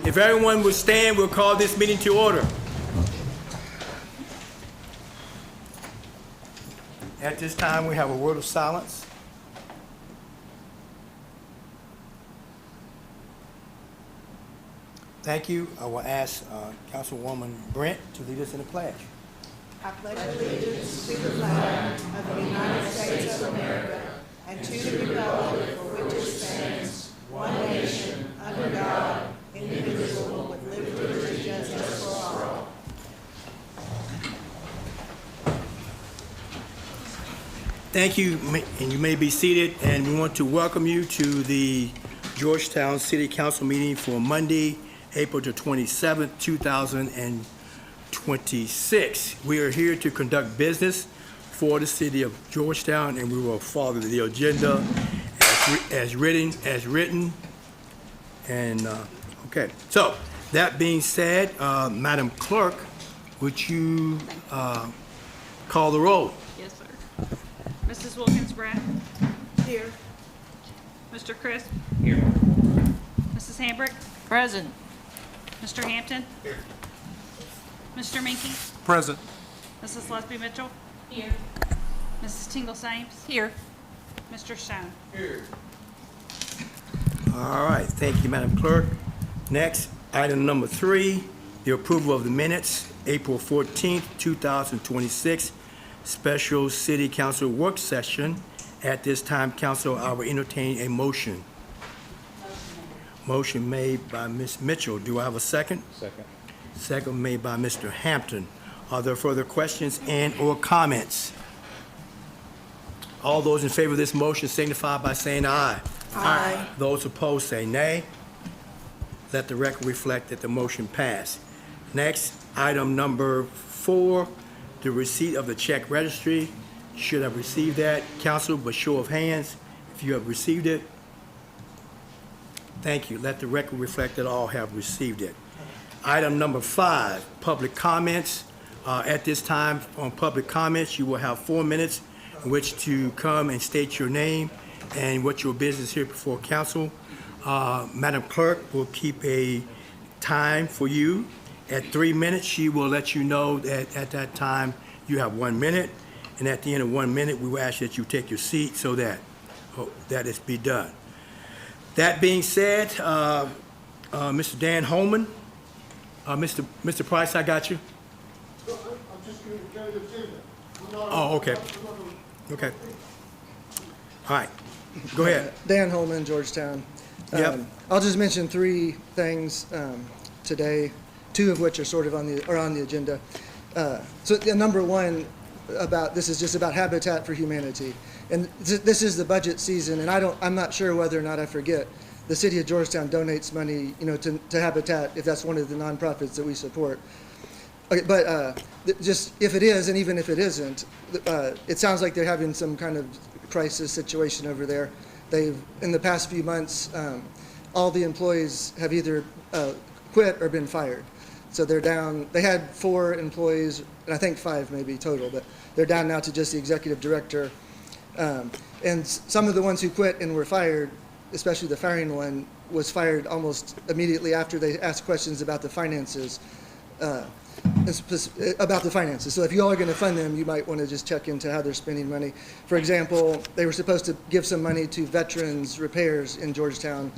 If everyone would stand, we'll call this meeting to order. At this time, we have a word of silence. Thank you. I will ask Councilwoman Brent to lead us in the pledge. I pledge allegiance to the flag of the United States of America and to the republic for which it stands, one nation, under God, indivisible, with liberty and justice for all. Thank you, and you may be seated. And we want to welcome you to the Georgetown City Council meeting for Monday, April the 27th, 2026. We are here to conduct business for the city of Georgetown, and we will follow the agenda as written. And okay, so that being said, Madam Clerk, would you call the roll? Yes, sir. Mrs. Wilkins-Brett? Here. Mr. Crisp? Here. Mrs. Hambrick? Present. Mr. Hampton? Here. Mr. Minky? Present. Mrs. Lesby Mitchell? Here. Mrs. Tingle Sames? Here. Mr. Stone? All right, thank you, Madam Clerk. Next, item number 3, the approval of the minutes, April 14th, 2026, special city council work session. At this time, council, I will entertain a motion. Motion made by Ms. Mitchell. Do I have a second? Second. Second made by Mr. Hampton. Are there further questions and/or comments? All those in favor of this motion signify by saying aye. Aye. Those opposed say nay. Let the record reflect that the motion passed. Next, item number 4, the receipt of the check registry. Should have received that, council, but show of hands if you have received it. Thank you. Let the record reflect that all have received it. Item number 5, public comments. At this time, on public comments, you will have 4 minutes in which to come and state your name and what your business here before council. Madam Clerk will keep a time for you. At 3 minutes, she will let you know that at that time you have 1 minute. And at the end of 1 minute, we will ask that you take your seat so that that is be done. That being said, Mr. Dan Holman, Mr. Price, I got you. I'm just going to carry the agenda. Oh, okay. Okay. All right. Go ahead. Dan Holman, Georgetown. Yep. I'll just mention 3 things today, 2 of which are sort of on the agenda. So number 1 this is just about Habitat for Humanity, and this is the budget season, and I'm not sure whether or not I forget. The city of Georgetown donates money, to Habitat if that's one of the nonprofits that we support. Okay, but just if it is, and even if it isn't, it sounds like they're having some kind of crisis situation over there. They've, in the past few months, all the employees have either quit or been fired. So they're down, they had 4 employees, and I think 5 maybe total, but they're down now to just the executive director. And some of the ones who quit and were fired, especially the firing one, was fired almost immediately after they asked questions about the finances. So if you all are going to fund them, you might want to just check into how they're spending money. For example, they were supposed to give some money to veterans repairs in Georgetown,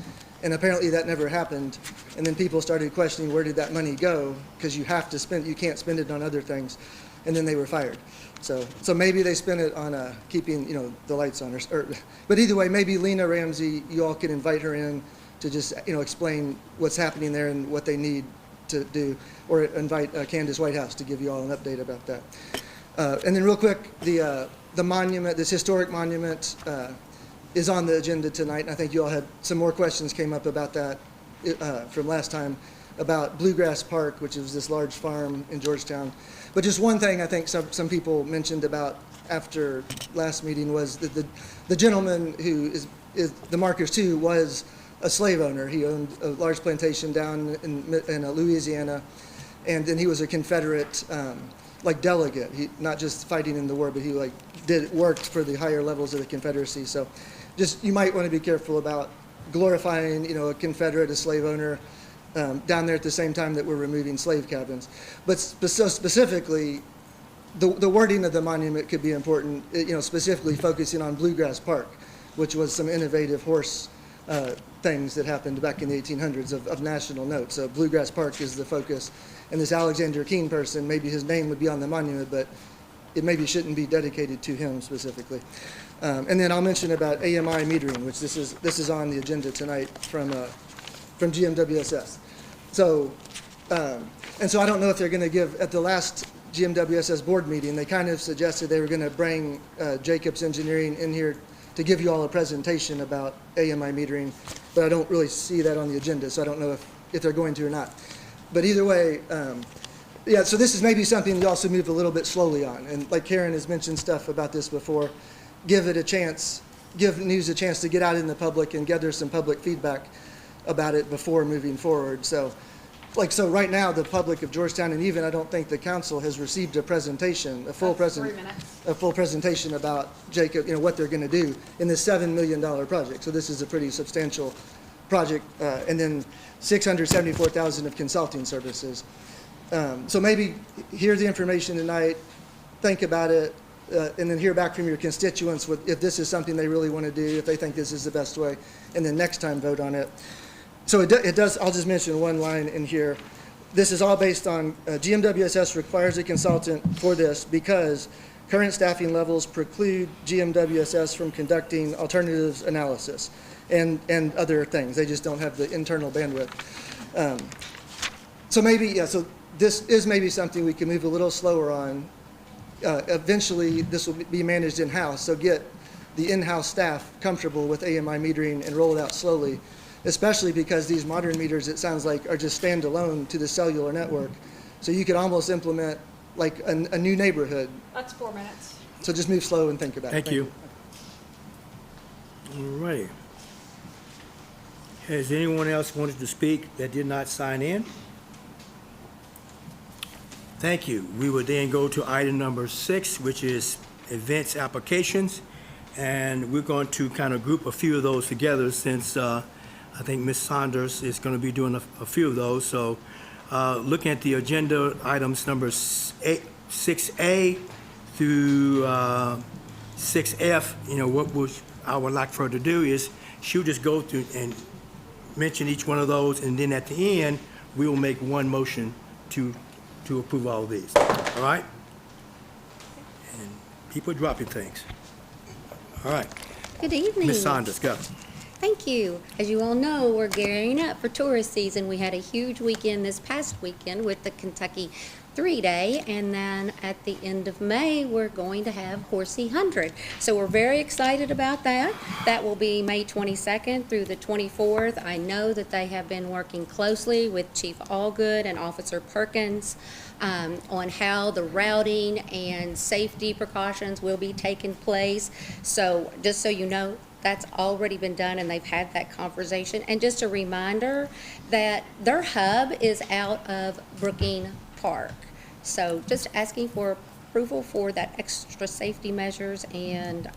and apparently that never happened. And then people started questioning, where did that money go? Because you have to spend, you can't spend it on other things. And then they were fired. So maybe they spent it on keeping, the lights on. But either way, maybe Lena Ramsey, you all can invite her in to just, explain what's happening there and what they need to do, or invite Candace Whitehouse to give you all an update about that. And then real quick, the monument, this historic monument, is on the agenda tonight, and I think you all had some more questions came up about that from last time, about Bluegrass Park, which is this large farm in Georgetown. But just one thing I think some people mentioned about after last meeting was that the gentleman who is the Marcus II was a slave owner. He owned a large plantation down in Louisiana, and then he was a Confederate delegate. He not just fighting in the war, but he worked for the higher levels of the Confederacy. So just you might want to be careful about glorifying a Confederate, a slave owner, down there at the same time that we're removing slave cabins. But so specifically, the wording of the monument could be important, specifically focusing on Bluegrass Park, which was some innovative horse things that happened back in the 1800s of national note. So Bluegrass Park is the focus. And this Alexander Keene person, maybe his name would be on the monument, but it maybe shouldn't be dedicated to him specifically. And then I'll mention about AMI metering, which this is on the agenda tonight from GMWSS. So, and so I don't know if they're going to give, at the last GMWSS board meeting, they kind of suggested they were going to bring Jacobs Engineering in here to give you all a presentation about AMI metering, but I don't really see that on the agenda, so I don't know if they're going to or not. But either way, yeah, so this is maybe something you also move a little bit slowly on. And like Karen has mentioned stuff about this before, give it a chance, give news a chance to get out in the public and gather some public feedback about it before moving forward. So right now, the public of Georgetown, and even I don't think the council has received a presentation, a full presentation about Jacob, what they're going to do in this $7 million project. So this is a pretty substantial project, and then $674,000 of consulting services. So maybe hear the information tonight, think about it, and then hear back from your constituents if this is something they really want to do, if they think this is the best way, and then next time vote on it. So it does, I'll just mention one line in here. This is all based on GMWSS requires a consultant for this because current staffing levels preclude GMWSS from conducting alternatives analysis and other things. They just don't have the internal bandwidth. So maybe, yeah, so this is maybe something we can move a little slower on. Eventually, this will be managed in-house, so get the in-house staff comfortable with AMI metering and roll it out slowly, especially because these modern meters, it sounds like, are just standalone to the cellular network. So you could almost implement like a new neighborhood. That's 4 minutes. So just move slow and think about it. Thank you. All right. Has anyone else wanted to speak that did not sign in? Thank you. We will then go to item number 6, which is events applications. And we're going to kind of group a few of those together since I think Ms. Saunders is going to be doing a few of those. So looking at the agenda items number 6A through 6F, what I would like for her to do is she'll just go through and mention each one of those, and then at the end, we will make one motion to approve all of these. All right? And people dropping things. All right. Good evening. Ms. Saunders, go. Thank you. As you all know, we're gearing up for tourist season. We had a huge weekend this past weekend with the Kentucky 3-Day, and then at the end of May, we're going to have Horsey 100. So we're very excited about that. That will be May 22nd through the 24th. I know that they have been working closely with Chief Allgood and Officer Perkins on how the routing and safety precautions will be taking place. So just so you know, that's already been done, and they've had that conversation. And just a reminder that their hub is out of Brookings Park. So just asking for approval for that extra safety measures and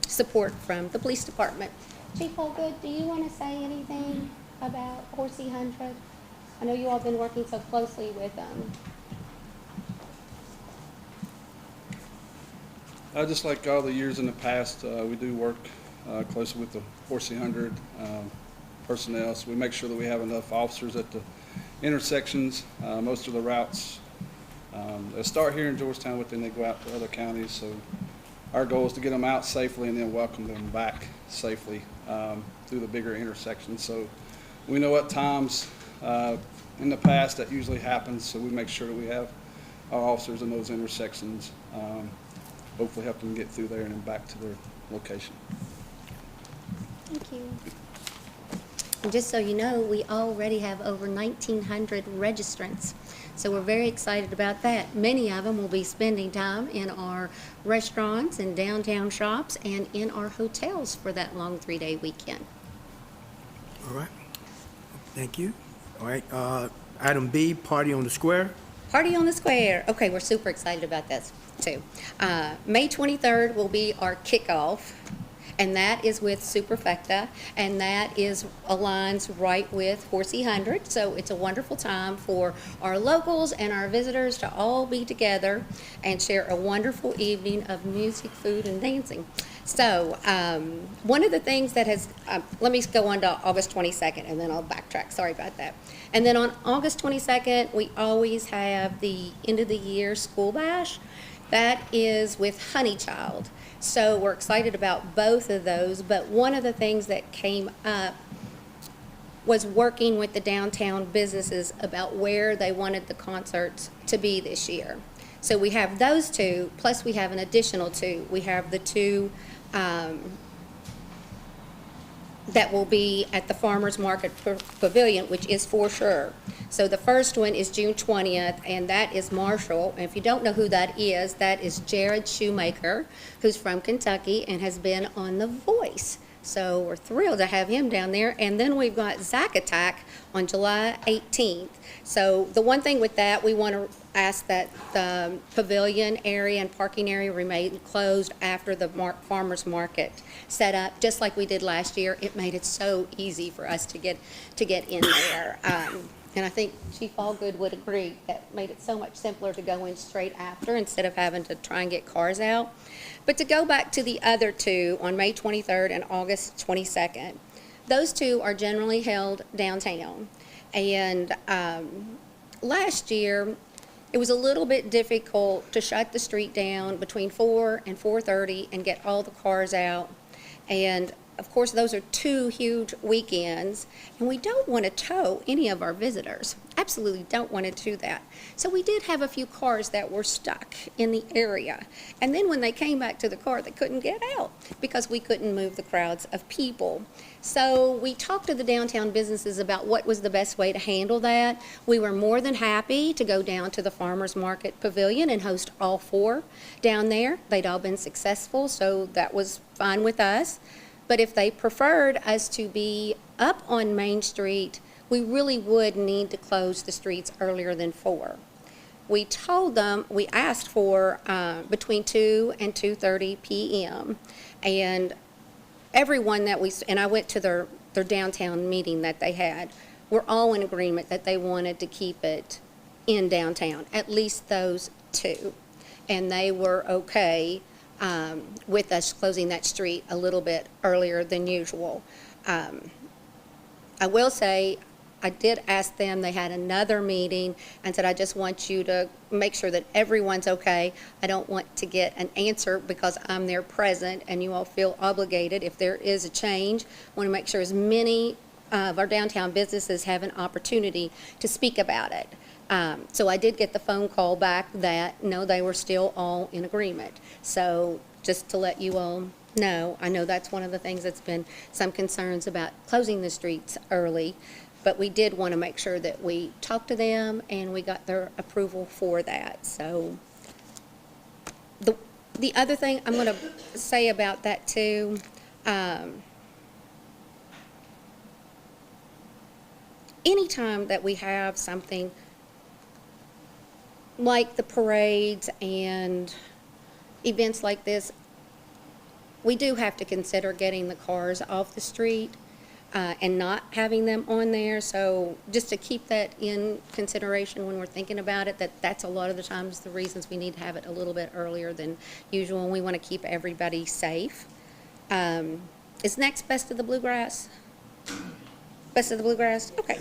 support from the police department. Chief Allgood, do you want to say anything about Horsey 100? I know you all have been working so closely with them. Just like all the years in the past, we do work closely with the Horsey 100 personnel, so we make sure that we have enough officers at the intersections. Most of the routes, they start here in Georgetown, but then they go out to other counties, so our goal is to get them out safely and then welcome them back safely through the bigger intersections. So we know at times in the past that usually happens, so we make sure that we have our officers in those intersections, hopefully help them get through there and then back to their location. Thank you. And just so you know, we already have over 1,900 registrants. So we're very excited about that. Many of them will be spending time in our restaurants and downtown shops and in our hotels for that long 3-day weekend. All right. Thank you. All right. Item B, Party on the Square. Party on the Square. Okay, we're super excited about this too. May 23rd will be our kickoff. and that is with Superfecta, and that is aligns right with Horsey 100. So it's a wonderful time for our locals and our visitors to all be together and share a wonderful evening of music, food, and dancing. So one of the things that has, let me go on to August 22nd, and then I'll backtrack. Sorry about that. And then on August 22nd, we always have the end of the year school bash. That is with Honeychild. So we're excited about both of those, but one of the things that came up was working with the downtown businesses about where they wanted the concerts to be this year. So we have those two, plus we have an additional two. We have the two that will be at the Farmers Market Pavilion, which is for sure. So the first one is June 20th, and that is Marshall. And if you don't know who that is Jared Shoemaker, who's from Kentucky and has been on The Voice. So we're thrilled to have him down there. And then we've got Zack Attack on July 18th. So the one thing with that, we want to ask that the pavilion area and parking area remain closed after the farmers market set up, just like we did last year. It made it so easy for us to get in there. And I think Chief Allgood would agree that made it so much simpler to go in straight after instead of having to try and get cars out. But to go back to the other two on May 23rd and August 22nd, those two are generally held downtown. And last year, it was a little bit difficult to shut the street down between 4 and 4:30 and get all the cars out. And of course, those are two huge weekends, and we don't want to tow any of our visitors. Absolutely don't want to do that. So we did have a few cars that were stuck in the area. And then when they came back to the car, they couldn't get out because we couldn't move the crowds of people. So we talked to the downtown businesses about what was the best way to handle that. We were more than happy to go down to the Farmers Market Pavilion and host all four down there. They'd all been successful, so that was fine with us. But if they preferred us to be up on Main Street, we really would need to close the streets earlier than 4. We told them, we asked for between 2 and 2:30 p.m. And everyone that and I went to their downtown meeting that they had, we're all in agreement that they wanted to keep it in downtown, at least those two. And they were okay with us closing that street a little bit earlier than usual. I will say, I did ask them, they had another meeting and said, I just want you to make sure that everyone's okay. I don't want to get an answer because I'm there present and you all feel obligated. If there is a change, I want to make sure as many of our downtown businesses have an opportunity to speak about it. So I did get the phone call back that, no, they were still all in agreement. So just to let you all know, I know that's one of the things that's been some concerns about closing the streets early, but we did want to make sure that we talked to them and we got their approval for that. So the other thing I'm going to say about that too, anytime that we have something like the parades and events like this, we do have to consider getting the cars off the street and not having them on there. So just to keep that in consideration when we're thinking about it, that's a lot of the times the reasons we need to have it a little bit earlier than usual, and we want to keep everybody safe. Is next Best of the Bluegrass? Best of the Bluegrass? Okay.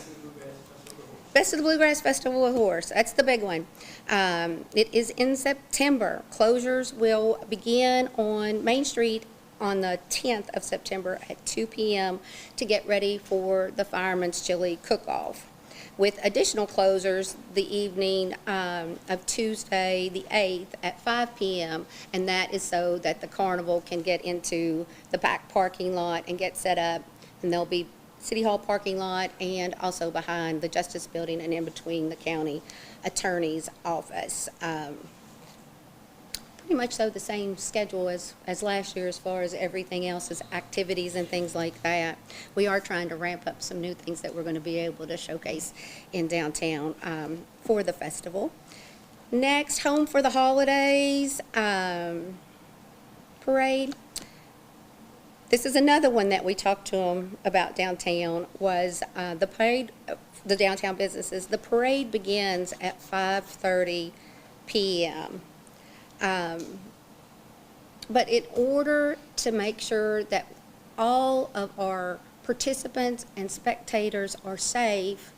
Best of the Bluegrass Festival of Horse. That's the big one. It is in September. Closures will begin on Main Street on the 10th of September at 2 p.m. to get ready for the Fireman's Chili Cook-Off, with additional closures the evening of Tuesday the 8th at 5 p.m., and that is so that the carnival can get into the back parking lot and get set up, and there'll be City Hall parking lot and also behind the Justice Building and in between the county attorney's office. Pretty much so the same schedule as last year as far as everything else as activities and things like that. We are trying to ramp up some new things that we're going to be able to showcase in downtown for the festival. Next, Home for the Holidays parade. This is another one that we talked to them about downtown, was the parade, the downtown businesses. The parade begins at 5:30 p.m. But in order to make sure that all of our participants and spectators are safe,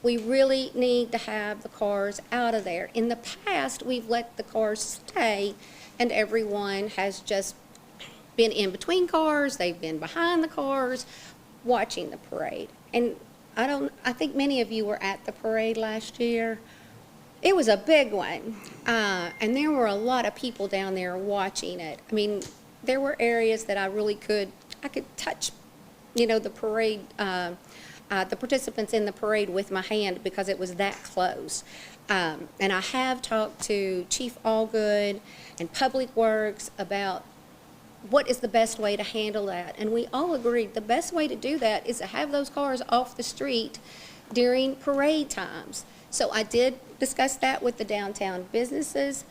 we really need to have the cars out of there. In the past, we've let the cars stay, and everyone has just been in between cars, they've been behind the cars, watching the parade. And I think many of you were at the parade last year. It was a big one, and there were a lot of people down there watching it. I mean, there were areas that I could touch, the parade, the participants in the parade with my hand because it was that close. And I have talked to Chief Allgood and Public Works about what is the best way to handle that. And we all agreed the best way to do that is to have those cars off the street during parade times. So I did discuss that with the downtown businesses.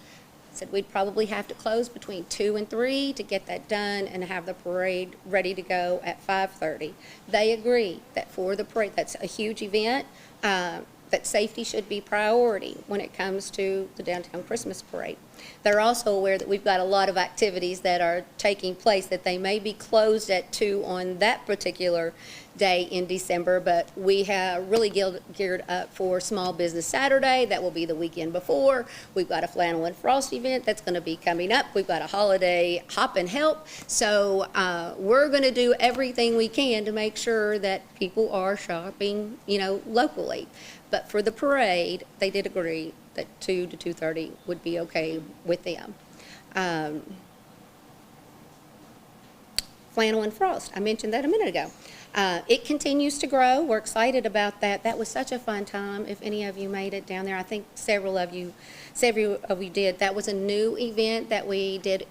Said we'd probably have to close between 2 and 3 to get that done and have the parade ready to go at 5:30. They agree that for the parade, that's a huge event, that safety should be priority when it comes to the downtown Christmas parade. They're also aware that we've got a lot of activities that are taking place, that they may be closed at 2 on that particular day in December, but we have really geared up for Small Business Saturday. That will be the weekend before. We've got a Flannel and Frost event that's going to be coming up. We've got a holiday hop and help. So we're going to do everything we can to make sure that people are shopping, locally. But for the parade, they did agree that 2 to 2:30 would be okay with them. Flannel and Frost, I mentioned that a minute ago. It continues to grow. We're excited about that. That was such a fun time. If any of you made it down there, I think several of you did. That was a new event that we did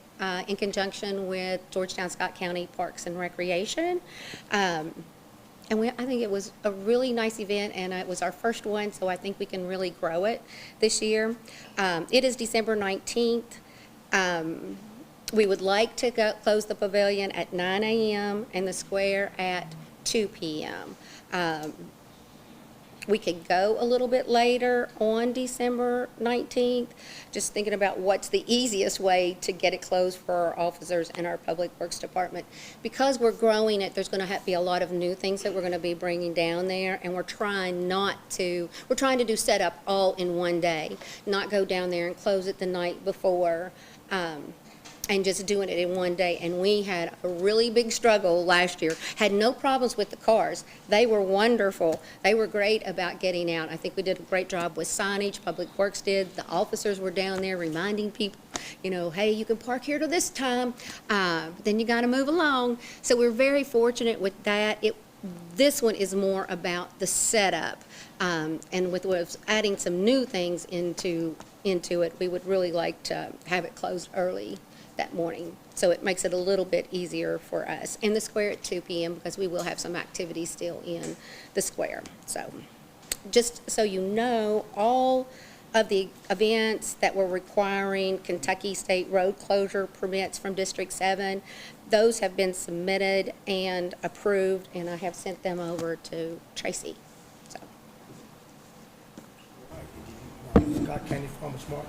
in conjunction with Georgetown Scott County Parks and Recreation. I think it was a really nice event, and it was our first one, so I think we can really grow it this year. It is December 19th. We would like to close the pavilion at 9 a.m. and the square at 2 p.m. We could go a little bit later on December 19th, just thinking about what's the easiest way to get it closed for our officers and our Public Works Department. Because we're growing it, there's going to be a lot of new things that we're going to be bringing down there, and we're trying to do setup all in one day, not go down there and close it the night before. And just doing it in one day. And we had a really big struggle last year. Had no problems with the cars. They were wonderful. They were great about getting out. I think we did a great job with signage. Public Works did. The officers were down there reminding people, hey, you can park here till this time, but then you got to move along. So we're very fortunate with that. This one is more about the setup. And with adding some new things into it, we would really like to have it closed early that morning, so it makes it a little bit easier for us. And the square at 2 p.m. because we will have some activities still in the square. So just so you know, all of the events that were requiring Kentucky State road closure permits from District 7, those have been submitted and approved, and I have sent them over to Tracy. So. Scott County Farmers Market.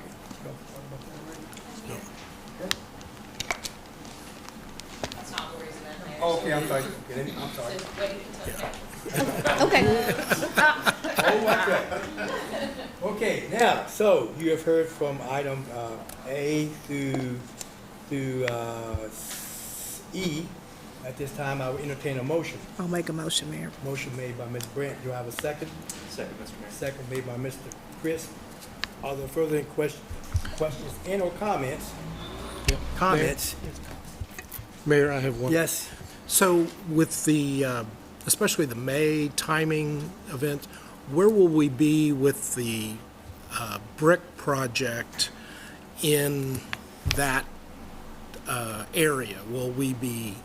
Oh, okay, I'm sorry. I'm sorry. Okay. Okay, now, so you have heard from item A through E. At this time, I will entertain a motion. I'll make a motion, Mayor. Motion made by Ms. Brent. Do I have a second? Second, Mr. Mayor. Second made by Mr. Chris. Are there further questions and or comments? Comments? Mayor, I have one. Yes. So with the, especially the May timing event, where will we be with the brick project in that area? Will we be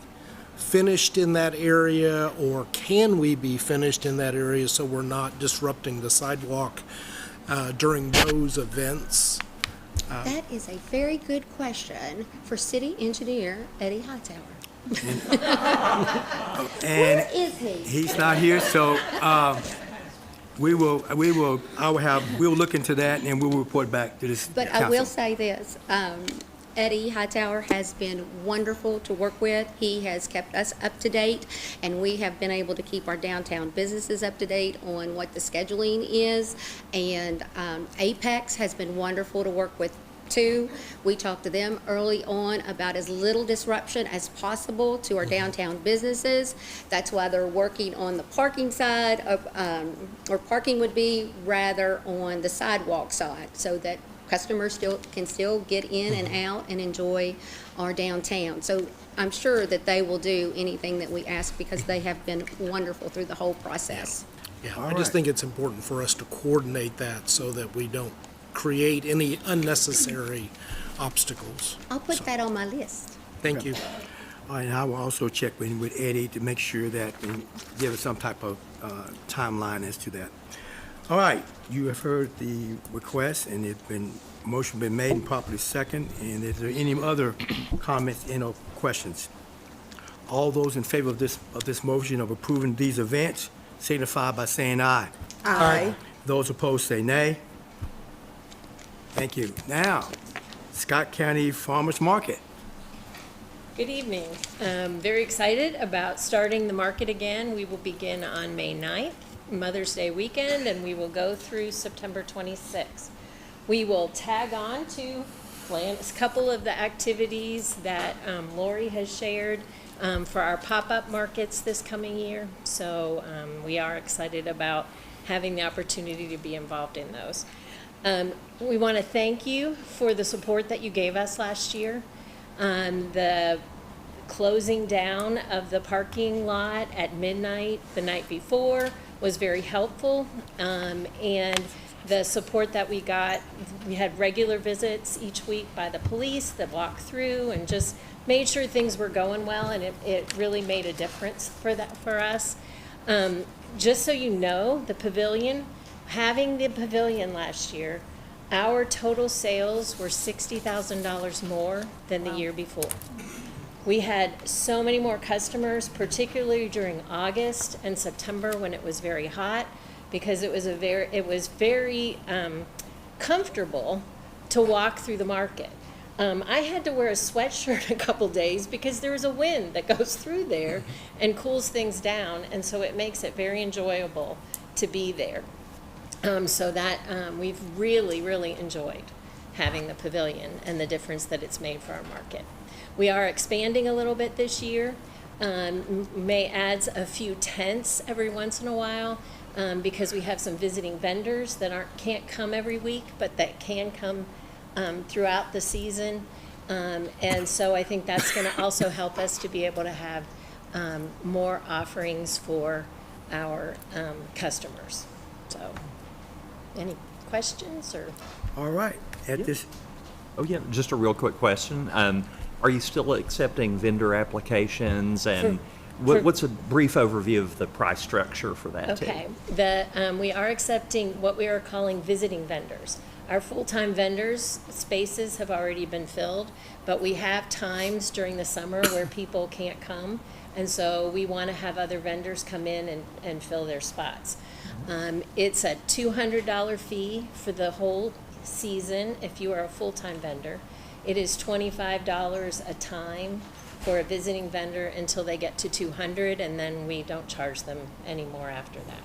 finished in that area, or can we be finished in that area so we're not disrupting the sidewalk during those events? That is a very good question for City Engineer Eddie Hightower. And Where is he? he's not here, so we'll look into that and we will report back to this But council. I will say this, Eddie Hightower has been wonderful to work with. He has kept us up to date, and we have been able to keep our downtown businesses up to date on what the scheduling is. And Apex has been wonderful to work with too. We talked to them early on about as little disruption as possible to our downtown businesses. That's why they're working on the parking side of, or parking would be rather on the sidewalk side, so that customers can still get in and out and enjoy our downtown. So I'm sure that they will do anything that we ask, because they have been wonderful through the whole process. Yeah, All I just right. think it's important for us to coordinate that so that we don't create any unnecessary obstacles. I'll put that on my list. Thank you. All right, and I will also check with Eddie to make sure that, and give us some type of timeline as to that. All right, you have heard the request, and motion been made and properly second. And is there any other comments and or questions? All those in favor of this motion of approving these events signify by saying aye. Aye. Those opposed say nay. Thank you. Now, Scott County Farmers Market. Good evening. Very excited about starting the market again. We will begin on May 9th, Mother's Day weekend, and we will go through September 26th. We will tag on to a couple of the activities that Lori has shared for our pop-up markets this coming year. So we are excited about having the opportunity to be involved in those. We want to thank you for the support that you gave us last year. The closing down of the parking lot at midnight the night before was very helpful. And the support that we got, we had regular visits each week by the police that walked through and just made sure things were going well, and it really made a difference for us. Just so you know, the pavilion, having the pavilion last year, our total sales were $60,000 more than the year before. We had so many more customers, particularly during August and September when it was very hot, because it was very comfortable to walk through the market. I had to wear a sweatshirt a couple days because there is a wind that goes through there and cools things down, and so it makes it very enjoyable to be there. So that we've really, really enjoyed having the pavilion and the difference that it's made for our market. We are expanding a little bit this year. May adds a few tents every once in a while because we have some visiting vendors that can't come every week, but that can come throughout the season. And so I think that's going to also help us to be able to have more offerings for our customers. So, any questions or? All right, Oh, yeah, just a real quick question. Are you still accepting vendor applications, and what's a brief overview of the price structure for that too? Okay, we are accepting what we are calling visiting vendors. Our full-time vendors' spaces have already been filled, but we have times during the summer where people can't come, and so we want to have other vendors come in and fill their spots. It's a $200 fee for the whole season if you are a full-time vendor. It is $25 a time for a visiting vendor until they get to $200, and then we don't charge them anymore after that.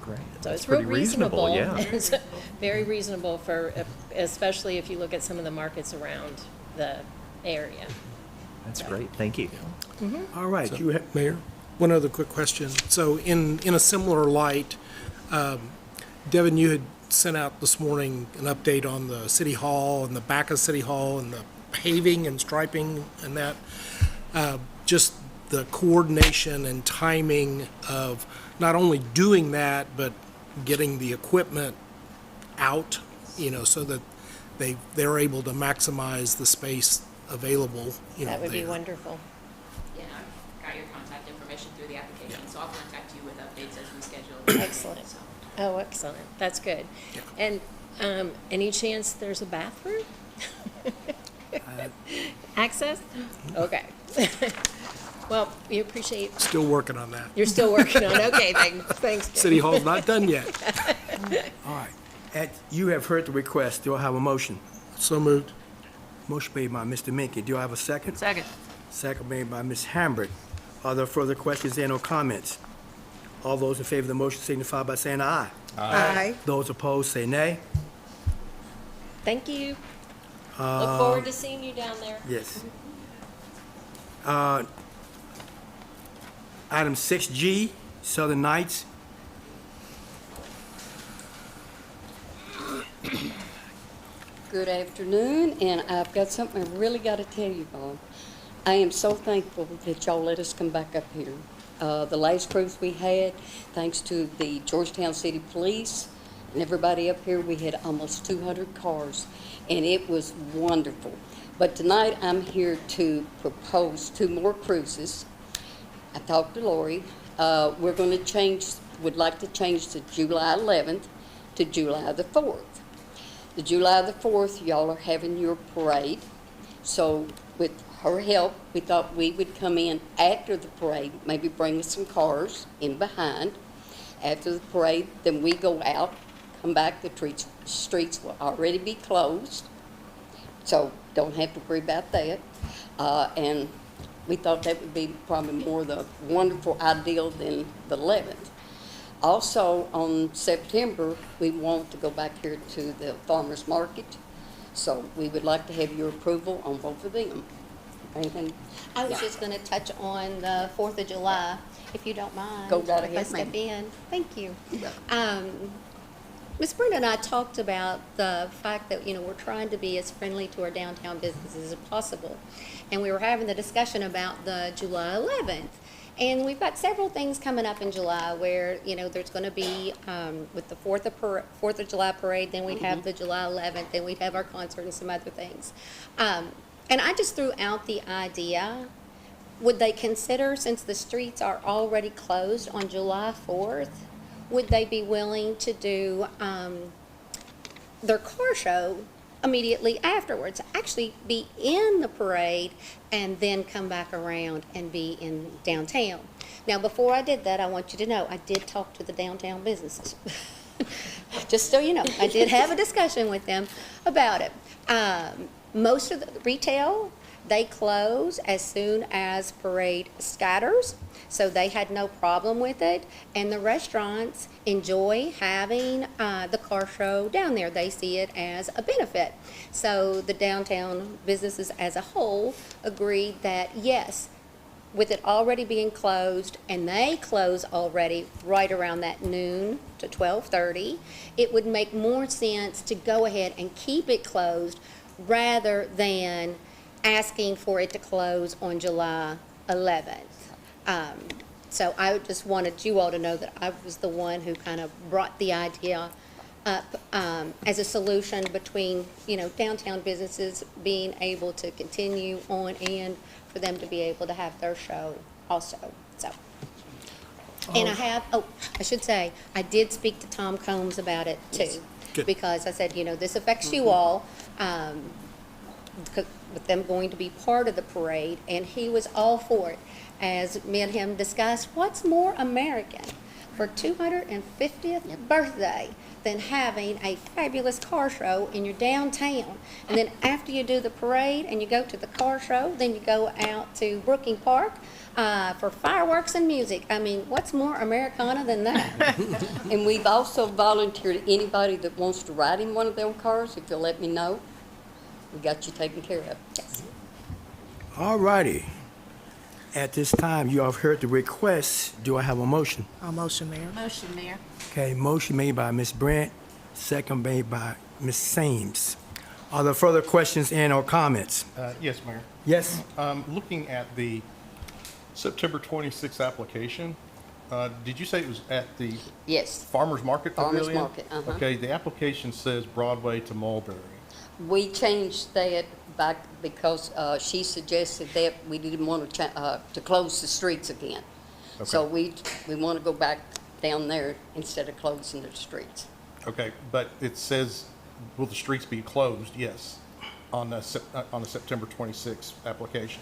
Great. So That's it's real pretty reasonable, yeah. It's very reasonable especially if you look at some of the markets around the area. That's great. Thank you. all right. So, You have, Mayor, one other quick question. So in a similar light, Devin, you had sent out this morning an update on the City Hall and the back of City Hall and the paving and striping and that. Just the coordination and timing of not only doing that, but getting the equipment out, so that they're able to maximize the space available, That would be there. wonderful. Yeah, I've got your contact information through the application, so I'll contact you with updates as we schedule. Excellent. So, Oh, excellent. That's good. And any chance there's a bathroom? Access? Okay. Well, we appreciate, Still working on that. you're still working on it. Okay, thanks. Jim. City Hall's not done yet. All right. You have heard the request. Do I have a motion? So moved. Motion made by Mr. Minky. Do I have a second? Second. Second made by Ms. Hambrick. Are there further questions and/or comments? All those in favor of the motion signify by saying aye. Aye. Those opposed, say nay. Thank you. Look forward to seeing you down there. Yes. Item 6G, Southern Nights. Good afternoon, and I've got something I really got to tell you, Bob. I am so thankful that y'all let us come back up here. The last cruise we had, thanks to the Georgetown City Police and everybody up here, we had almost 200 cars, and it was wonderful. But tonight, I'm here to propose 2 more cruises. I talked to Lori. We're going to change, would like to change to July 11th to July the 4th. The July the 4th, y'all are having your parade. So with her help, we thought we would come in after the parade, maybe bring us some cars in behind. After the parade, then we go out, come back, the streets will already be closed. So don't have to worry about that. And we thought that would be probably more the wonderful ideal than the 11th. Also, on September, we want to go back here to the farmer's market. So we would like to have your approval on both of them. Anything? I was just going to touch on the 4th of July, if you don't mind. Go right if I ahead, step ma'am. in. Thank you. Ms. Brenda and I talked about the fact that, we're trying to be as friendly to our downtown businesses as possible. And we were having the discussion about the July 11th. And we've got several things coming up in July where, there's going to be, with the 4th of July parade, then we'd have the July 11th, then we'd have our concert and some other things. And I just threw out the idea, would they consider, since the streets are already closed on July 4th, would they be willing to do their car show immediately afterwards? Actually be in the parade and then come back around and be in downtown. Now, before I did that, I want you to know, I did talk to the downtown businesses. Just so you know, I did have a discussion with them about it. Most of the retail, they close as soon as parade scatters, so they had no problem with it. And the restaurants enjoy having the car show down there. They see it as a benefit. So the downtown businesses as a whole agreed that yes, with it already being closed, and they close already right around that noon to 12:30, it would make more sense to go ahead and keep it closed rather than asking for it to close on July 11th. So I just wanted you all to know that I was the one who kind of brought the idea up as a solution between, downtown businesses being able to continue on and for them to be able to have their show also. So. And I should say, I did speak to Tom Combs about it too. Good. Because I said, this affects you all, with them going to be part of the parade, and he was all for it. As me and him discussed, what's more American for 250th birthday than having a fabulous car show in your downtown? And then after you do the parade and you go to the car show, then you go out to Brooking Park for fireworks and music. I mean, what's more Americana than that? And we've also volunteered anybody that wants to ride in one of them cars, if you'll let me know. We got you taken care of. Yes. All righty. At this time, you have heard the request. Do I have a motion? I'll motion, Mayor. Motion, Mayor. Okay, motion made by Ms. Brent, second made by Ms. Sames. Are there further questions and/or comments? Yes, Mayor. Yes? Looking at the September 26th application, did you say it was at the Yes, Farmers Market Farmers Pavilion? Market, uh-huh. Okay, the application says Broadway to Mulberry. we changed that back because she suggested that we didn't want to close the streets again. So we want to go back down there instead of closing the streets. Okay, but it says, will the streets be closed? Yes, on the September 26th application.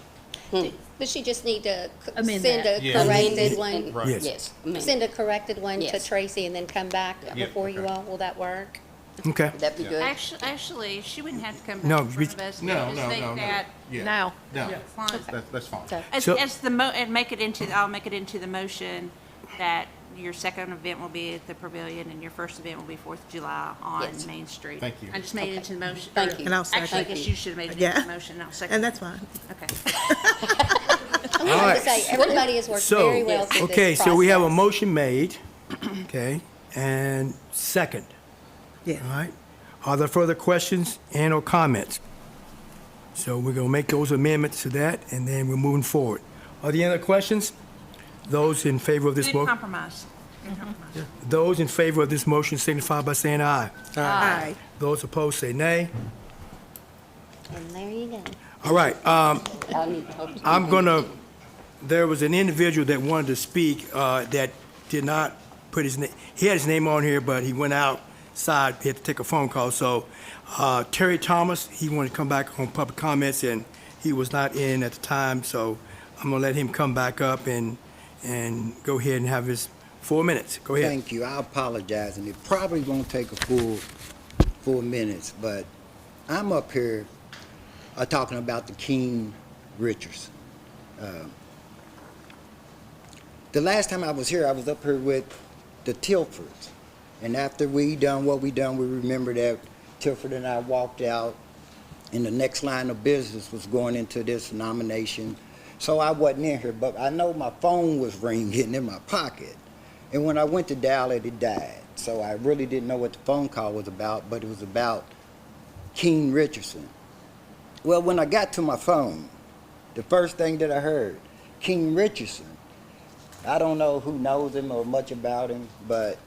Does she just need to Amend send that. a Yeah. corrected one? Right. Yes. Yes. amendment. Send a corrected one to Yes. Tracy and then come back Yeah, before you okay. all? Will that work? Okay. That'd be good. Actually, she wouldn't have to come No, back in we- front of us. No, We just no, think no, no. that Yeah. No. No, Fine. that's fine. Okay. So- And make it into, I'll make it into the motion that your second event will be at the Pavilion and your first event will be 4th of July on Yes. Main Street. Thank you. I just made it into the motion. Thank you. And I'll second. Actually, I guess you should have made it into Yeah. the motion. I'll second. And that's fine. Okay. I'm All going right. to say, everybody has worked So, very well through this okay, so we have a process. motion made, okay, and second, Yes. all right? Are there further questions and or comments? So we're gonna make those amendments to that, and then we're moving forward. Are there any other questions? Those in favor of this Good motion? compromise. Good compromise. Those in favor of this motion signify by saying aye. Aye. Those opposed say nay. And there you go. All right, I need to talk to I'm gonna, there was an individual that wanted to speak, that did not put his name, he had his name on here, but he went outside, he had to take a phone call, so, Terry Thomas, he wanted to come back on public comments, and he was not in at the time, so I'm gonna let him come back up and go ahead and have his 4 minutes. Go ahead. Thank you. I apologize, and it probably won't take a full 4 minutes, but I'm up here talking about the King Richardson. The last time I was here, I was up here with the Tilfords, and after we done what we done, we remember that Tilford and I walked out, and the next line of business was going into this nomination. So I wasn't in here, but I know my phone was ringing in my pocket. And when I went to dial it, it died. So I really didn't know what the phone call was about, but it was about King Richardson. Well, when I got to my phone, the first thing that I heard, King Richardson. I don't know who knows him or much about him, but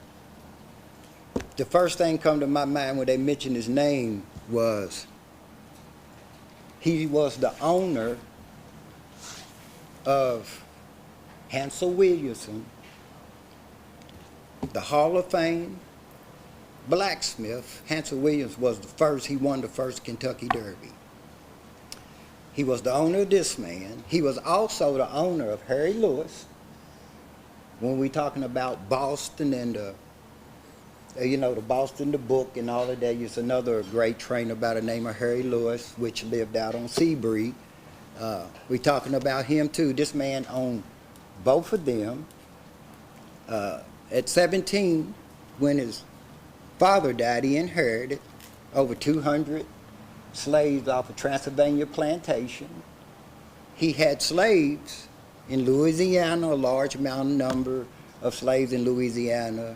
the first thing come to my mind when they mentioned his name was he was the owner of Hansel Williamson, the Hall of Fame blacksmith. Hansel Williams was the first, he won the first Kentucky Derby. He was the owner of this man. He was also the owner of Harry Lewis. When we talking about Boston and the Boston, the book and all of that, it's another great trainer by the name of Harry Lewis, which lived out on Seabury. We talking about him too. This man owned both of them. At 17, when his father died, he inherited over 200 slaves off of Transylvania plantation. He had slaves in Louisiana, a large number of slaves in Louisiana.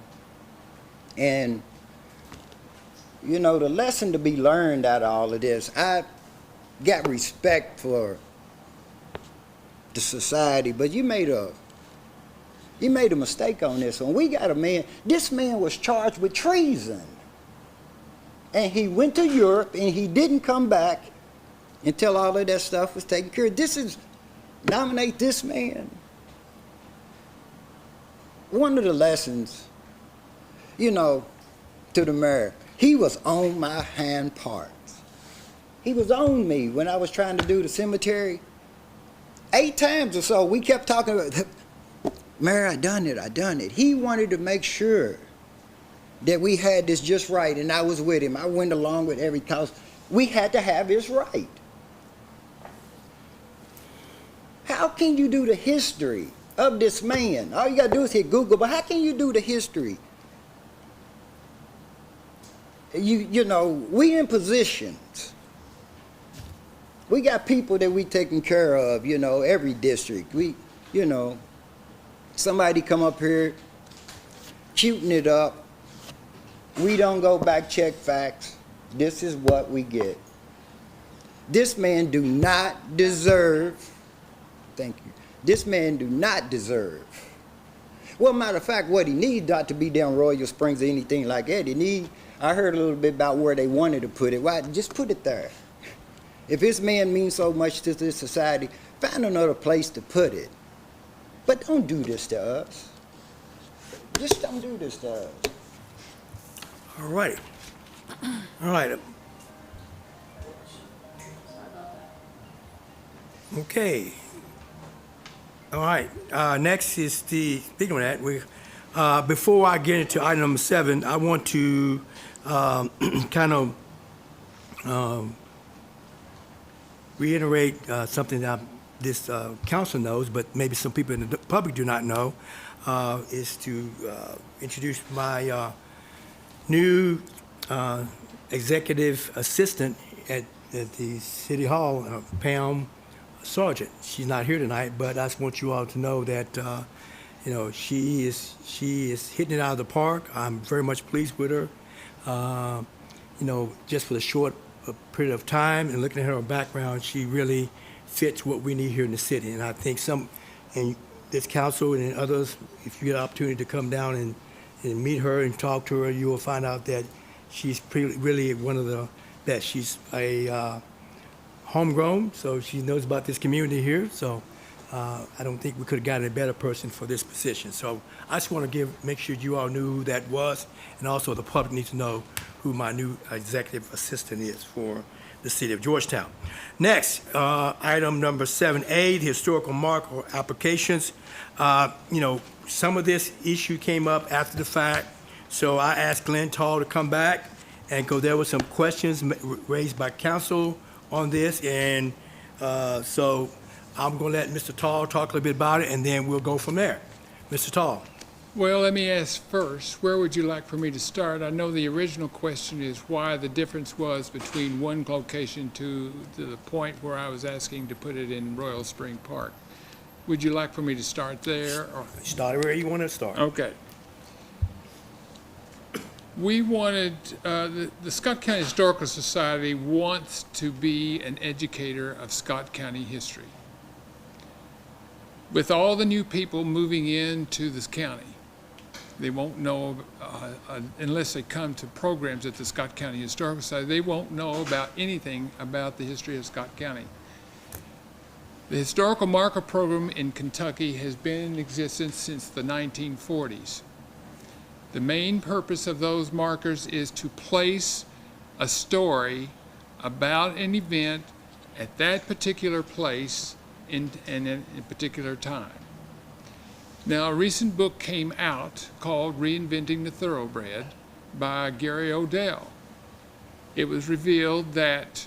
And, the lesson to be learned out of all of this, I got respect for the society, but you made a mistake on this one. We got a man, this man was charged with treason. And he went to Europe and he didn't come back until all of that stuff was taken care of. Nominate this man. One of the lessons, to the mayor, he was on my hand parts. He was on me when I was trying to do the cemetery. 8 times or so, we kept talking about, Mayor, I done it. He wanted to make sure that we had this just right, and I was with him. I went along with every cause. We had to have this right. How can you do the history of this man? All you got to do is hit Google, but how can you do the history? We in positions. We got people that we taking care of, every district. Somebody come up here, shooting it up. We don't go back, check facts. This is what we get. This man do not deserve, thank you, this man do not deserve. Well, matter of fact, what he needs not to be down Royal Springs or anything like that. I heard a little bit about where they wanted to put it. Why? Just put it there. If this man means so much to this society, find another place to put it. But don't do this to us. Just don't do this to us. All right. All right. Okay. All right, next is speaking of that, before I get into item number 7, I want to kind of reiterate something that this council knows, but maybe some people in the public do not know, is to introduce my new executive assistant at the City Hall, Pam Sargent. She's not here tonight, but I just want you all to know that, she is hitting it out of the park. I'm very much pleased with her. Just for the short period of time and looking at her background, she really fits what we need here in the city. And I think and this council and others, if you get an opportunity to come down and meet her and talk to her, you will find out that she's really one of the best. She's a homegrown, so she knows about this community here. So I don't think we could have gotten a better person for this position. So I just want to make sure you all knew who that was, and also the public needs to know who my new executive assistant is for the city of Georgetown. Next, item number 7A, the historical marker applications. Some of this issue came up after the fact, so I asked Glenn Tall to come back, and because there were some questions raised by council on this, and so I'm going to let Mr. Tall talk a little bit about it, and then we'll go from there. Mr. Tall. Well, let me ask first, where would you like for me to start? I know the original question is why the difference was between one location to the point where I was asking to put it in Royal Spring Park. Would you like for me to start there? Or? Start where you want to start. Okay. We wanted, the Scott County Historical Society wants to be an educator of Scott County history. With all the new people moving into this county, they won't know, unless they come to programs at the Scott County Historical Society, they won't know about anything about the history of Scott County. The historical marker program in Kentucky has been in existence since the 1940s. The main purpose of those markers is to place a story about an event at that particular place in a particular time. Now, a recent book came out called Reinventing the Thoroughbred by Gary Odell. It was revealed that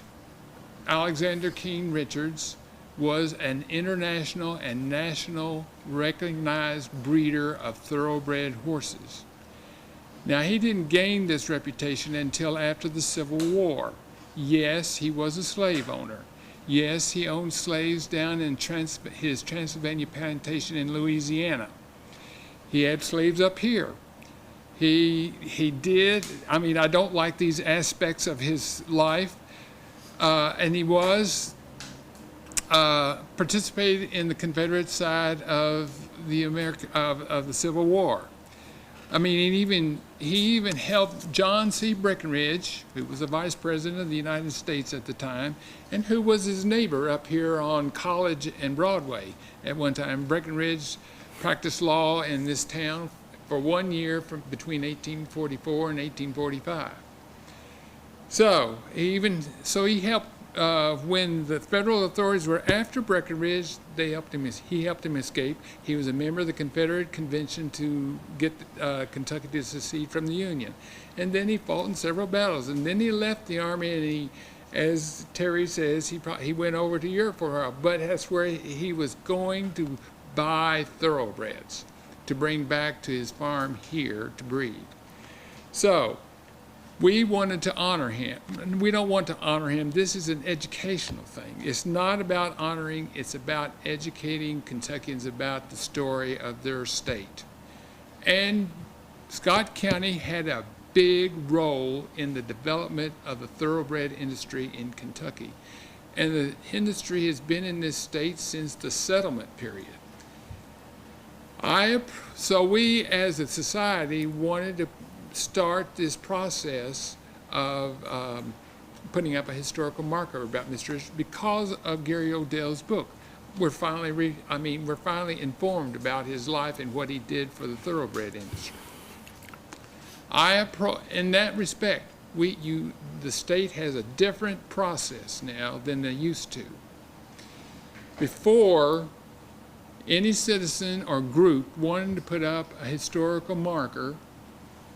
Alexander Keene Richards was an international and national recognized breeder of thoroughbred horses. Now, he didn't gain this reputation until after the Civil War. Yes, he was a slave owner. Yes, he owned slaves down in his Transylvania plantation in Louisiana. He had slaves up here. He did, I mean, I don't like these aspects of his life, and he was participated in the Confederate side of the of the Civil War. I mean, he even helped John C. Breckinridge, who was the Vice President of the United States at the time, and who was his neighbor up here on College and Broadway at one time. Breckinridge practiced law in this town for 1 year between 1844 and 1845. So he helped when the federal authorities were after Breckinridge. He helped him escape. He was a member of the Confederate Convention to get Kentucky to secede from the Union. And then he fought in several battles. And then he left the Army, and he, as Terry says, he went over to Europe for a while. But that's where he was going to buy thoroughbreds to bring back to his farm here to breed. So we wanted to honor him. We don't want to honor him. This is an educational thing. It's not about honoring, it's about educating Kentuckians about the story of their state. And Scott County had a big role in the development of the thoroughbred industry in Kentucky. And the industry has been in this state since the settlement period. So we as a society wanted to start this process of putting up a historical marker about Mr. Richards because of Gary Odell's book. We're finally informed about his life and what he did for the thoroughbred industry. In that respect, the state has a different process now than they used to. Before, Any citizen or group wanting to put up a historical marker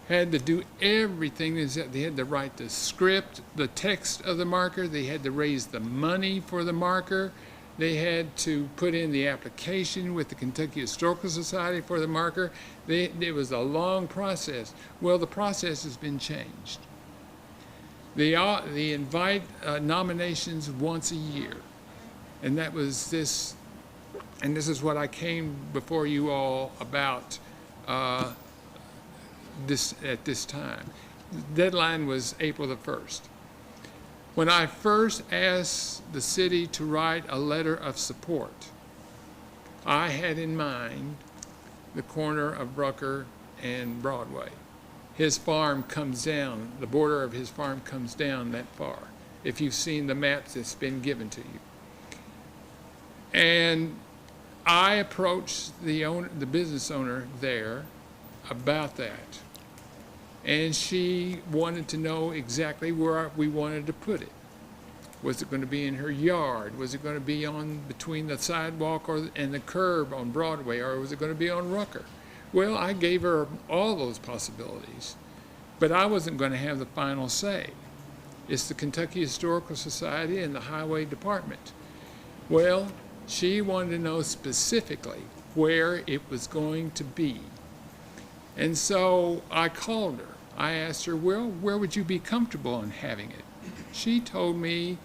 had to do everything. They had to write the script, the text of the marker. They had to raise the money for the marker. They had to put in the application with the Kentucky Historical Society for the marker. It was a long process. Well, the process has been changed. They invite nominations once a year. And that was this, and this is what I came before you all about at this time. The deadline was April the 1st. When I first asked the city to write a letter of support, I had in mind the corner of Rucker and Broadway. His farm comes down, the border of his farm comes down that far, if you've seen the maps that's been given to you. And I approached the business owner there about that. And she wanted to know exactly where we wanted to put it. Was it going to be in her yard? Was it going to be on between the sidewalk and the curb on Broadway? Or was it going to be on Rucker? Well, I gave her all those possibilities, but I wasn't going to have the final say. It's the Kentucky Historical Society and the Highway Department. Well, she wanted to know specifically where it was going to be. And so I called her. I asked her, well, where would you be comfortable in having it? She told me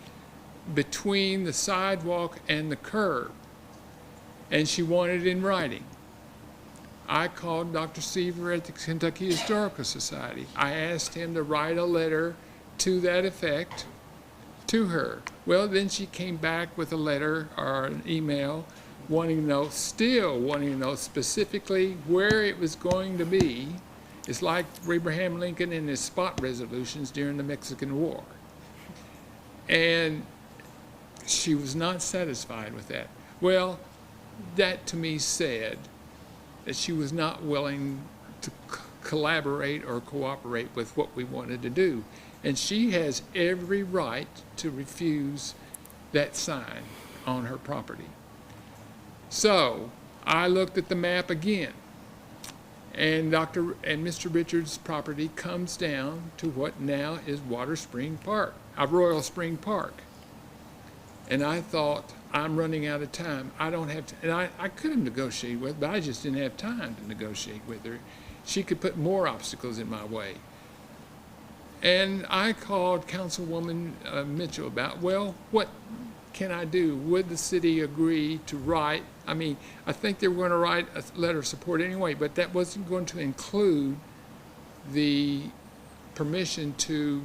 between the sidewalk and the curb, and she wanted it in writing. I called Dr. Seaver at the Kentucky Historical Society. I asked him to write a letter to that effect to her. Well, then she came back with a letter or an email wanting to know specifically where it was going to be. It's like Abraham Lincoln and his spot resolutions during the Mexican War. And she was not satisfied with that. Well, that to me said that she was not willing to collaborate or cooperate with what we wanted to do. And she has every right to refuse that sign on her property. So I looked at the map again, and Mr. Richards' property comes down to what now is Royal Spring Park. And I thought, I'm running out of time. I don't have to, and I could have negotiated with her, but I just didn't have time to negotiate with her. She could put more obstacles in my way. And I called Councilwoman Mitchell about, well, what can I do? Would the city agree to write? I mean, I think they were going to write a letter of support anyway, but that wasn't going to include the permission to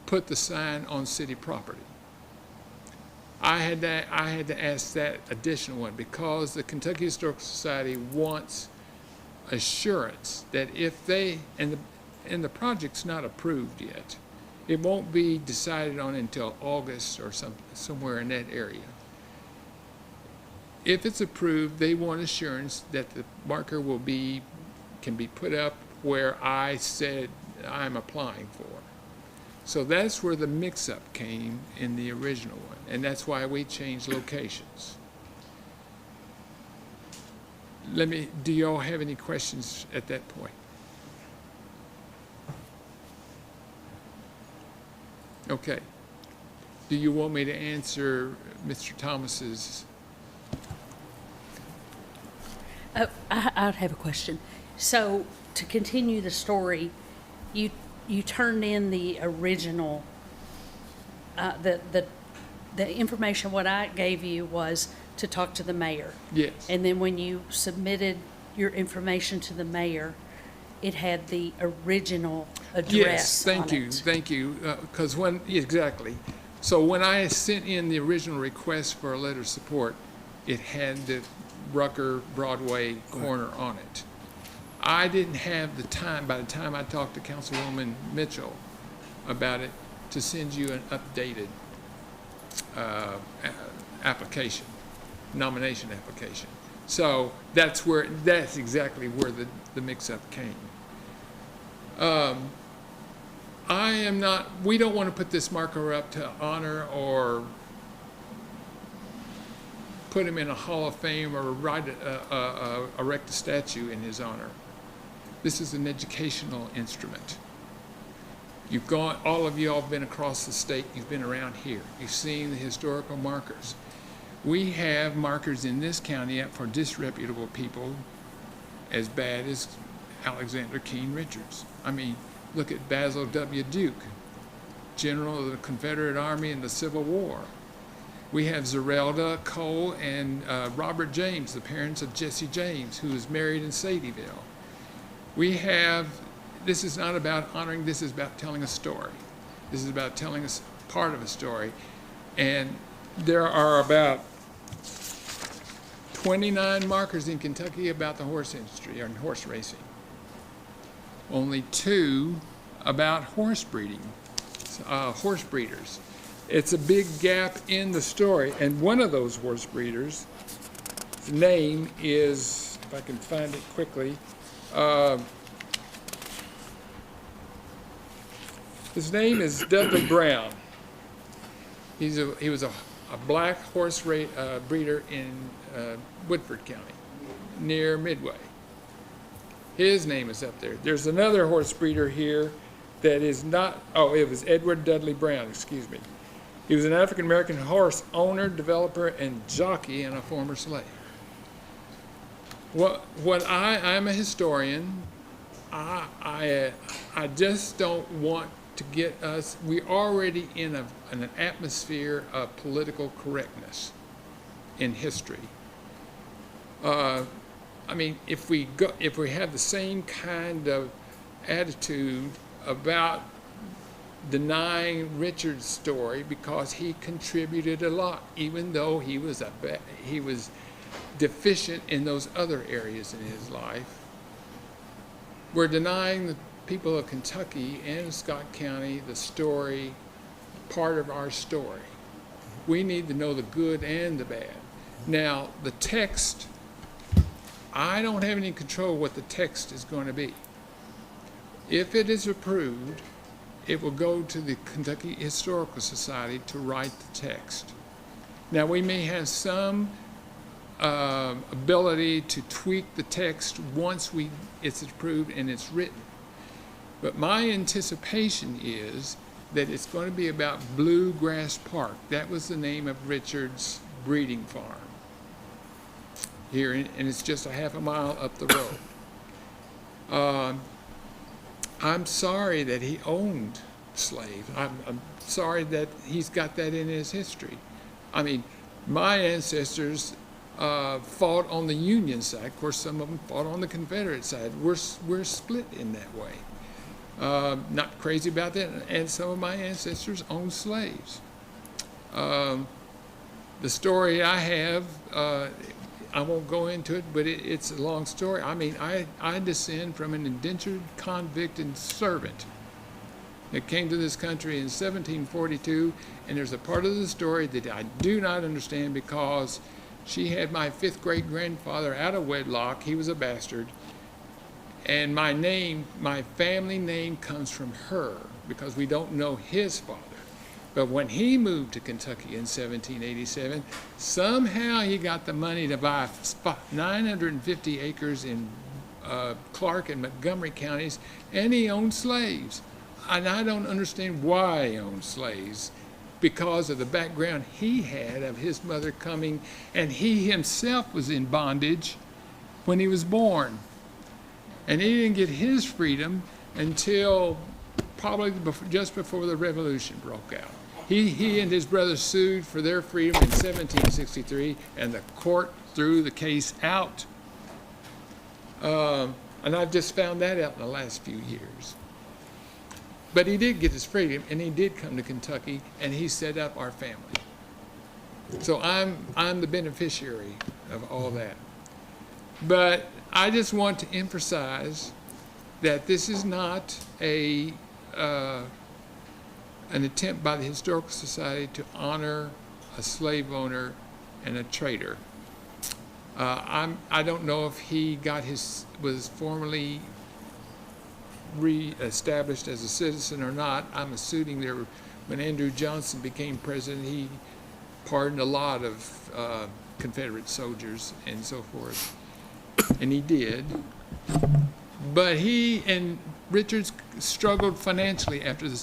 put the sign on city property. I had to ask that additional one because the Kentucky Historical Society wants assurance that if they, and the project's not approved yet, it won't be decided on until August or somewhere in that area. If it's approved, they want assurance that the marker can be put up where I said I'm applying for. So that's where the mix-up came in the original one, and that's why we changed locations. Do y'all have any questions at that point? Okay. Do you want me to answer Mr. Thomas's? I'd have a question. So to continue the story, you turned in the original, the information. What I gave you was to talk to the mayor. Yes. And then when you submitted your information to the mayor, it had the original address. Yes, thank you. Because exactly. So when I sent in the original request for a letter of support, it had the Rucker Broadway corner on it. I didn't have the time, by the time I talked to Councilwoman Mitchell about it, to send you an updated application, nomination application. So that's exactly where the mix-up came. We don't want to put this marker up to honor or put him in a Hall of Fame or erect a statue in his honor. This is an educational instrument. You've gone, all of you all have been across the state, you've been around here, you've seen the historical markers. We have markers in this county up for disreputable people as bad as Alexander Keene Richards. I mean, look at Basil W. Duke, General of the Confederate Army in the Civil War. We have Zerelda Cole and Robert James, the parents of Jesse James, who was married in Sadieville. We have, this is not about honoring, this is about telling a story. This is about telling us part of a story. And there are about 29 markers in Kentucky about the horse industry or horse racing. Only 2 about horse breeding, horse breeders. It's a big gap in the story. And one of those horse breeders' name is, if I can find it quickly, his name is Dudley Brown. He was a black horse breeder in Woodford County, near Midway. His name is up there. There's another horse breeder here that is not, oh, it was Edward Dudley Brown, excuse me. He was an African-American horse owner, developer, and jockey, and a former slave. I'm a historian. I just don't want to get us, we're already in an atmosphere of political correctness in history. I mean, if we have the same kind of attitude about denying Richard's story because he contributed a lot, even though he was deficient in those other areas in his life, we're denying the people of Kentucky and Scott County the story, part of our story. We need to know the good and the bad. Now, the text, I don't have any control what the text is going to be. If it is approved, it will go to the Kentucky Historical Society to write the text. Now, we may have some ability to tweak the text once it's approved and it's written. But my anticipation is that it's going to be about Bluegrass Park. That was the name of Richard's breeding farm here, and it's just a half a mile up the road. I'm sorry that he owned slaves. I'm sorry that he's got that in his history. I mean, my ancestors fought on the Union side. Of course, some of them fought on the Confederate side. We're split in that way. Not crazy about that. And some of my ancestors owned slaves. The story I have, I won't go into it, but it's a long story. I mean, I descend from an indentured convicted servant that came to this country in 1742, and there's a part of the story that I do not understand because she had my 5th great grandfather out of wedlock. He was a bastard. And my name, my family name comes from her because we don't know his father. But when he moved to Kentucky in 1787, somehow he got the money to buy 950 acres in Clark and Montgomery counties, and he owned slaves. And I don't understand why he owned slaves, because of the background he had of his mother coming, and he himself was in bondage when he was born. And he didn't get his freedom until probably just before the Revolution broke out. He and his brother sued for their freedom in 1763, and the court threw the case out. And I've just found that out in the last few years. But he did get his freedom, and he did come to Kentucky, and he set up our family. So I'm the beneficiary of all that. But I just want to emphasize that this is not an attempt by the Historical Society to honor a slave owner and a trader. I don't know if he was formally re-established as a citizen or not. I'm assuming when Andrew Johnson became president, he pardoned a lot of Confederate soldiers and so forth, and he did. But he and Richards struggled financially after the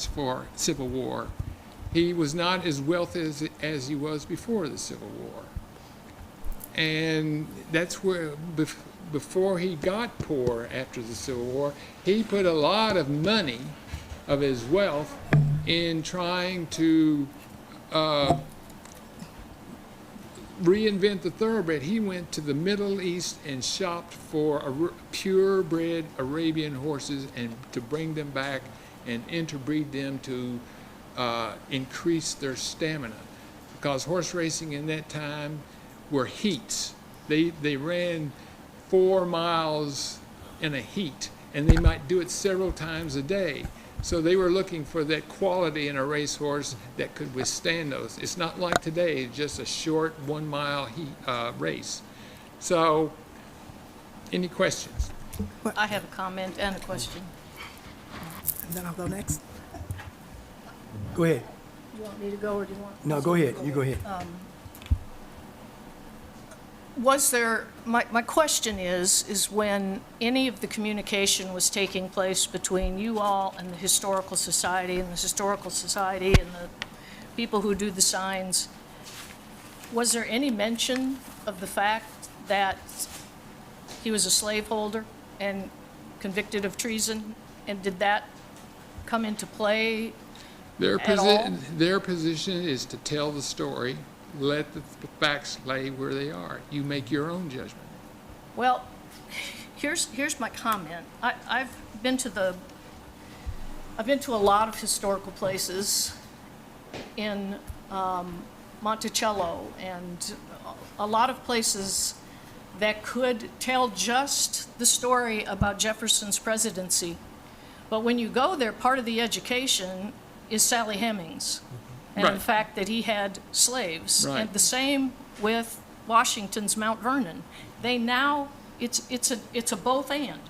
Civil War. He was not as wealthy as he was before the Civil War. And that's where, before he got poor after the Civil War, he put a lot of money of his wealth in trying to reinvent the thoroughbred. He went to the Middle East and shopped for purebred Arabian horses and to bring them back and interbreed them to increase their stamina. Because horse racing in that time were heats. They ran 4 miles in a heat, and they might do it several times a day. So they were looking for that quality in a racehorse that could withstand those. It's not like today, just a short 1 mile race. So, any questions? I have a comment and a question. And then I'll go next. Go ahead. Do you want me to go or do you want? No, go ahead. You go ahead. Was there, my question is when any of the communication was taking place between you all and the Historical Society and the people who do the signs, was there any mention of the fact that he was a slaveholder and convicted of treason? And did that come into play at all? Their position is to tell the story. Let the facts lay where they are. You make your own judgment. Well, here's my comment. I've been to a lot of historical places in Monticello and a lot of places that could tell just the story about Jefferson's presidency. But when you go there, part of the education is Sally Hemings. And Right. the fact that he had slaves. Right. And the same with Washington's Mount Vernon. They now, it's a both and.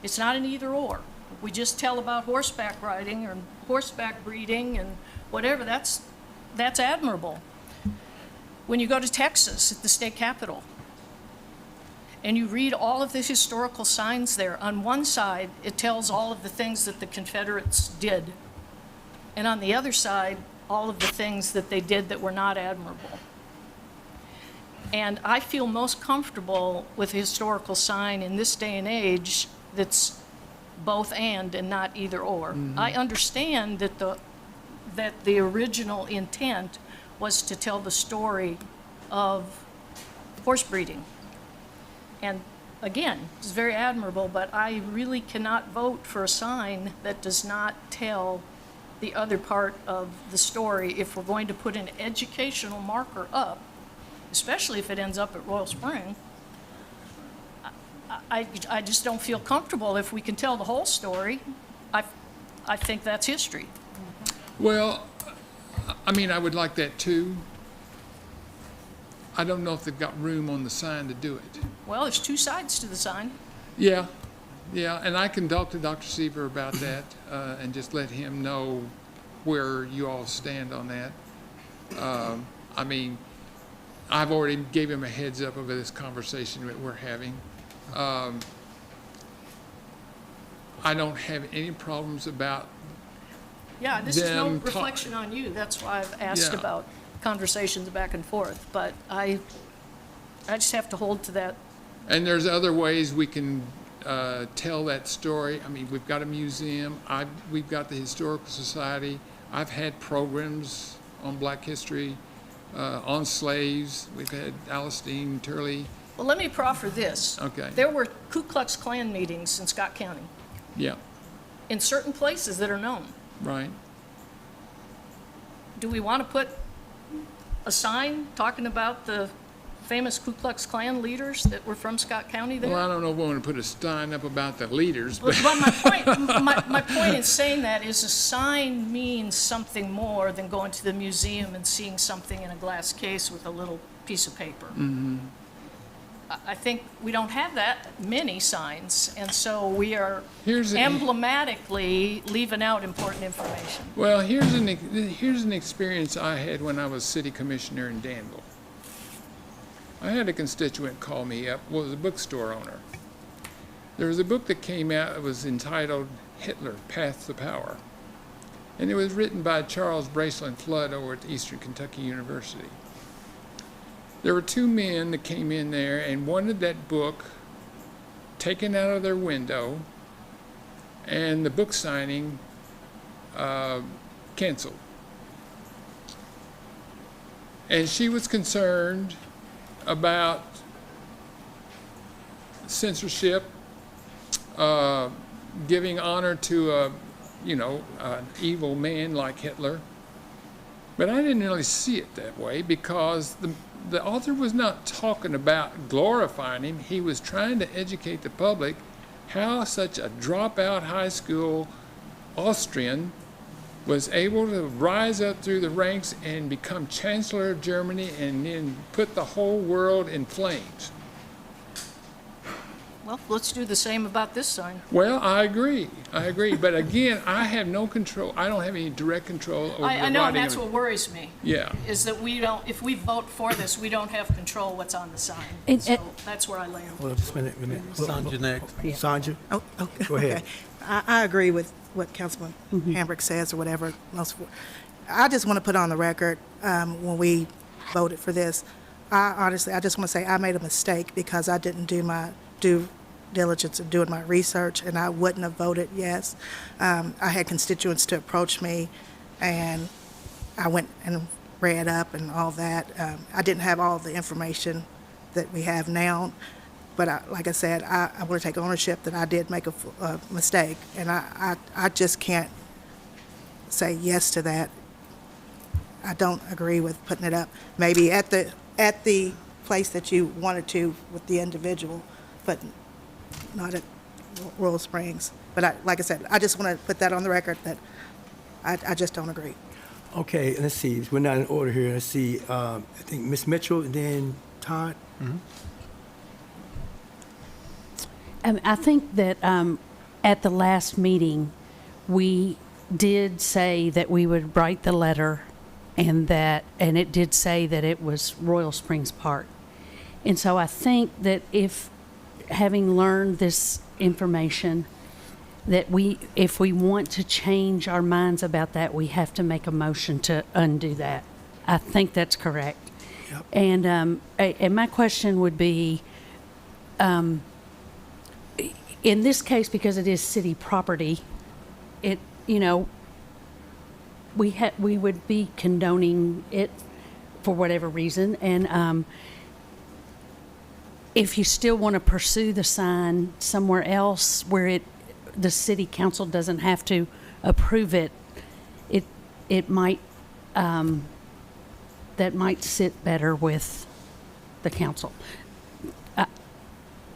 It's not an either or. We just tell about horseback riding or horseback breeding and whatever, that's admirable. When you go to Texas at the state capitol and you read all of the historical signs there, on one side it tells all of the things that the Confederates did. And on the other side, all of the things that they did that were not admirable. And I feel most comfortable with a historical sign in this day and age that's both and not either or. Mm-hmm. I understand that the original intent was to tell the story of horse breeding. And again, it's very admirable, but I really cannot vote for a sign that does not tell the other part of the story if we're going to put an educational marker up, especially if it ends up at Royal Spring. I just don't feel comfortable if we can tell the whole story. I think that's history. Well, I mean, I would like that too. I don't know if they've got room on the sign to do it. Well, there's two sides to the sign. Yeah, and I can talk to Dr. Seaver about that and just let him know where you all stand on that. I mean, I've already gave him a heads up of this conversation that we're having. I don't have any problems about Yeah, this is no them reflection on you. That's why I've asked Yeah. about conversations back and forth. But I just have to hold to that. And there's other ways we can tell that story. I mean, we've got a museum. We've got the Historical Society. I've had programs on Black history, on slaves. We've had Alistine Turley. Well, let me proffer this. Okay. There were Ku Klux Klan meetings in Scott County Yeah, in certain places that are known. right. Do we want to put a sign talking about the famous Ku Klux Klan leaders that were from Scott County there? Well, I don't know if we want to put a sign up about the leaders, But but my point in saying that is a sign means something more than going to the museum and seeing something in a glass case with a little piece of paper. I think we don't have that many signs, and so we are Here's a- emblematically leaving out important information. Well, here's an experience I had when I was city commissioner in Danville. I had a constituent call me up, was a bookstore owner. There was a book that came out that was entitled Hitler, Path to Power. And it was written by Charles Braceland Flood over at Eastern Kentucky University. There were two men that came in there and wanted that book taken out of their window and the book signing canceled. And she was concerned about censorship, giving honor to an evil man like Hitler. But I didn't really see it that way because the author was not talking about glorifying him. He was trying to educate the public how such a dropout high school Austrian was able to rise up through the ranks and become Chancellor of Germany and then put the whole world in flames. Well, let's do the same about this sign. Well, I agree. But again, I have no control. I don't have any direct control over the I know, and writing that's of it. what worries me. Yeah. Is that we don't, if we vote for this, we don't have control what's on the sign. And- So that's where I land. Hold up just a minute. Sandra next. Sandra? Oh, okay. Go ahead. Okay. I agree with what Councilman Hambrick says or whatever. I just want to put on the record, when we voted for this, I just want to say I made a mistake because I didn't do my due diligence of doing my research, and I wouldn't have voted yes. I had constituents to approach me, and I went and read up and all that. I didn't have all the information that we have now, but like I said, I want to take ownership that I did make a mistake, and I just can't say yes to that. I don't agree with putting it up. Maybe at the place that you wanted to with the individual, but not at Royal Springs. But like I said, I just want to put that on the record that I just don't agree. Okay, let's see. We're not in order here. Let's see. I think Ms. Mitchell and then Todd. I think that at the last meeting, we did say that we would write the letter and it did say that it was Royal Springs Park. And so I think that if, having learned this information, that if we want to change our minds about that, we have to make a motion to undo that. I think that's correct. Yep. And my question would be, in this case, because it is city property, we would be condoning it for whatever reason. And if you still want to pursue the sign somewhere else where the city council doesn't have to approve it, it might, that might sit better with the council.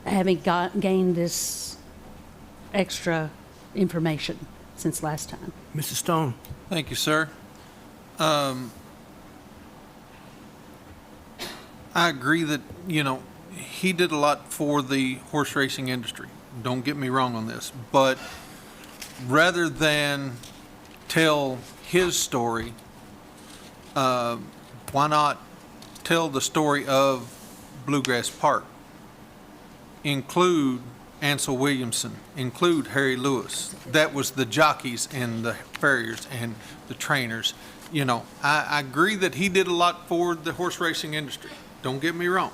Having gained this extra information since last time. Mr. Stone. Thank you, sir. I agree that, he did a lot for the horse racing industry. Don't get me wrong on this. But rather than tell his story, why not tell the story of Bluegrass Park? Include Ansel Williamson, include Harry Lewis. That was the jockeys and the farriers and the trainers. I agree that he did a lot for the horse racing industry. Don't get me wrong.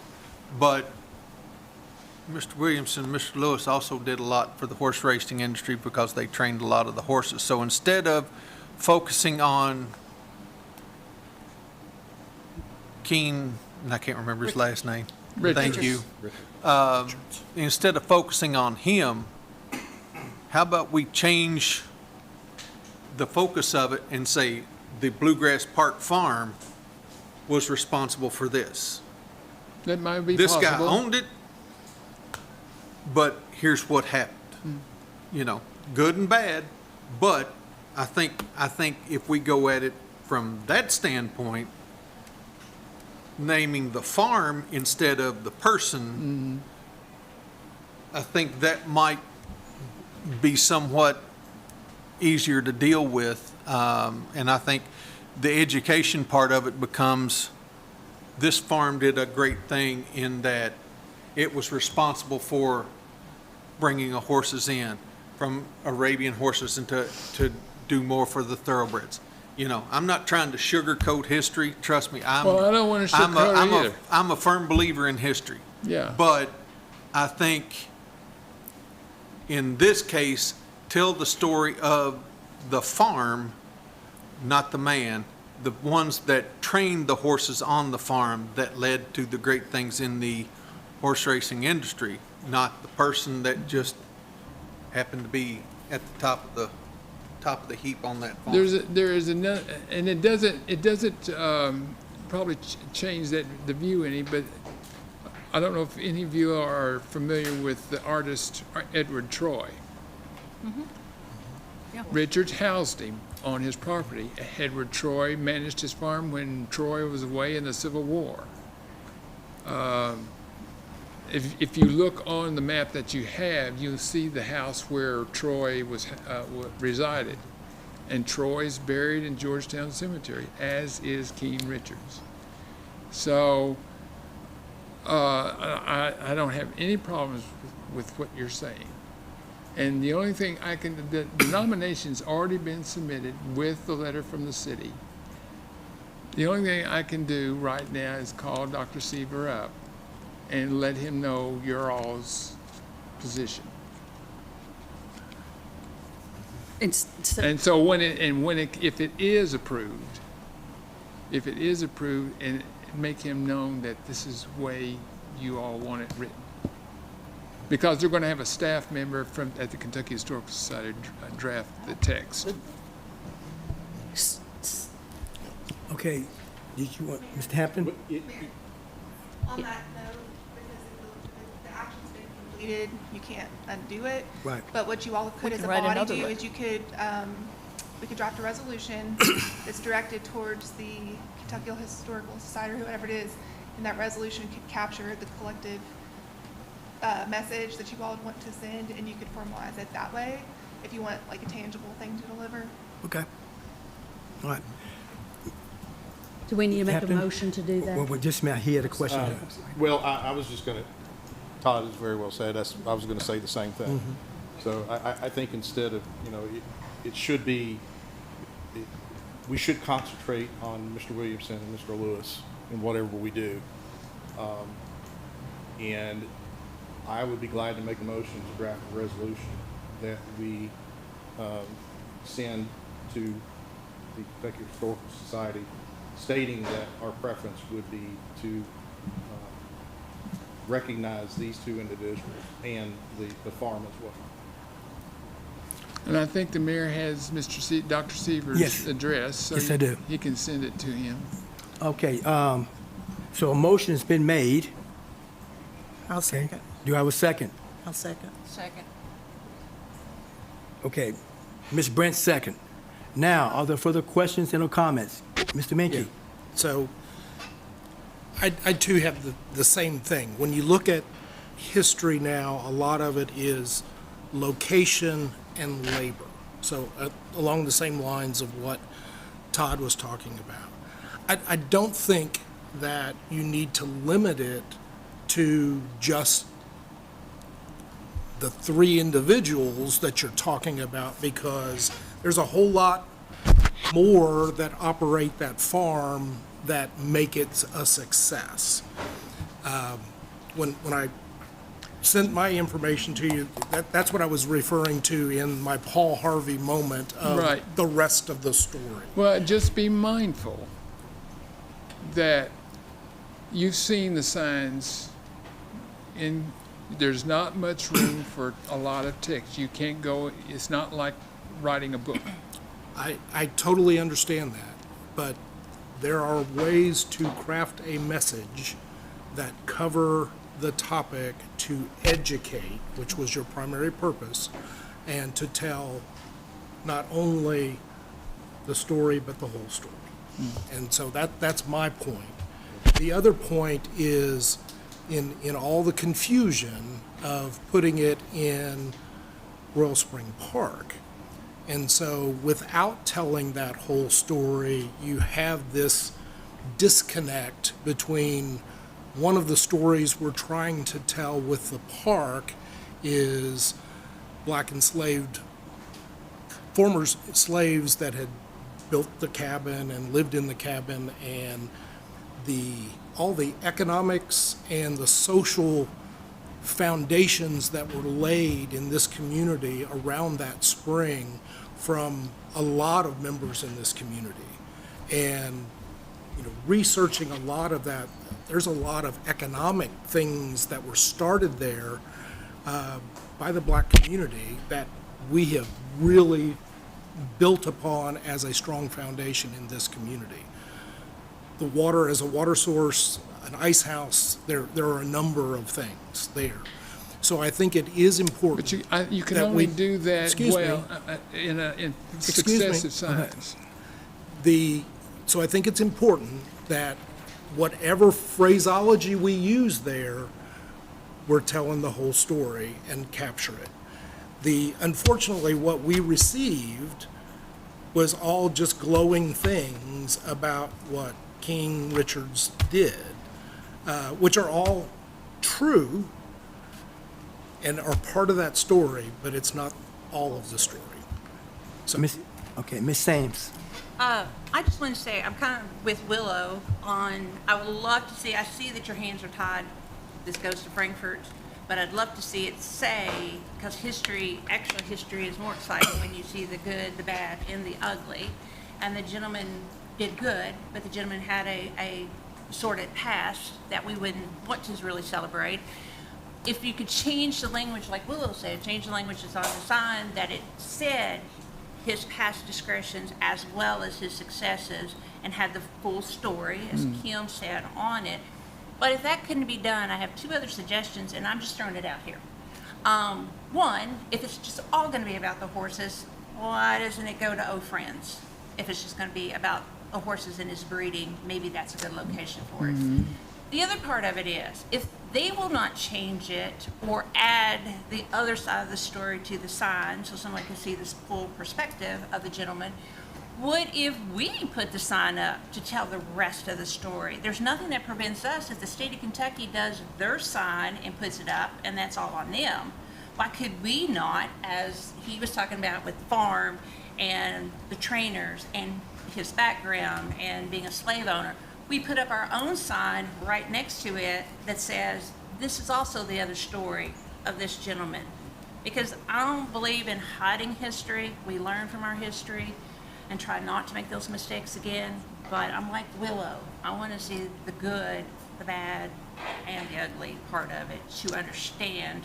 But Mr. Williamson, Mr. Lewis also did a lot for the horse racing industry because they trained a lot of the horses. So instead of focusing on Keen, and I can't remember his last name. Thank you. Instead of focusing on him, how about we change the focus of it and say the Bluegrass Park Farm was responsible for this. That might be This possible. guy owned it, but here's what happened. Good and bad, but I think if we go at it from that standpoint, naming the farm instead of the person, I think that might be somewhat easier to deal with. And I think the education part of it becomes, this farm did a great thing in that it was responsible for bringing the horses in from Arabian horses and to do more for the thoroughbreds. You know, I'm not trying to sugarcoat history. Trust me, Well, I don't want to sugarcoat it either. I'm a firm believer in history. Yeah. But I think in this case, tell the story of the farm, not the man, the ones that trained the horses on the farm that led to the great things in the horse racing industry, not the person that just happened to be at the top of the heap on that farm. There is another, and it doesn't probably change the view any, but I don't know if any of you are familiar with the artist Edward Troy. Yeah. Richards housed him on his property. Edward Troy managed his farm when Troy was away in the Civil War. If you look on the map that you have, you'll see the house where Troy resided. And Troy's buried in Georgetown Cemetery, as is Keene Richards. So I don't have any problems with what you're saying. And the only thing the nomination's already been submitted with the letter from the city. The only thing I can do right now is call Dr. Seaver up and let him know your all's position. And so if it is approved, and make him known that this is the way you all want it written. Because they're going to have a staff member at the Kentucky Historical Society draft the text. Okay, did you want, Mr. Hampton? On that note, because the action's been completed, you can't undo it. Right. But what you all could We as a can write body another do letter. is we could draft a resolution that's directed towards the Kentucky Historical Society or whatever it is, and that resolution could capture the collective message that you all would want to send, and you could formalize it that way if you want like a tangible thing to deliver. Okay. All right. Do we need to make a Captain? motion to do that? Well, just a minute, he had a question. Well, I was just going to, Todd has very well said, I was going to say the same thing. So I think instead of, it should be, we should concentrate on Mr. Williamson and Mr. Lewis in whatever we do. And I would be glad to make a motion to draft a resolution that we send to the Kentucky Historical Society stating that our preference would be to recognize these two individuals and the farm as well. And I think the mayor has Dr. Seaver's Yes. address, so Yes, I do. he can send it to him. Okay, so a motion has been made. I'll second. Do I have a second? I'll second. Second. Okay, Ms. Brent, second. Now, are there further questions and or comments? Mr. Menke? So I too have the same thing. When you look at history now, a lot of it is location and labor. So along the same lines of what Todd was talking about. I don't think that you need to limit it to just the three individuals that you're talking about, because there's a whole lot more that operate that farm that make it a success. When I sent my information to you, that's what I was referring to in my Paul Harvey moment of Right. the rest of the story. Well, just be mindful that you've seen the signs there's not much room for a lot of text. You can't go, it's not like writing a book. I totally understand that, but there are ways to craft a message that cover the topic to educate, which was your primary purpose, and to tell not only the story, but the whole story. And so that's my point. The other point is in all the confusion of putting it in Royal Spring Park. And so without telling that whole story, you have this disconnect between one of the stories we're trying to tell with the park is black enslaved, former slaves that had built the cabin and lived in the cabin, and all the economics and the social foundations that were laid in this community around that spring from a lot of members in this community. And researching a lot of that, there's a lot of economic things that were started there by the black community that we have really built upon as a strong foundation in this community. The water as a water source, an ice house, there are a number of things there. So I think it is important. But you can that only we- do that Excuse me. well in Excuse me. successive signs. So I think it's important that whatever phraseology we use there, we're telling the whole story and capture it. Unfortunately, what we received was all just glowing things about what King Richards did, which are all true and are part of that story, but it's not all of the story. So, Miss Sames. I just want to say, I'm kind of with Willow on, I would love to see, I see that your hands are tied, this goes to Frankfurt, but I'd love to see it say, because actual history is more exciting when you see the good, the bad, and the ugly. And the gentleman did good, but the gentleman had a sordid past that we wouldn't want to really celebrate. If you could change the language, like Willow said, change the language that's on the sign, that it said his past discretions as well as his successes, and had the full story, as Kim said, on it. But if that couldn't be done, I have two other suggestions, and I'm just throwing it out here. One, if it's just all going to be about the horses, why doesn't it go to Oh Friends? If it's just going to be about the horses and his breeding, maybe that's a good location for it. The other part of it is, if they will not change it or add the other side of the story to the sign so someone can see this full perspective of the gentleman, what if we put the sign up to tell the rest of the story? There's nothing that prevents us, if the state of Kentucky does their sign and puts it up, and that's all on them, why could we not, as he was talking about with the farm and the trainers and his background and being a slave owner, we put up our own sign right next to it that says, this is also the other story of this gentleman. Because I don't believe in hiding history. We learn from our history and try not to make those mistakes again. But I'm like Willow. I want to see the good, the bad, and the ugly part of it to understand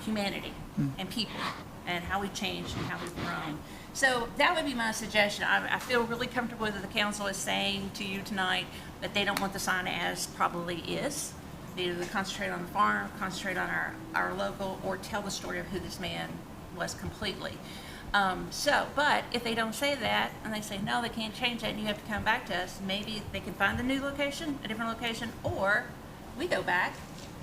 humanity and people and how we changed and how we've grown. So that would be my suggestion. I feel really comfortable that the council is saying to you tonight that they don't want the sign as probably is. They either concentrate on the farm, concentrate on our local, or tell the story of who this man was completely. But if they don't say that, and they say, no, they can't change that, and you have to come back to us, maybe they can find a new location, a different location, or we go back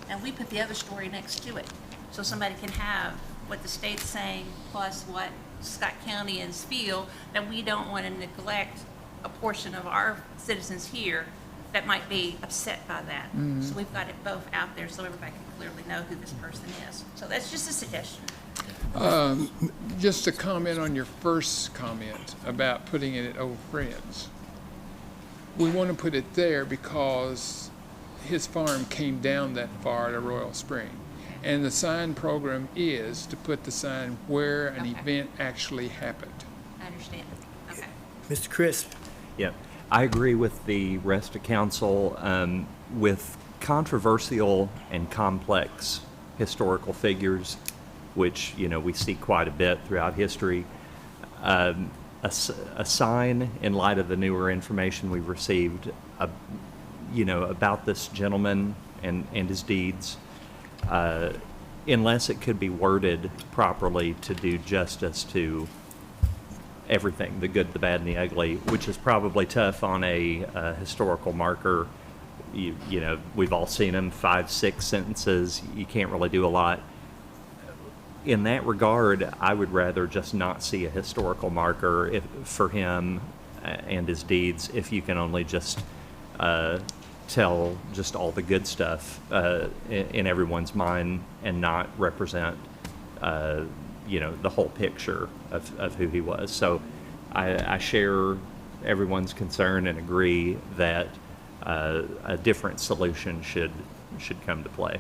and we put the other story next to it. So somebody can have what the state's saying plus what Scott Countyans feel, that we don't want to neglect a portion of our citizens here that might be upset by that. So we've got it both out there so everybody can clearly know who this person is. So that's just a suggestion. Just to comment on your first comment about putting it at Old Friends. We want to put it there because his farm came down that far to Royal Spring. And the sign program is to put the sign where an event actually happened. I understand. Okay. Mr. Crisp. Yeah, I agree with the rest of council. With controversial and complex historical figures, which we see quite a bit throughout history, a sign in light of the newer information we've received, about this gentleman and his deeds, unless it could be worded properly to do justice to everything, the good, the bad, and the ugly, which is probably tough on a historical marker You know, we've all seen them, 5, 6 sentences. You can't really do a lot. In that regard, I would rather just not see a historical marker for him and his deeds if you can only just tell just all the good stuff in everyone's mind and not represent, you know, the whole picture of who he was. So I share everyone's concern and agree that a different solution should come to play.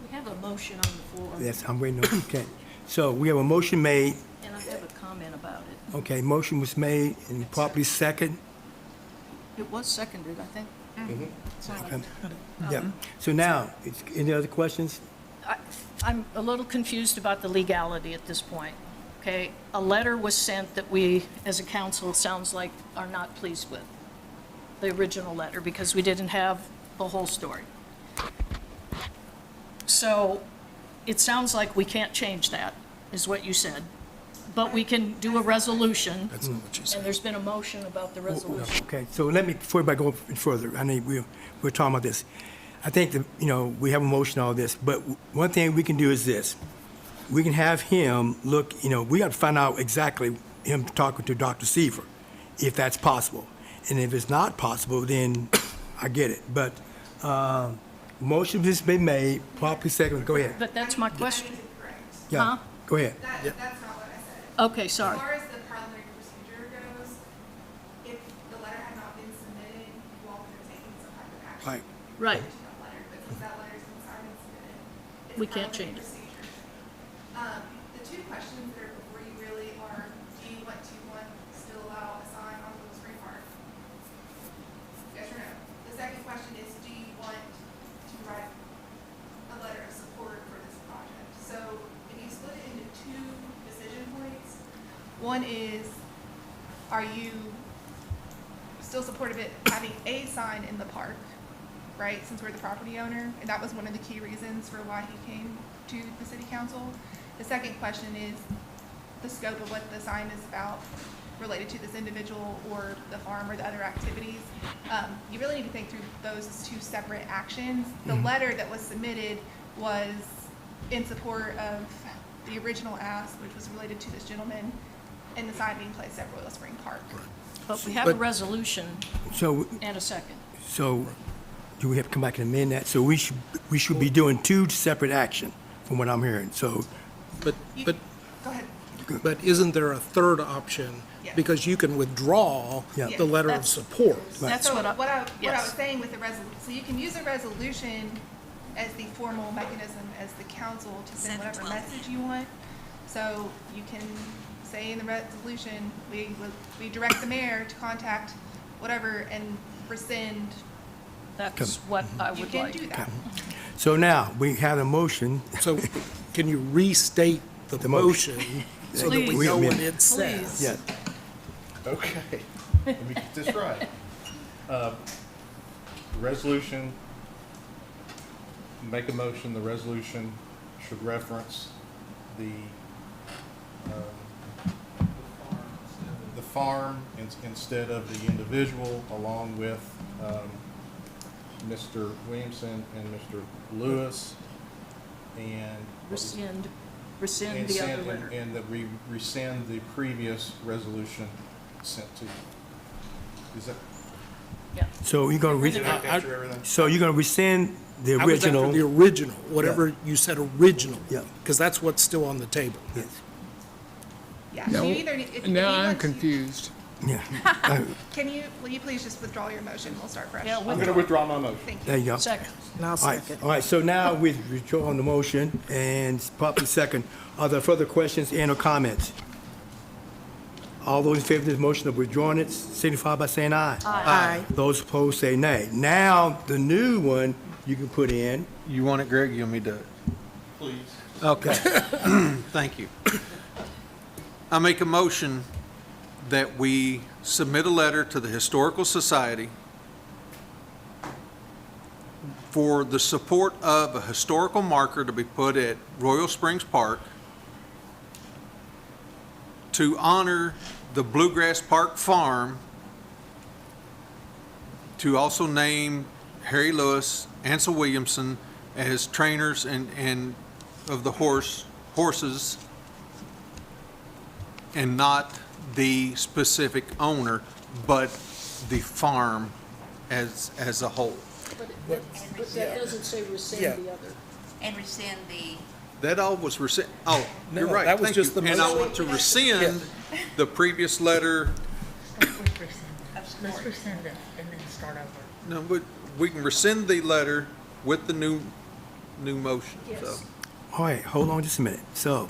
We have a motion on the floor, Yes, I'm waiting on, okay. So we have a motion made, and I have a comment about it. okay, motion was made and properly second. It was seconded, I think. Okay. Yeah, so now, any other questions? I'm a little confused about the legality at this point. Okay, a letter was sent that we, as a council, sounds like are not pleased with, the original letter, because we didn't have the whole story. So it sounds like we can't change that, is what you said. But we can do a resolution. That's not what you said. And there's been a motion about the resolution. Okay, so let me, before I go further, I know we're talking about this. I think that, you know, we have a motion on all this, but one thing we can do is this. We can have him look, you know, we got to find out exactly him talking to Dr. Seaver, if that's possible. And if it's not possible, then I get it. But motion has been made, properly seconded. Go ahead. But that's my question. Yeah, Huh? go ahead. That's not what I said. Okay, sorry. As far as the parliamentary procedure goes, if the letter had not been submitted, you all could have taken some type of action. Right. Right. To that letter, but since that letter's been signed and submitted, it's We can't change parliamentary it. procedure. The two questions that are before you really are, do you want to, one, still allow a sign on Little Spring Park? Yes or no? The second question is, do you want to write a letter of support for this project? So if you split it into two decision points, one is, are you still supportive of it having a sign in the park, right, since we're the property owner? And that was one of the key reasons for why he came to the city council. The second question is the scope of what the sign is about related to this individual or the farm or the other activities. You really need to think through those as two separate actions. The letter that was submitted was in support of the original ask, which was related to this gentleman, and the sign being placed at Royal Spring Park. But we have a resolution So, and a second. so do we have to come back and amend that? So we should be doing two separate action, from what I'm hearing. So, But Go ahead. But isn't there a third option? Yes. Because you can withdraw Yeah. the letter of That's- support. That's So what I, what I yes. was saying with the resolution, so you can use a resolution as the formal mechanism as the council to send whatever message you want. So you can say in the resolution, we direct the mayor to contact whatever and rescind. That's what I You would can like. do that. so now, we have a motion. So can you restate the motion so that we Please. know what Please. it says? Yeah, Okay, let me get this right. Resolution, make a motion, the resolution should reference the farm instead of the individual, along with Mr. Williamson and Mr. Lewis, and Rescind the and other send, letter. and that we rescind the previous resolution sent to you. Is that, Yeah. so you're gonna, did I capture everything? so you're gonna rescind the I was after original? the original, whatever you said original. Yeah. Because that's what's still on the table. Yes. Yeah, so you either, if you Now I'm want to, confused. Yeah. will you please just withdraw your motion? We'll start fresh. Yeah, I'm going to withdraw my motion. Thank you. There you go. Second. Now All right, all right, so now we withdraw on the motion and properly second. Are there further questions and or comments? All those in favor of this motion of withdrawing it signify by saying aye. Aye. Those opposed say nay. Now, the new one you can put in. You want it, Greg? You want me to do it? Please. Okay. Thank you. I make a motion that we submit a letter to the Historical Society for the support of a historical marker to be put at Royal Springs Park to honor the Bluegrass Park Farm, to also name Harry Lewis, Ansel Williamson as trainers and of the horses, and not the specific owner, but the farm as a whole. But that doesn't say rescind the other. And rescind the, That all was rescind, oh, No, you're right, that was thank just you. the And I motion. want to rescind the previous letter. let's rescind it and then start over. No, but we can rescind the letter with the new motion, so. All right, hold on just a minute. So,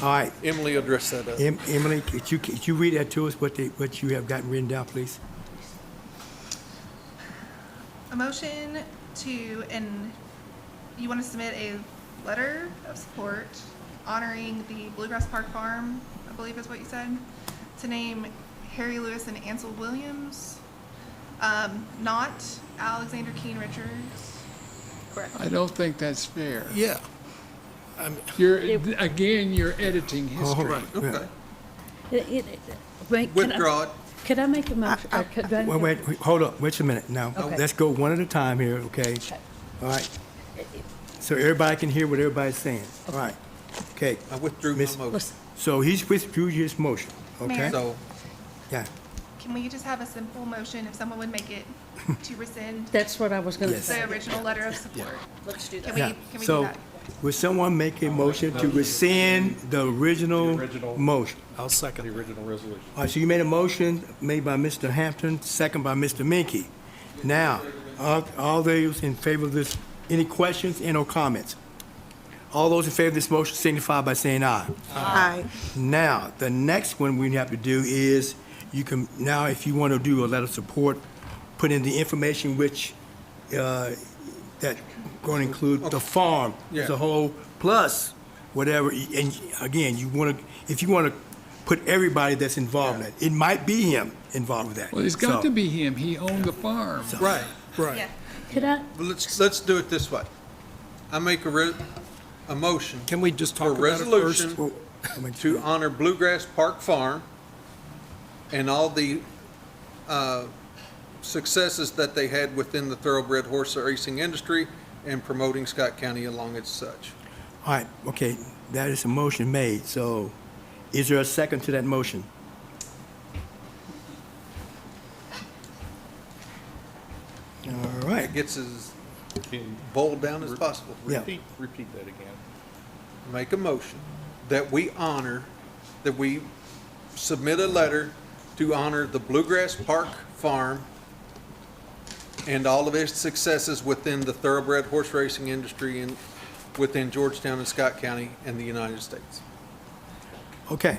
all right, Emily addressed that up. Emily, could you read that to us, what you have gotten written down, please? A motion to, and you want to submit a letter of support honoring the Bluegrass Park Farm, I believe is what you said, to name Harry Lewis and Ansel Williams, not Alexander Keene Richards. correct. I don't think that's fair. Yeah. You're editing Oh, history. Okay, Wait, withdraw it. could I make a motion? or could I- Wait, hold up, wait a minute now. Okay. Let's go one at a time here, okay? All right. So everybody can hear what everybody's saying. All right, okay. I withdrew my Miss- motion. So he's withdrew his motion, okay? Mayor. So, Yeah, Can we just have a simple motion, if someone would make it, to rescind That's what I was going to Yes. say. the original letter of support? Let's do Can that. we, yeah. can we do So, that? would someone make a motion to rescind the original motion? I'll second. The original resolution. All right, so you made a motion made by Mr. Hampton, second by Mr. Minke. Now, all those in favor of this, any questions and or comments? All those in favor of this motion signify by saying aye. Aye. Now, the next one we have to do is, you can, now if you want to do a letter of support, put in the information which, that going to include the farm as a Yeah. whole, plus whatever, and again, you want to, if you want to put everybody that's involved in it, it might be him involved with that. Well, it's got So- to be him. He owned the farm. Right, right. Yeah. Could I, well, let's do it this way. I make a motion Can we just for talk about it first? resolution Well, I mean, to honor Bluegrass Park Farm and all the successes that they had within the thoroughbred horse racing industry and promoting Scott County along as such. All right, okay, that is a motion made, so is there a second to that motion? All right, It gets as boiled down as possible. Yeah. Repeat that again. Make a motion that we honor, that we submit a letter to honor the Bluegrass Park Farm and all of its successes within the thoroughbred horse racing industry and within Georgetown and Scott County and the United States. okay,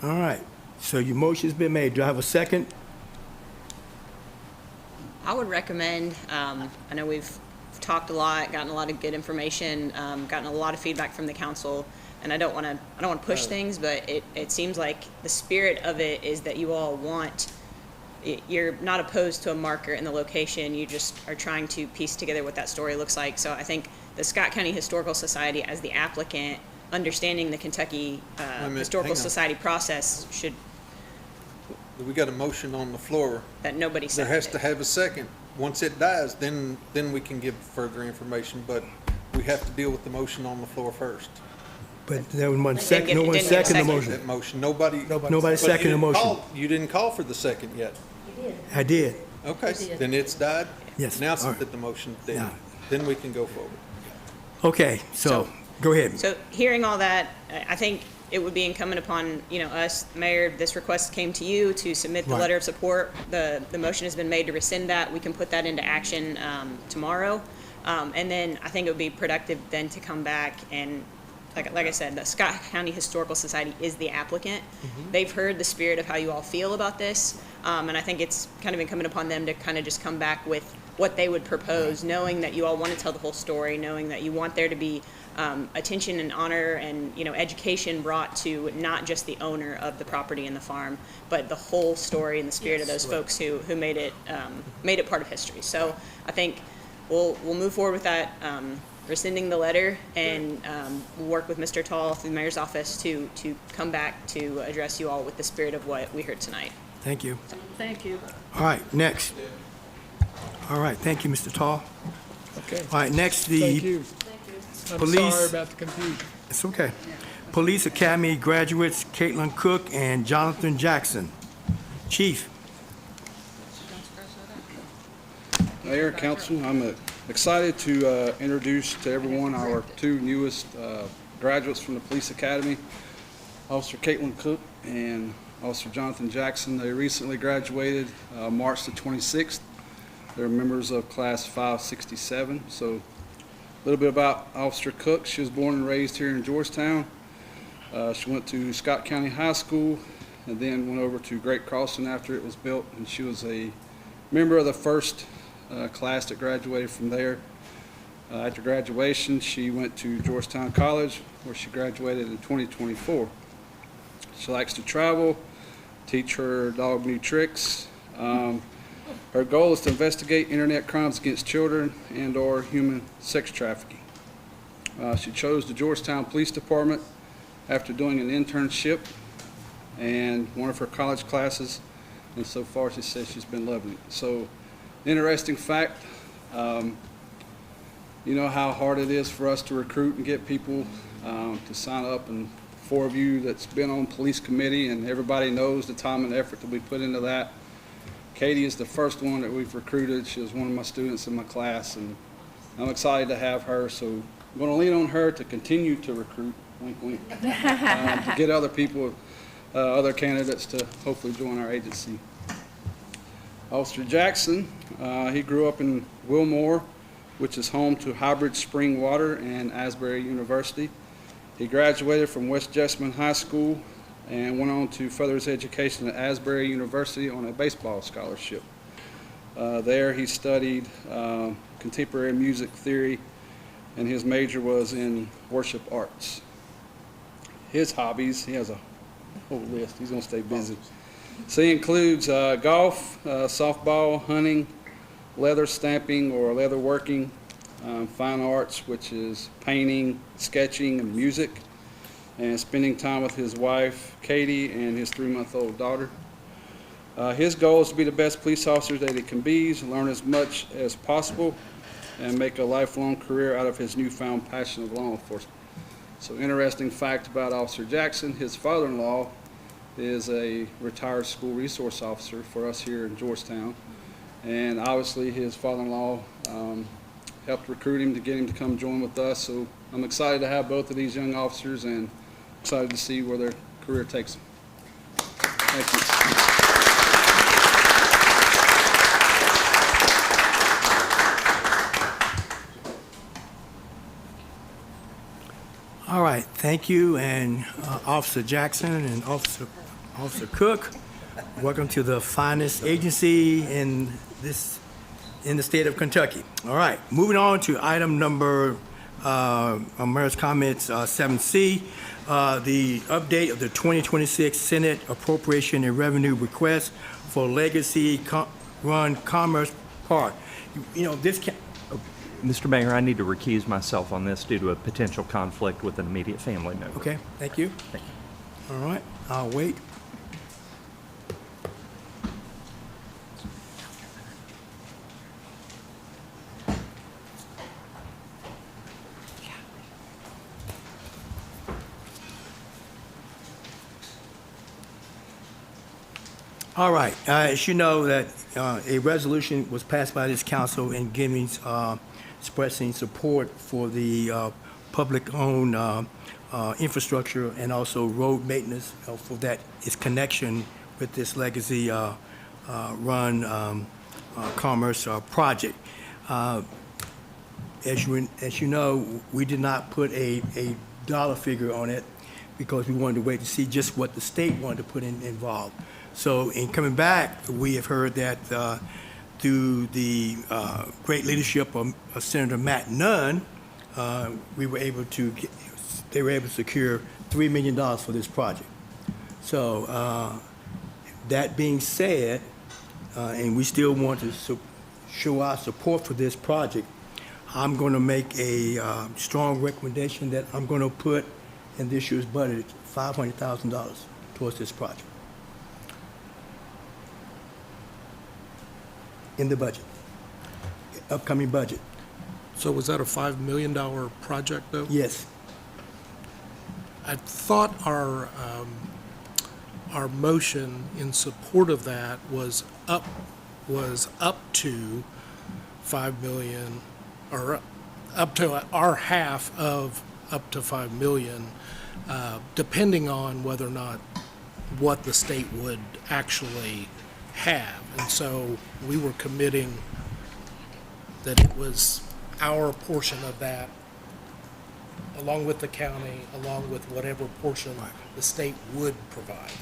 all right, so your motion's been made, do I have a second? I would recommend, I know we've talked a lot, gotten a lot of good information, gotten a lot of feedback from the council, and I don't want to push things, but it seems like the spirit of it is that you all want, you're not opposed to a marker in the location, you just are trying to piece together what that story looks like. So I think the Scott County Historical Society, as the applicant, understanding the Kentucky minute, Historical hang on. Society process, should, We got a motion on the floor. that nobody There seconded. has to have a second. Once it dies, then we can give further information, but we have to deal with the motion on the floor first. But there was one Didn't second, get- no one didn't get seconded the seconded. motion. That motion, nobody. Nobody but you seconded the didn't motion. You didn't call for the second yet. I did, Okay, then it's died? Yes, Now all right. that the motion's dead, Yeah. then we can go forward. okay, so, go ahead. So hearing all that, I think it would be incumbent upon, us, Mayor, this request came to you to submit the Right. letter of support. The motion has been made to rescind that. We can put that into action tomorrow. And then I think it would be productive then to come back and, like I said, the Scott County Historical Society is the applicant. They've heard the spirit of how you all feel about this. And I think it's kind of incumbent upon them to kind of just come back with what they would propose, knowing that you all want to tell the whole story, knowing that you want there to be attention and honor and education brought to not just the owner of the property and the farm, but the whole story and the spirit of those folks who made it part of history. So I think we'll move forward with that, rescinding the letter, and we'll work with Mr. Tall through the mayor's office to come back to address you all with the spirit of what we heard tonight. Thank you. Thank you. All right, next. All right, thank you, Mr. Tall. Okay. All right, next, Thank you. I'm Police- sorry about the confusion. It's okay. Police Academy graduates Caitlin Cook and Jonathan Jackson. Chief. Mayor, Council, I'm excited to introduce to everyone our two newest graduates from the Police Academy, Officer Caitlin Cook and Officer Jonathan Jackson. They recently graduated March the 26th. They're members of Class 567. So a little bit about Officer Cook. She was born and raised here in Georgetown. She went to Scott County High School and then went over to Great Crossing after it was built, and she was a member of the first class that graduated from there. After graduation, she went to Georgetown College, where she graduated in 2024. She likes to travel, teach her dog new tricks. Her goal is to investigate internet crimes against children and/or human sex trafficking. She chose the Georgetown Police Department after doing an internship and one of her college classes, and so far she says she's been loving it. So, interesting fact, you know how hard it is for us to recruit and get people to sign up, and four of you that's been on police committee, and everybody knows the time and effort that we put into that. Katie is the first one that we've recruited. She was one of my students in my class, and I'm excited to have her, so I'm going to lean on her to continue to recruit, wink, wink, to get other people, other candidates to hopefully join our agency. Officer Jackson, he grew up in Wilmore, which is home to Hybrid Spring Water and Asbury University. He graduated from West Jessamine High School and went on to further his education at Asbury University on a baseball scholarship. There he studied contemporary music theory, and his major was in worship arts. His hobbies, he has a whole list, he's going to stay busy. So he includes golf, softball, hunting, leather stamping or leather working, fine arts, which is painting, sketching, and music, and spending time with his wife, Katie, and his 3-month-old daughter. His goal is to be the best police officer that he can be, learn as much as possible, and make a lifelong career out of his newfound passion of law enforcement. So, interesting fact about Officer Jackson, his father-in-law is a retired school resource officer for us here in Georgetown. And obviously his father-in-law helped recruit him to get him to come join with us. So I'm excited to have both of these young officers and excited to see where their career takes them. Thank you. All right, thank you, and Officer Jackson and Officer Cook. Welcome to the finest agency in the state of Kentucky. All right, moving on to item number, Mayor's Comments 7C, the update of the 2026 Senate Appropriation and Revenue Request for Legacy Run Commerce Park. You know, this can... Mr. Mayor, I need to recuse myself on this due to a potential conflict with an immediate family member. Okay, thank you. Thank you. All right, I'll wait. All right, as you know that a resolution was passed by this council in giving, expressing support for the public-owned infrastructure and also road maintenance for that, its connection with this legacy run commerce project. As you know, we did not put a dollar figure on it because we wanted to wait to see just what the state wanted to put involved. So in coming back, we have heard that through the great leadership of Senator Matt Nunn, they were able to secure $3 million for this project. So that being said, and we still want to show our support for this project, I'm going to make a strong recommendation that I'm going to put in this year's budget $500,000 towards this project. In the budget. upcoming budget. So was that a $5 million project, though? Yes. I thought our motion in support of that was up to 5 million, or up to our half of up to 5 million, depending on whether or not what the state would actually have. And so we were committing that it was our portion of that, along with the county, along with whatever portion the state would provide.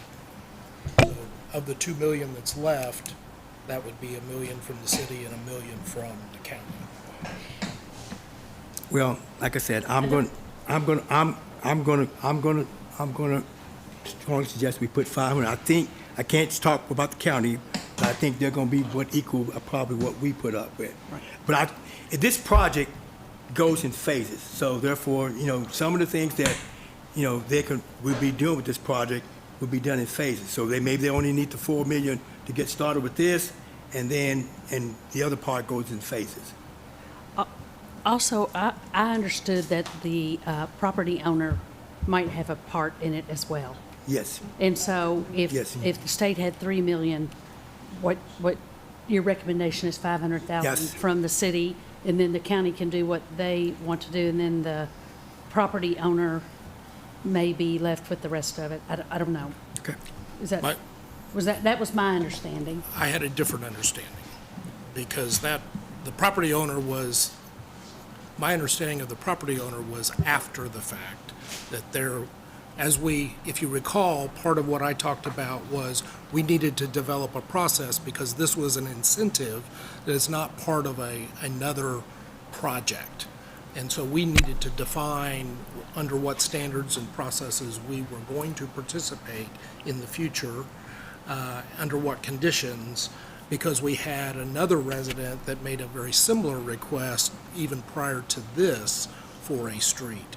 So of the 2 million that's left, that would be $1 million from the city and $1 million from the county. Well, like I said, I'm going to strongly suggest we put 500. I think, I can't talk about the county, but I think they're going to be what equal probably what we put up with. Right. But this project goes in phases, so therefore, some of the things that, we'll be doing with this project will be done in phases. So maybe they only need the 4 million to get started with this, and the other part goes in phases. Also, I understood that the property owner might have a part in it as well. Yes. And so if the state had 3 million, what your recommendation is 500,000 Yes. from the city, and then the county can do what they want to do, and then the property owner may be left with the rest of it. I don't know. Okay. That was my understanding. I had a different understanding, because the property owner was, my understanding of the property owner was after the fact, that if you recall, part of what I talked about was we needed to develop a process because this was an incentive that is not part of another project. And so we needed to define under what standards and processes we were going to participate in the future, under what conditions, because we had another resident that made a very similar request even prior to this for a street.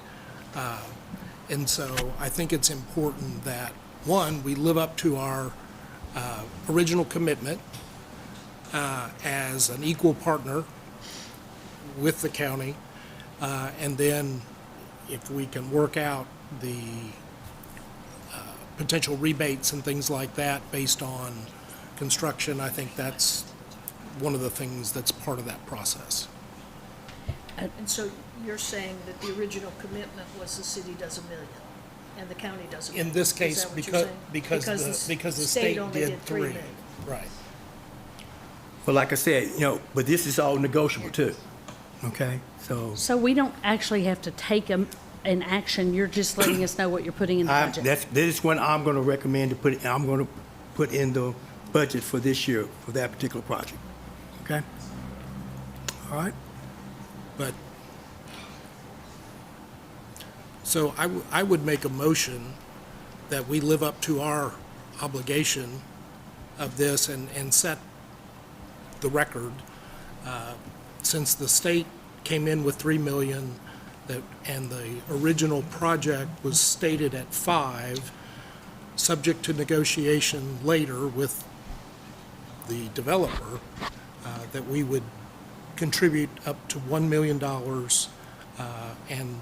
And so I think it's important that, one, we live up to our original commitment as an equal partner with the county, and then if we can work out the potential rebates and things like that based on construction, I think that's one of the things that's part of that process. And so you're saying that the original commitment was the city does $1 million and the county does $1 million? In this Is case, that what you're because saying? the state only did 3. million. Right. But like I said, but this is all negotiable too, okay? So we don't actually have to take an action, you're just letting us know what you're putting in the budget? This is what I'm going to recommend to put, I'm going to put in the budget for this year for that particular project, okay? All right? But, so I would make a motion that we live up to our obligation of this and set the record. Since the state came in with 3 million, and the original project was stated at 5, subject to negotiation later with the developer, that we would contribute up to $1 million, and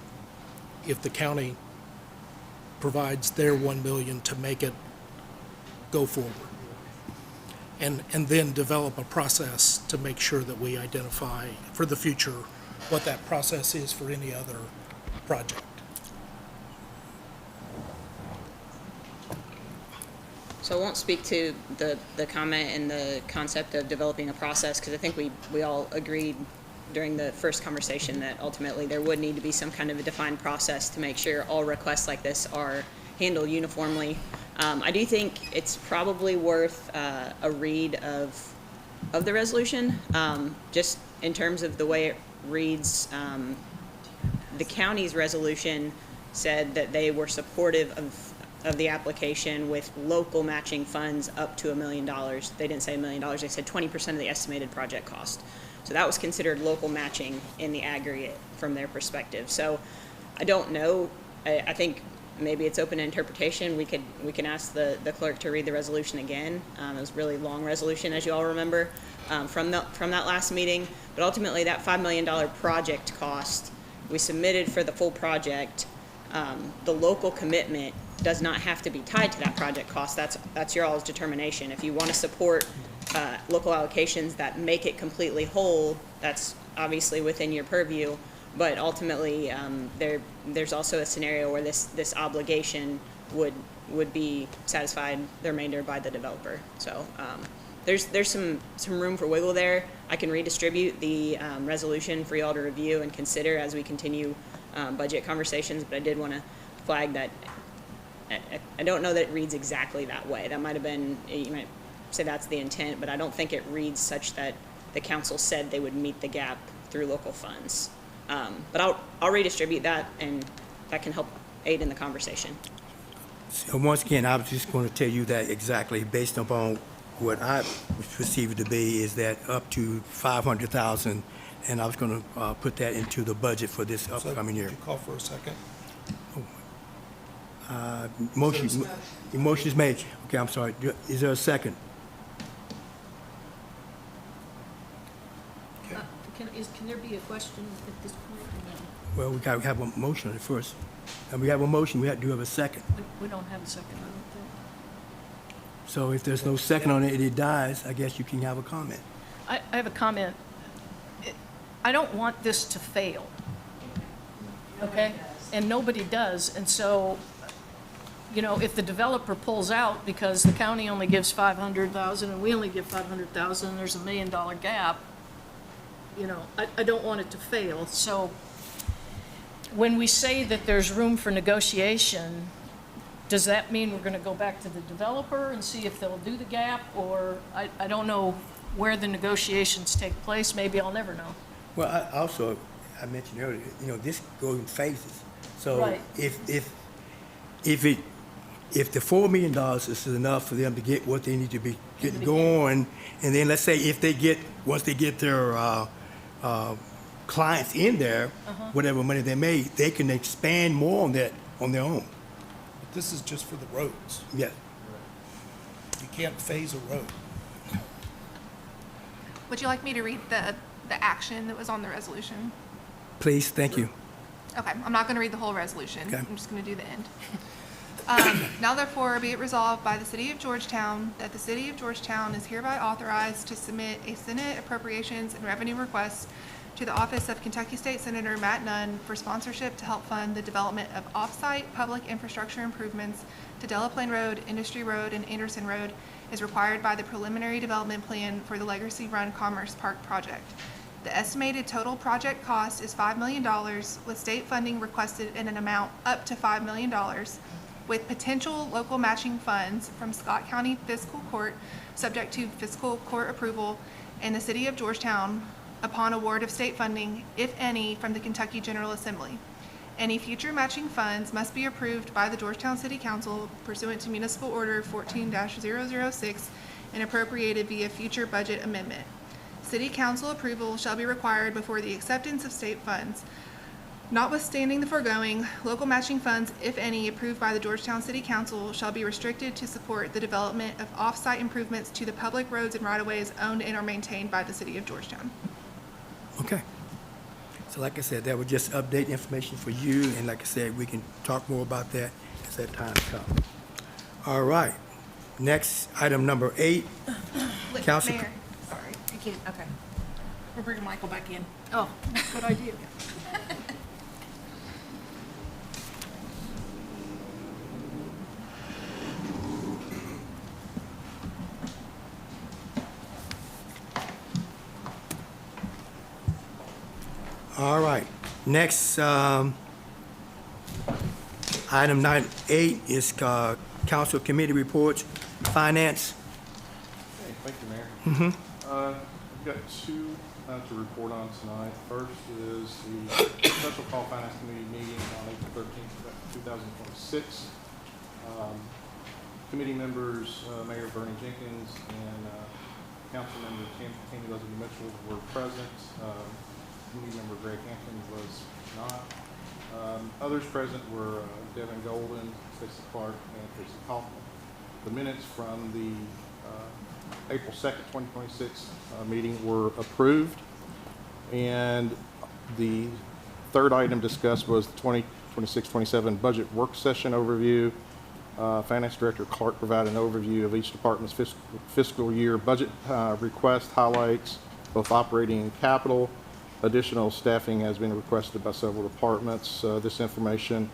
if the county provides their 1 million to make it go forward. And then develop a process to make sure that we identify for the future what that process is for any other project. So I won't speak to the comment and the concept of developing a process, because I think we all agreed during the first conversation that ultimately there would need to be some kind of a defined process to make sure all requests like this are handled uniformly. I do think it's probably worth a read of the resolution, just in terms of the way it reads. The county's resolution said that they were supportive of the application with local matching funds up to $1 million. They didn't say $1 million, they said 20% of the estimated project cost. So that was considered local matching in the aggregate from their perspective. So I don't know, I think maybe it's open to interpretation. We can ask the clerk to read the resolution again. It was a really long resolution, as you all remember, from that last meeting. But ultimately, that $5 million project cost, we submitted for the full project. The local commitment does not have to be tied to that project cost. That's your all's determination. If you want to support local allocations that make it completely whole, that's obviously within your purview. But ultimately, there's also a scenario where this obligation would be satisfied the remainder by the developer. So there's some room for wiggle there. I can redistribute the resolution for y'all to review and consider as we continue budget conversations, but I did want to flag that I don't know that it reads exactly that way. That might have been, you might say that's the intent, but I don't think it reads such that the council said they would meet the gap through local funds. But I'll redistribute that, and that can help aid in the conversation. So once again, I was just going to tell you that exactly based upon what I perceive it to be is that up to 500,000, and I was going to put that into the budget for this upcoming year. Could you call for a second? Motion is made. Okay, I'm sorry. Is there a second? Can there be a question at this point? Well, we got to have a motion on it first. And we have a motion, we do have a second. We don't have a second, I don't think. So if there's no second on it and it dies, I guess you can have a comment. I have a comment. I don't want this to fail, okay? And nobody does. And so, you know, if the developer pulls out because the county only gives 500,000 and we only give 500,000, and there's $1 million gap, you know, I don't want it to fail. So when we say that there's room for negotiation, does that mean we're going to go back to the developer and see if they'll do the gap? Or I don't know where the negotiations take place. Maybe I'll never know. Well, I mentioned earlier, you know, this goes in phases. So Right. if the $4 million is enough for them to get what they need to be getting going, and then let's say once they get their clients in there, whatever money they made, they can expand more on that on their own. But this is just for the roads. Yes. You can't phase a road. Would you like me to read the action that was on the resolution? Please, thank you. Okay, I'm not going to read the whole resolution. Okay. I'm just going to do the end. Now therefore be it resolved by the City of Georgetown that the City of Georgetown is hereby authorized to submit a Senate Appropriations and Revenue Request to the office of Kentucky State Senator Matt Nunn for sponsorship to help fund the development of off-site public infrastructure improvements to Delaplane Road, Industry Road, and Anderson Road as required by the preliminary development plan for the Legacy Run Commerce Park project. The estimated total project cost is $5 million, with state funding requested in an amount up to $5 million, with potential local matching funds from Scott County Fiscal Court, subject to fiscal court approval, and the City of Georgetown upon award of state funding, if any, from the Kentucky General Assembly. Any future matching funds must be approved by the Georgetown City Council pursuant to Municipal Order 14-006 and appropriated via future budget amendment. City Council approval shall be required before the acceptance of state funds. Notwithstanding the foregoing, local matching funds, if any, approved by the Georgetown City Council shall be restricted to support the development of off-site improvements to the public roads and right-of-ways owned and are maintained by the City of Georgetown. Okay. So like I said, that would just update information for you, and like I said, we can talk more about that as that time comes. All right. Next, item number 8. Council. Mayor, sorry. You can't, okay. We're bringing Michael back in. Oh, good idea. All right. Next, item 9.8 is council committee reports, finance. Hey, thank you, Mayor. We've got two to report on tonight. First is the special call finance committee meeting on April 13th, 2026. Committee members, Mayor Bernie Jenkins and council member Tammy Leslie Mitchell were present. Committee member Greg Hampton was not. Others present were Devin Golden, Stacy Clark, and Tracy Kaufman. The minutes from the April 2nd, 2026 meeting were approved. And the third item discussed was the 2026-27 budget work session overview. Finance Director Clark provided an overview of each department's fiscal year budget request highlights, both operating and capital. Additional staffing has been requested by several departments. This information,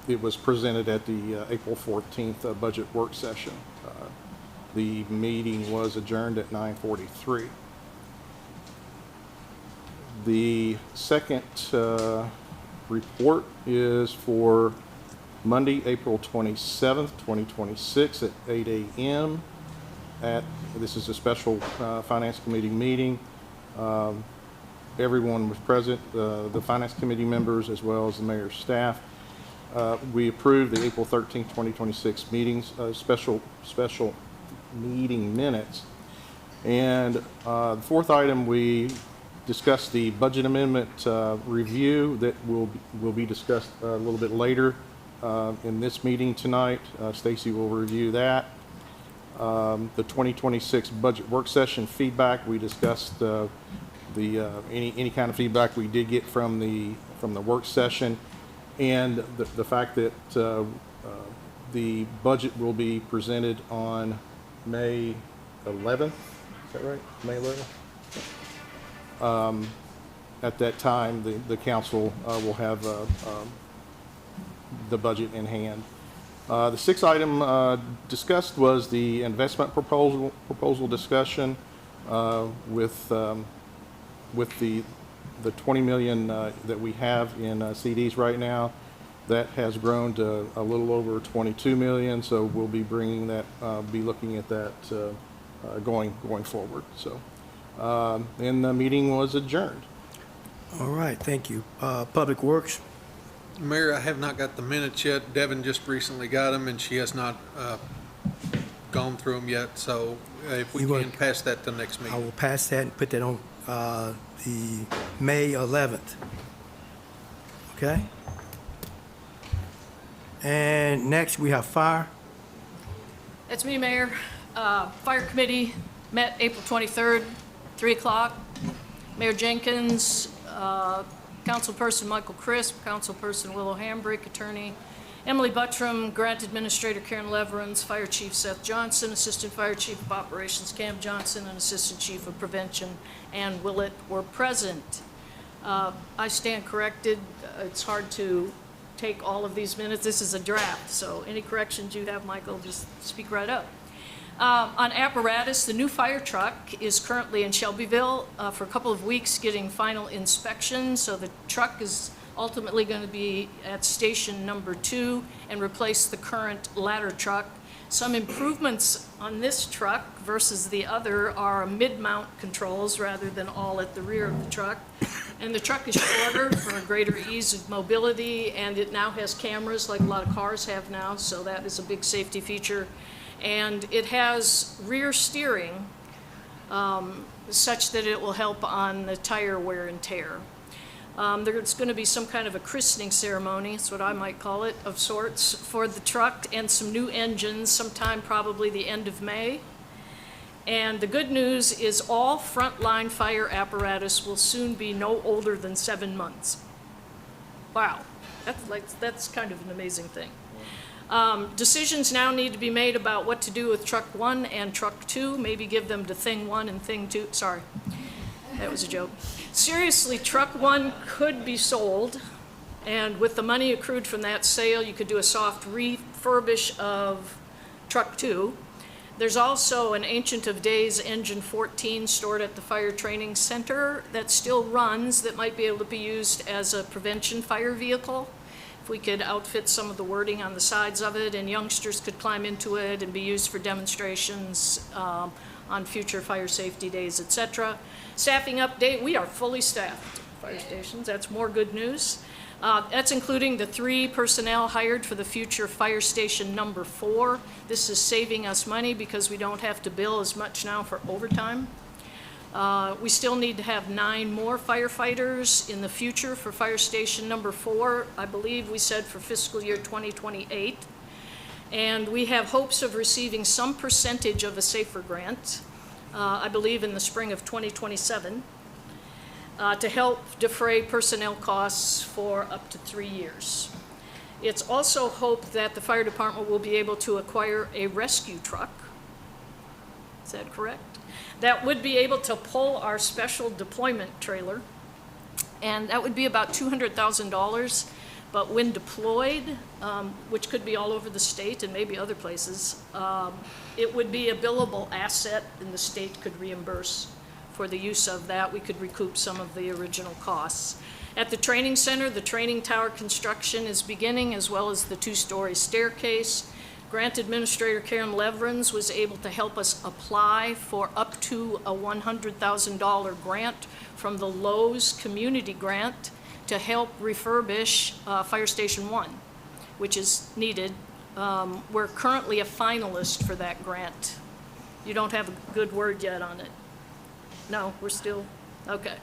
it was presented at the April 14th budget work session. The meeting was adjourned at 9:43. The second report is for Monday, April 27th, 2026 at 8 a.m. This is a special Finance Committee meeting. Everyone was present, the Finance Committee members as well as the mayor's staff. We approved the April 13th, 2026 meetings, special meeting minutes. And the fourth item, we discussed the budget amendment review that will be discussed a little bit later in this meeting tonight. Stacy will review that. The 2026 budget work session feedback, we discussed any kind of feedback we did get from the work session, and the fact that the budget will be presented on May 11th. Is that right? May 11th. At that time, the council will have the budget in hand. The sixth item discussed was the investment proposal discussion with the 20 million that we have in CDs right now. That has grown to a little over 22 million, so we'll be bringing that, be looking at that going forward. So, and the meeting was adjourned. All right, thank you. Public Works. Mayor, I have not got the minutes yet. Devin just recently got them, and she has not gone through them yet. So if we can pass that to the next meeting. I will pass that and put that on the May 11th. Okay? And next we have Fire. That's me, Mayor. Fire Committee met April 23rd, 3 o'clock. Mayor Jenkins, Councilperson Michael Crisp, Councilperson Willow Hambrick, Attorney Emily Buttram, Grant Administrator Karen Leverance, Fire Chief Seth Johnson, Assistant Fire Chief of Operations Cam Johnson, and Assistant Chief of Prevention Ann Willett were present. I stand corrected. It's hard to take all of these minutes. This is a draft, so any corrections you have, Michael, just speak right up. On apparatus, the new fire truck is currently in Shelbyville for a couple of weeks getting final inspection. So the truck is ultimately going to be at station number 2 and replace the current ladder truck. Some improvements on this truck versus the other are mid-mount controls rather than all at the rear of the truck. And the truck is shorter for a greater ease of mobility, and it now has cameras like a lot of cars have now, so that is a big safety feature. And it has rear steering such that it will help on the tire wear and tear. There's going to be some kind of a christening ceremony, that's what I might call it, of sorts, for the truck, and some new engines sometime probably the end of May. And the good news is all frontline fire apparatus will soon be no older than 7 months. Wow, that's kind of an amazing thing. Decisions now need to be made about what to do with truck 1 and truck 2, maybe give them to thing 1 and thing 2. Sorry, that was a joke. Seriously, truck 1 could be sold, and with the money accrued from that sale, you could do a soft refurbish of truck 2. There's also an Ancient of Days engine 14 stored at the Fire Training Center that still runs, that might be able to be used as a prevention fire vehicle. If we could outfit some of the wording on the sides of it, and youngsters could climb into it and be used for demonstrations on future fire safety days, etc. Staffing update, we are fully staffed at fire stations. That's more good news. That's including the 3 personnel hired for the future fire station number 4. This is saving us money because we don't have to bill as much now for overtime. We still need to have 9 more firefighters in the future for Fire Station number 4, I believe we said for fiscal year 2028. And we have hopes of receiving some percentage of a SAFER grant, I believe in the spring of 2027, to help defray personnel costs for up to 3 years. It's also hoped that the fire department will be able to acquire a rescue truck. Is that correct? That would be able to pull our special deployment trailer, and that would be about $200,000. But when deployed, which could be all over the state and maybe other places, it would be a billable asset, and the state could reimburse for the use of that. We could recoup some of the original costs. At the training center, the training tower construction is beginning, as well as the 2-story staircase. Grant Administrator Karen Leverins was able to help us apply for up to a $100,000 grant from the Lowe's Community Grant to help refurbish Fire Station 1, which is needed. We're currently a finalist for that grant. You don't have a good word yet on it? No, we're still, okay.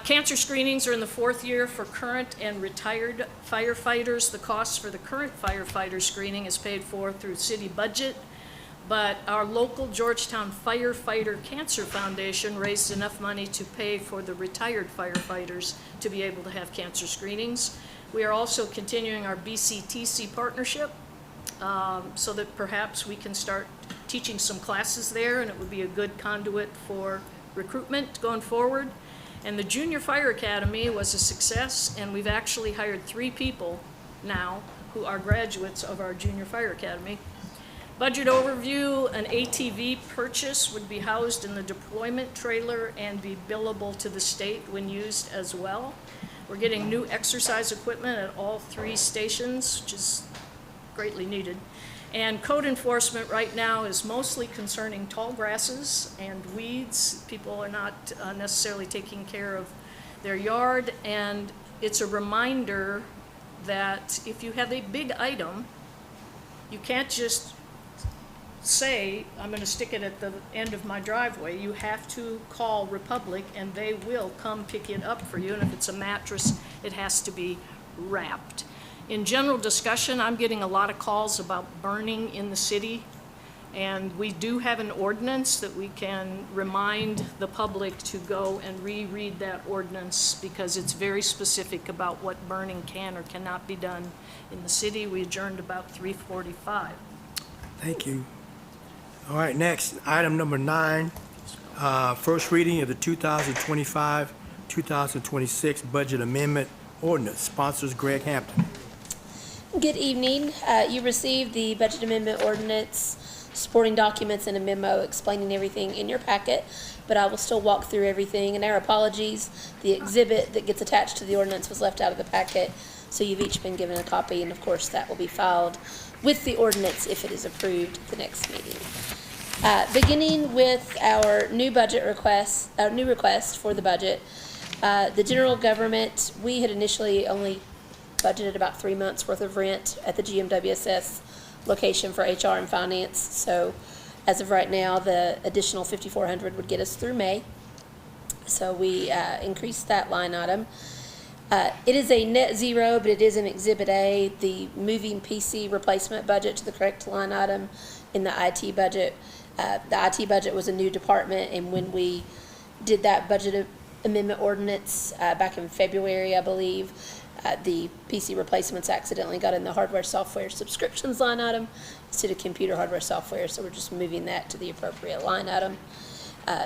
Cancer screenings are in the 4th year for current and retired firefighters. The cost for the current firefighter screening is paid for through city budget, but our local Georgetown Firefighter Cancer Foundation raised enough money to pay for the retired firefighters to be able to have cancer screenings. We are also continuing our BCTC partnership so that perhaps we can start teaching some classes there, and it would be a good conduit for recruitment going forward. And the Junior Fire Academy was a success, and we've actually hired 3 people now who are graduates of our Junior Fire Academy. Budget overview, an ATV purchase would be housed in the deployment trailer and be billable to the state when used as well. We're getting new exercise equipment at all 3 stations, which is greatly needed. And code enforcement right now is mostly concerning tall grasses and weeds. People are not necessarily taking care of their yard, and it's a reminder that if you have a big item, you can't just say, I'm going to stick it at the end of my driveway. You have to call Republic, and they will come pick it up for you, and if it's a mattress, it has to be wrapped. In general discussion, I'm getting a lot of calls about burning in the city, and we do have an ordinance that we can remind the public to go and reread that ordinance, because it's very specific about what burning can or cannot be done in the city. We adjourned about 3:45. Thank you. All right, next, item number 9, first reading of the 2025-2026 Budget Amendment Ordinance. Sponsors Greg Hampton. Good evening. You received the budget amendment ordinance, supporting documents, and a memo explaining everything in your packet, but I will still walk through everything, and our apologies. The exhibit that gets attached to the ordinance was left out of the packet, so you've each been given a copy, and of course that will be filed with the ordinance if it is approved at the next meeting. Beginning with our new budget request, our new request for the budget, the general government, we had initially only budgeted about 3 months worth of rent at the GMWSS location for HR and finance. So as of right now, the additional $5,400 would get us through May. So we increased that line item. It is a net zero, but it is an Exhibit A, the moving PC replacement budget to the correct line item in the IT budget. The IT budget was a new department, and when we did that budget amendment ordinance back in February, I believe, the PC replacements accidentally got in the hardware software subscriptions line item instead of computer hardware software, so we're just moving that to the appropriate line item,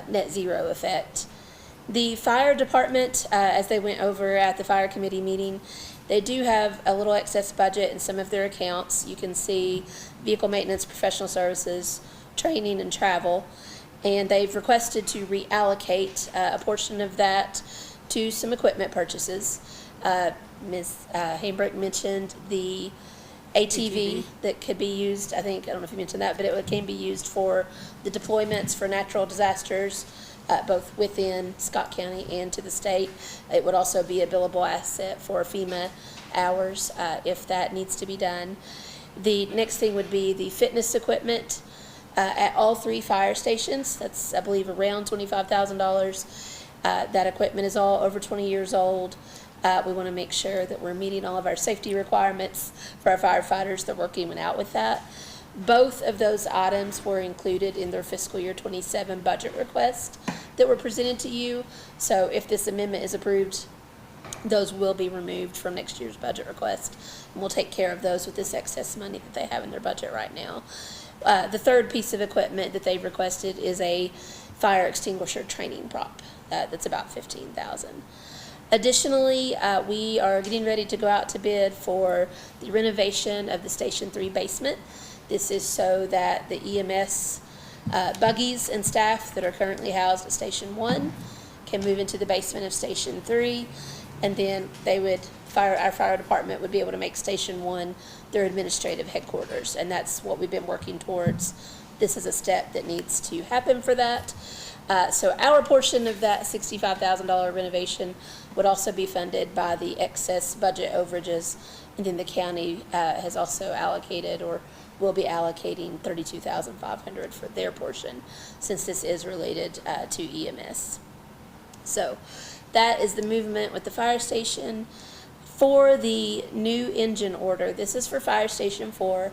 net zero effect. The fire department, as they went over at the fire committee meeting, they do have a little excess budget in some of their accounts. You can see vehicle maintenance, professional services, training, and travel, and they've requested to reallocate a portion of that to some equipment purchases. Ms. Hambrook mentioned the ATV that could be used, I don't know if you mentioned that, but it can be used for the deployments for natural disasters, both within Scott County and to the state. It would also be a billable asset for FEMA hours if that needs to be done. The next thing would be the fitness equipment. at all 3 fire stations. That's, I believe, around $25,000. That equipment is all over 20 years old. We want to make sure that we're meeting all of our safety requirements for our firefighters that work in and out with that. Both of those items were included in their fiscal year 27 budget request that were presented to you. So if this amendment is approved, those will be removed from next year's budget request. And we'll take care of those with this excess money that they have in their budget right now. The third piece of equipment that they've requested is a fire extinguisher training prop. That's about $15,000. Additionally, we are getting ready to go out to bid for the renovation of the Station 3 basement. This is so that the EMS buggies and staff that are currently housed at Station 1 can move into the basement of Station 3, and then our fire department would be able to make Station 1 their administrative headquarters, and that's what we've been working towards. This is a step that needs to happen for that. So our portion of that $65,000 renovation would also be funded by the excess budget overages, and then the county has also allocated or will be allocating $32,500 for their portion, since this is related to EMS. So that is the movement with the fire station. For the new engine order, this is for Fire Station 4.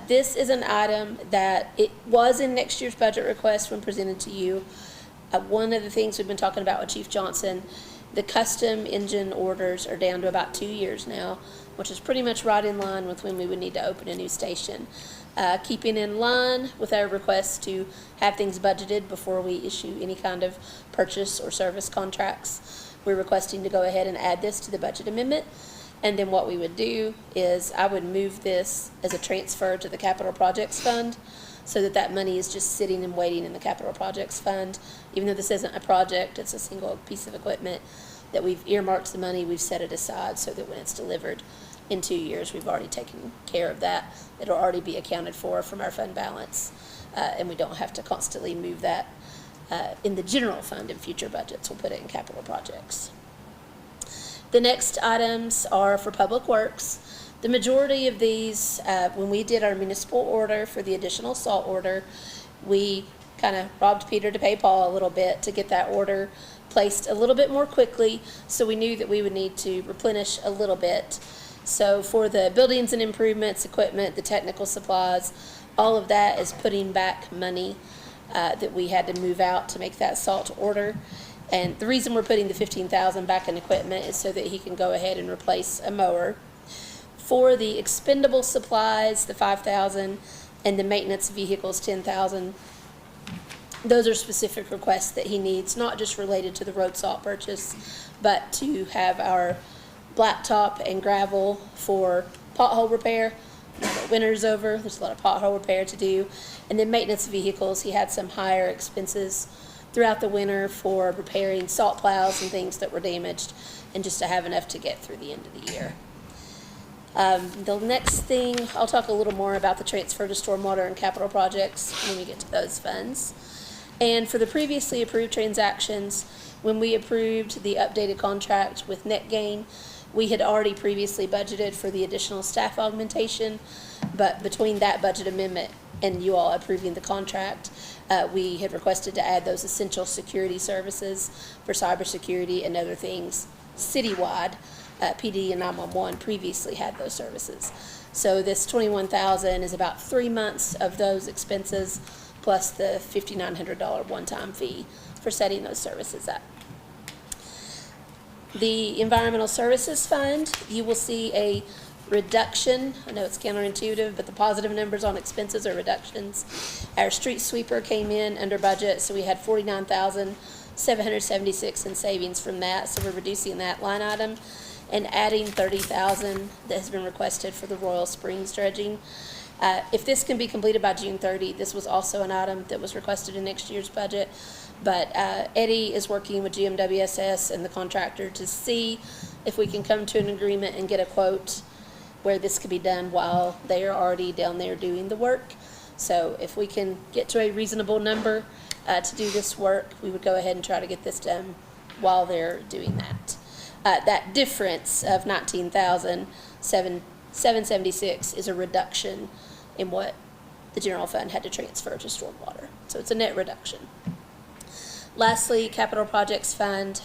This is an item that it was in next year's budget request when presented to you. One of the things we've been talking about with Chief Johnson, the custom engine orders are down to about 2 years now, which is pretty much right in line with when we would need to open a new station. Keeping in line with our request to have things budgeted before we issue any kind of purchase or service contracts, we're requesting to go ahead and add this to the budget amendment. And then what we would do is I would move this as a transfer to the Capital Projects Fund, so that that money is just sitting and waiting in the Capital Projects Fund. Even though this isn't a project, it's a single piece of equipment that we've earmarked the money, we've set it aside so that when it's delivered in 2 years, we've already taken care of that. It'll already be accounted for from our fund balance, and we don't have to constantly move that in the general fund in future budgets. We'll put it in capital projects. The next items are for Public Works. The majority of these, when we did our municipal order for the additional salt order, we kind of robbed Peter to pay Paul a little bit to get that order placed a little bit more quickly, so we knew that we would need to replenish a little bit. So for the buildings and improvements, equipment, the technical supplies, all of that is putting back money that we had to move out to make that salt order. And the reason we're putting the $15,000 back in equipment is so that he can go ahead and replace a mower. For the expendable supplies, the $5,000, and the maintenance vehicles, $10,000, those are specific requests that he needs, not just related to the road salt purchase, but to have our blacktop and gravel for pothole repair. Now that winter's over, there's a lot of pothole repair to do. And then maintenance vehicles, he had some higher expenses throughout the winter for repairing salt plows and things that were damaged, and just to have enough to get through the end of the year. The next thing, I'll talk a little more about the transfer to stormwater and capital projects when we get to those funds. And for the previously approved transactions, when we approved the updated contract with NetGain, we had already previously budgeted for the additional staff augmentation, but between that budget amendment and you all approving the contract, we had requested to add those essential security services for cybersecurity and other things citywide. PD and 911 previously had those services. So this $21,000 is about 3 months of those expenses, plus the $5,900 one-time fee for setting those services up. The Environmental Services Fund, you will see a reduction. I know it's counterintuitive, but the positive numbers on expenses are reductions. Our street sweeper came in under budget, so we had $49,776 in savings from that, so we're reducing that line item and adding $30,000 that has been requested for the Royal Springs dredging. If this can be completed by June 30, this was also an item that was requested in next year's budget. But Eddie is working with GMWSS and the contractor to see if we can come to an agreement and get a quote where this could be done while they are already down there doing the work. So if we can get to a reasonable number to do this work, we would go ahead and try to get this done while they're doing that. That difference of $19,776 is a reduction in what the the general fund had to transfer to stormwater. So it's a net reduction. Lastly, capital projects fund.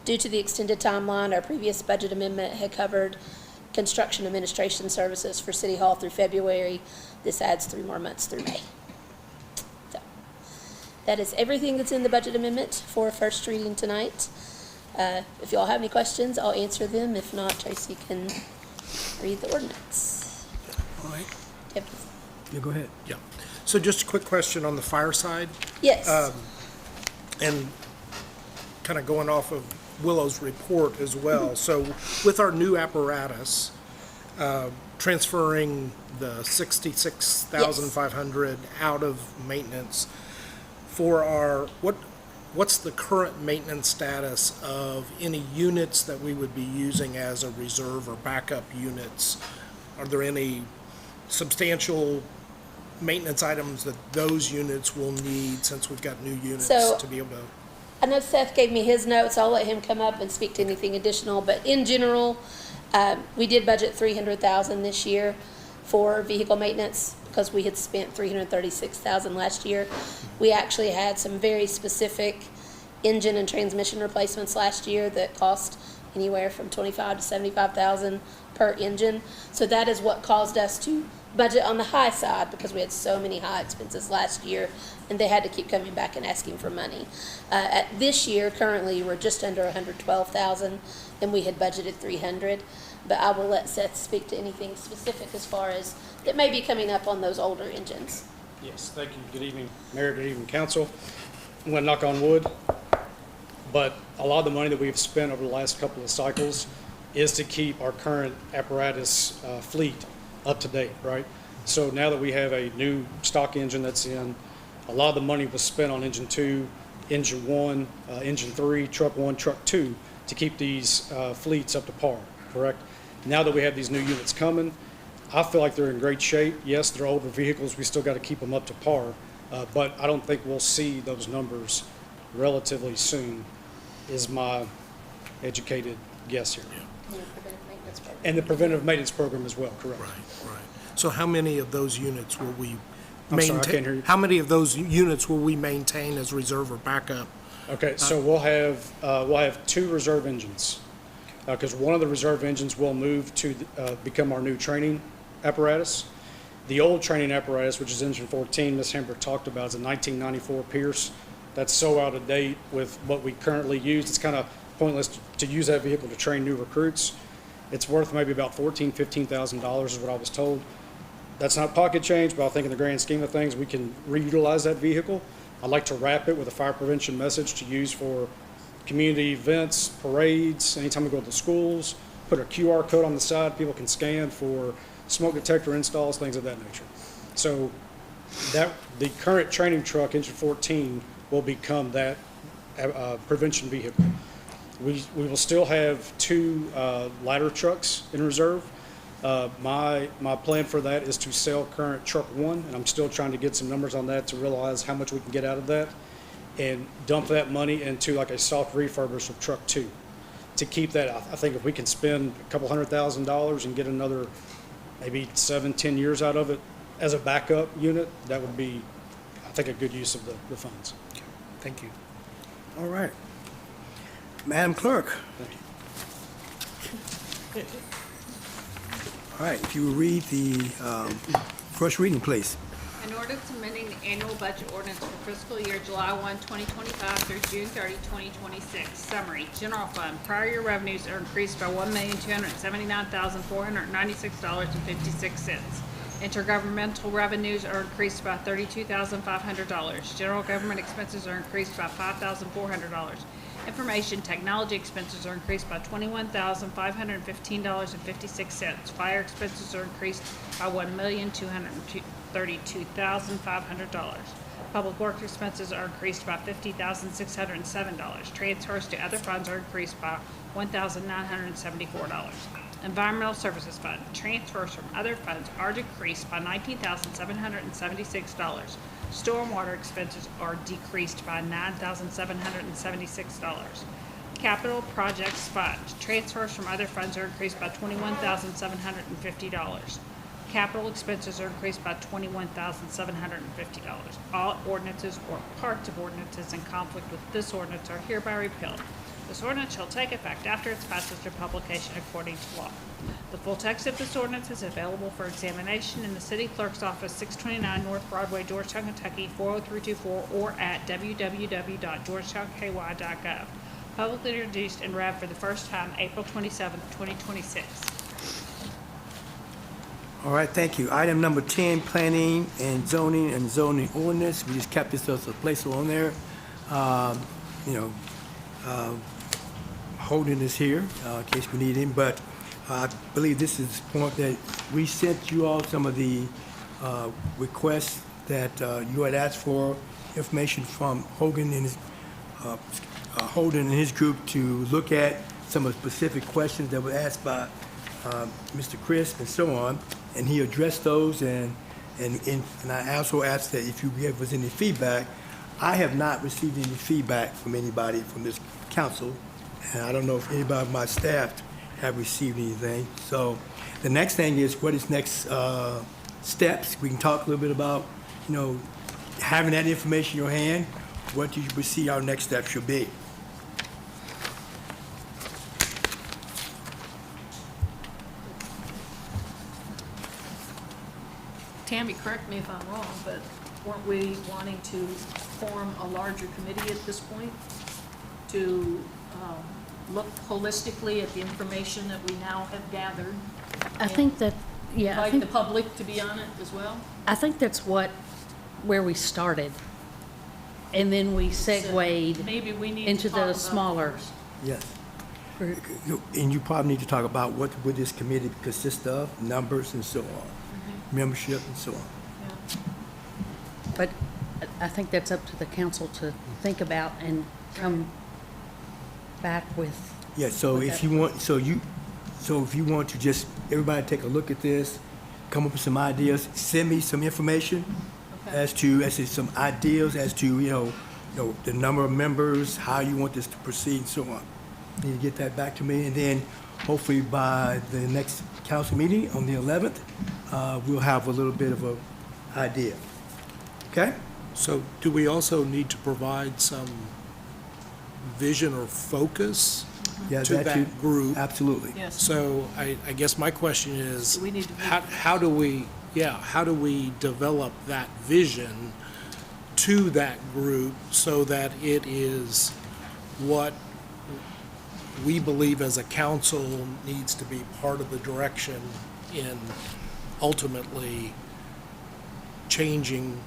Due to the extended timeline, our previous budget amendment had covered construction administration services for City Hall through February. This adds 3 more months through May. So that is everything that's in the budget amendment for first reading tonight. If you all have any questions, I'll answer them. If not, Tracy can read the ordinance. All right. Yep. Yeah, go ahead. Yeah. So just a quick question on the fire side. Yes. And kind of going off of Willow's report as well. So with our new apparatus, transferring the 66,500 out of maintenance for our, what's the current maintenance status of any units that we would be using as a reserve or backup units? Are there any substantial maintenance items that those units will need since we've got new units to be able to? I know Seth gave me his notes. I'll let him come up and speak to anything additional. But in general, we did budget $300,000 this year for vehicle maintenance because we had spent $336,000 last year. We actually had some very specific engine and transmission replacements last year that cost anywhere from $25,000 to $75,000 per engine. So that is what caused us to budget on the high side because we had so many high expenses last year and they had to keep coming back and asking for money. At this year, currently, we're just under $112,000 and we had budgeted $300,000. But I will let Seth speak to anything specific as far as that may be coming up on those older engines. Yes, thank you. Good evening, Mayor. Good evening, Council. I'm going to knock on wood, but a lot of the money that we've spent over the last couple of cycles is to keep our current apparatus fleet up to date, right? So now that we have a new stock engine that's in, a lot of the money was spent on engine 2, engine 1, engine 3, truck 1, truck 2 to keep these fleets up to par, correct? Now that we have these new units coming, I feel like they're in great shape. Yes, they're older vehicles. We still got to keep them up to par, but I don't think we'll see those numbers relatively soon, is my educated guess here. And the preventive maintenance program as well, correct? Right. So how many of those units will we I'm sorry, I maintain? can't hear you. How many of those units will we maintain as reserve or backup? Okay, so we'll have 2 reserve engines, because one of the reserve engines will move to become our new training apparatus. The old training apparatus, which is engine 14, Ms. Hamburg talked about, is a 1994 Pierce. That's so out of date with what we currently use. It's kind of pointless to use that vehicle to train new recruits. It's worth maybe about $14,000, $15,000 is what I was told. That's not pocket change, but I think in the grand scheme of things, we can reutilize that vehicle. I'd like to wrap it with a fire prevention message to use for community events, parades, anytime we go to the schools, put a QR code on the side people can scan for smoke detector installs, things of that nature. So the current training truck, engine 14, will become that prevention vehicle. We will still have 2 ladder trucks in reserve. My plan for that is to sell current truck 1, and I'm still trying to get some numbers on that to realize how much we can get out of that, and dump that money into like a soft refurbish of truck 2. To keep that, I think if we can spend a couple $100,000 and get another maybe 7-10 years out of it as a backup unit, that would be, I think, a good use of the funds. Okay. Thank you. All right. Madam Clerk. All right, if you will read the first reading, please. An ordinance amending the annual budget ordinance for fiscal year July 1, 2025 through June 30, 2026. Summary. General fund. Prior year revenues are increased by $1,279,496.56. Intergovernmental revenues are increased by $32,500. General government expenses are increased by $5,400. Information technology expenses are increased by $21,515.56. Fire expenses are increased by $1,232,500. Public works expenses are increased by $50,607. Transfers to other funds are increased by $1,974. Environmental Services Fund. Transfers from other funds are decreased by $19,776. Stormwater expenses are decreased by $9,776. Capital Projects Fund. Transfers from other funds are increased by $21,750. capital expenses are increased by $21,750. All ordinances or parts of ordinances in conflict with this ordinance are hereby repealed. This ordinance shall take effect after its passage or publication according to law. The full text of this ordinance is available for examination in the city clerk's office, 629 North Broadway, Georgetown, Kentucky, 40324, or at www.georgetownky.gov. Publicly introduced and read for the first time April 27, 2026. All right, thank you. Item number 10, planning and zoning ordinance. We just kept this as a placeholder on there. Holden is here in case we need him, but I believe this is the point that we sent you all some of the requests that you had asked for, information from Holden and his group to look at some of the specific questions that were asked by Mr. Crisp and so on, and he addressed those, and I also asked that if you give us any feedback. I have not received any feedback from anybody from this council, and I don't know if anybody of my staff have received anything. So the next thing is, what is next steps? We can talk a little bit about, having that information in your hand, what you see our next step should be. Tammy, correct me if I'm wrong, but weren't we wanting to form a larger committee at this point to look holistically at the information that we now have gathered? I think that, yeah. Invite the public to be on it as well? I think that's where we started. And then we segued Maybe we need into to talk the about smaller. first. Yes. And you probably need to talk about what would this committee consist of, numbers and so on, membership and so on. But I think that's up to the council to think about and come back with. Yeah, so with if that. you want, if you want to just, everybody take a look at this, come up with some ideas, send me some information as to some ideas as to, the number of members, how you want this to proceed and so on. You need to get that back to me, and then hopefully by the next council meeting on the 11th, we'll have a little bit of an idea. Okay? So do we also need to provide some vision or focus Yeah, to that too. that group? Absolutely. Yes. So I guess my question is, We need to how do we develop that vision to that group so that it is what we believe as a council needs to be part of the direction in ultimately changing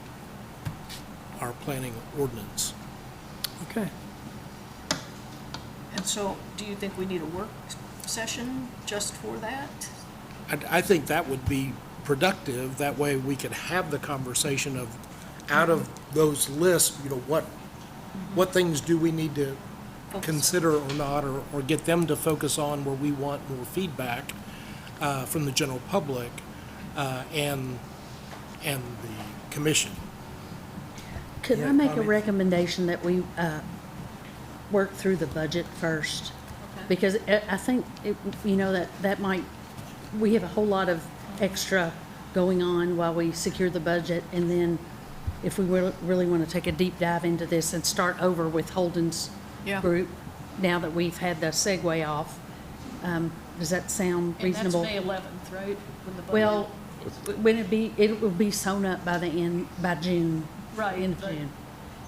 our planning ordinance? Okay. And so, do you think we need a work session just for that? I think that would be productive. That way we could have the conversation of, out of those lists, what things do we need to consider or not, or get them to focus on where we want more feedback from the general public and the commission. Could I make a recommendation that we work through the budget first? Because I think, that might, we have a whole lot of extra going on while we secure the budget, and then if we really want to take a deep dive into this and start over with Holden's group, now that we've had the segue off, does that sound reasonable? And that's May 11th, right? When the budget- Well, it will be sewn up by June. Right, End of but- June.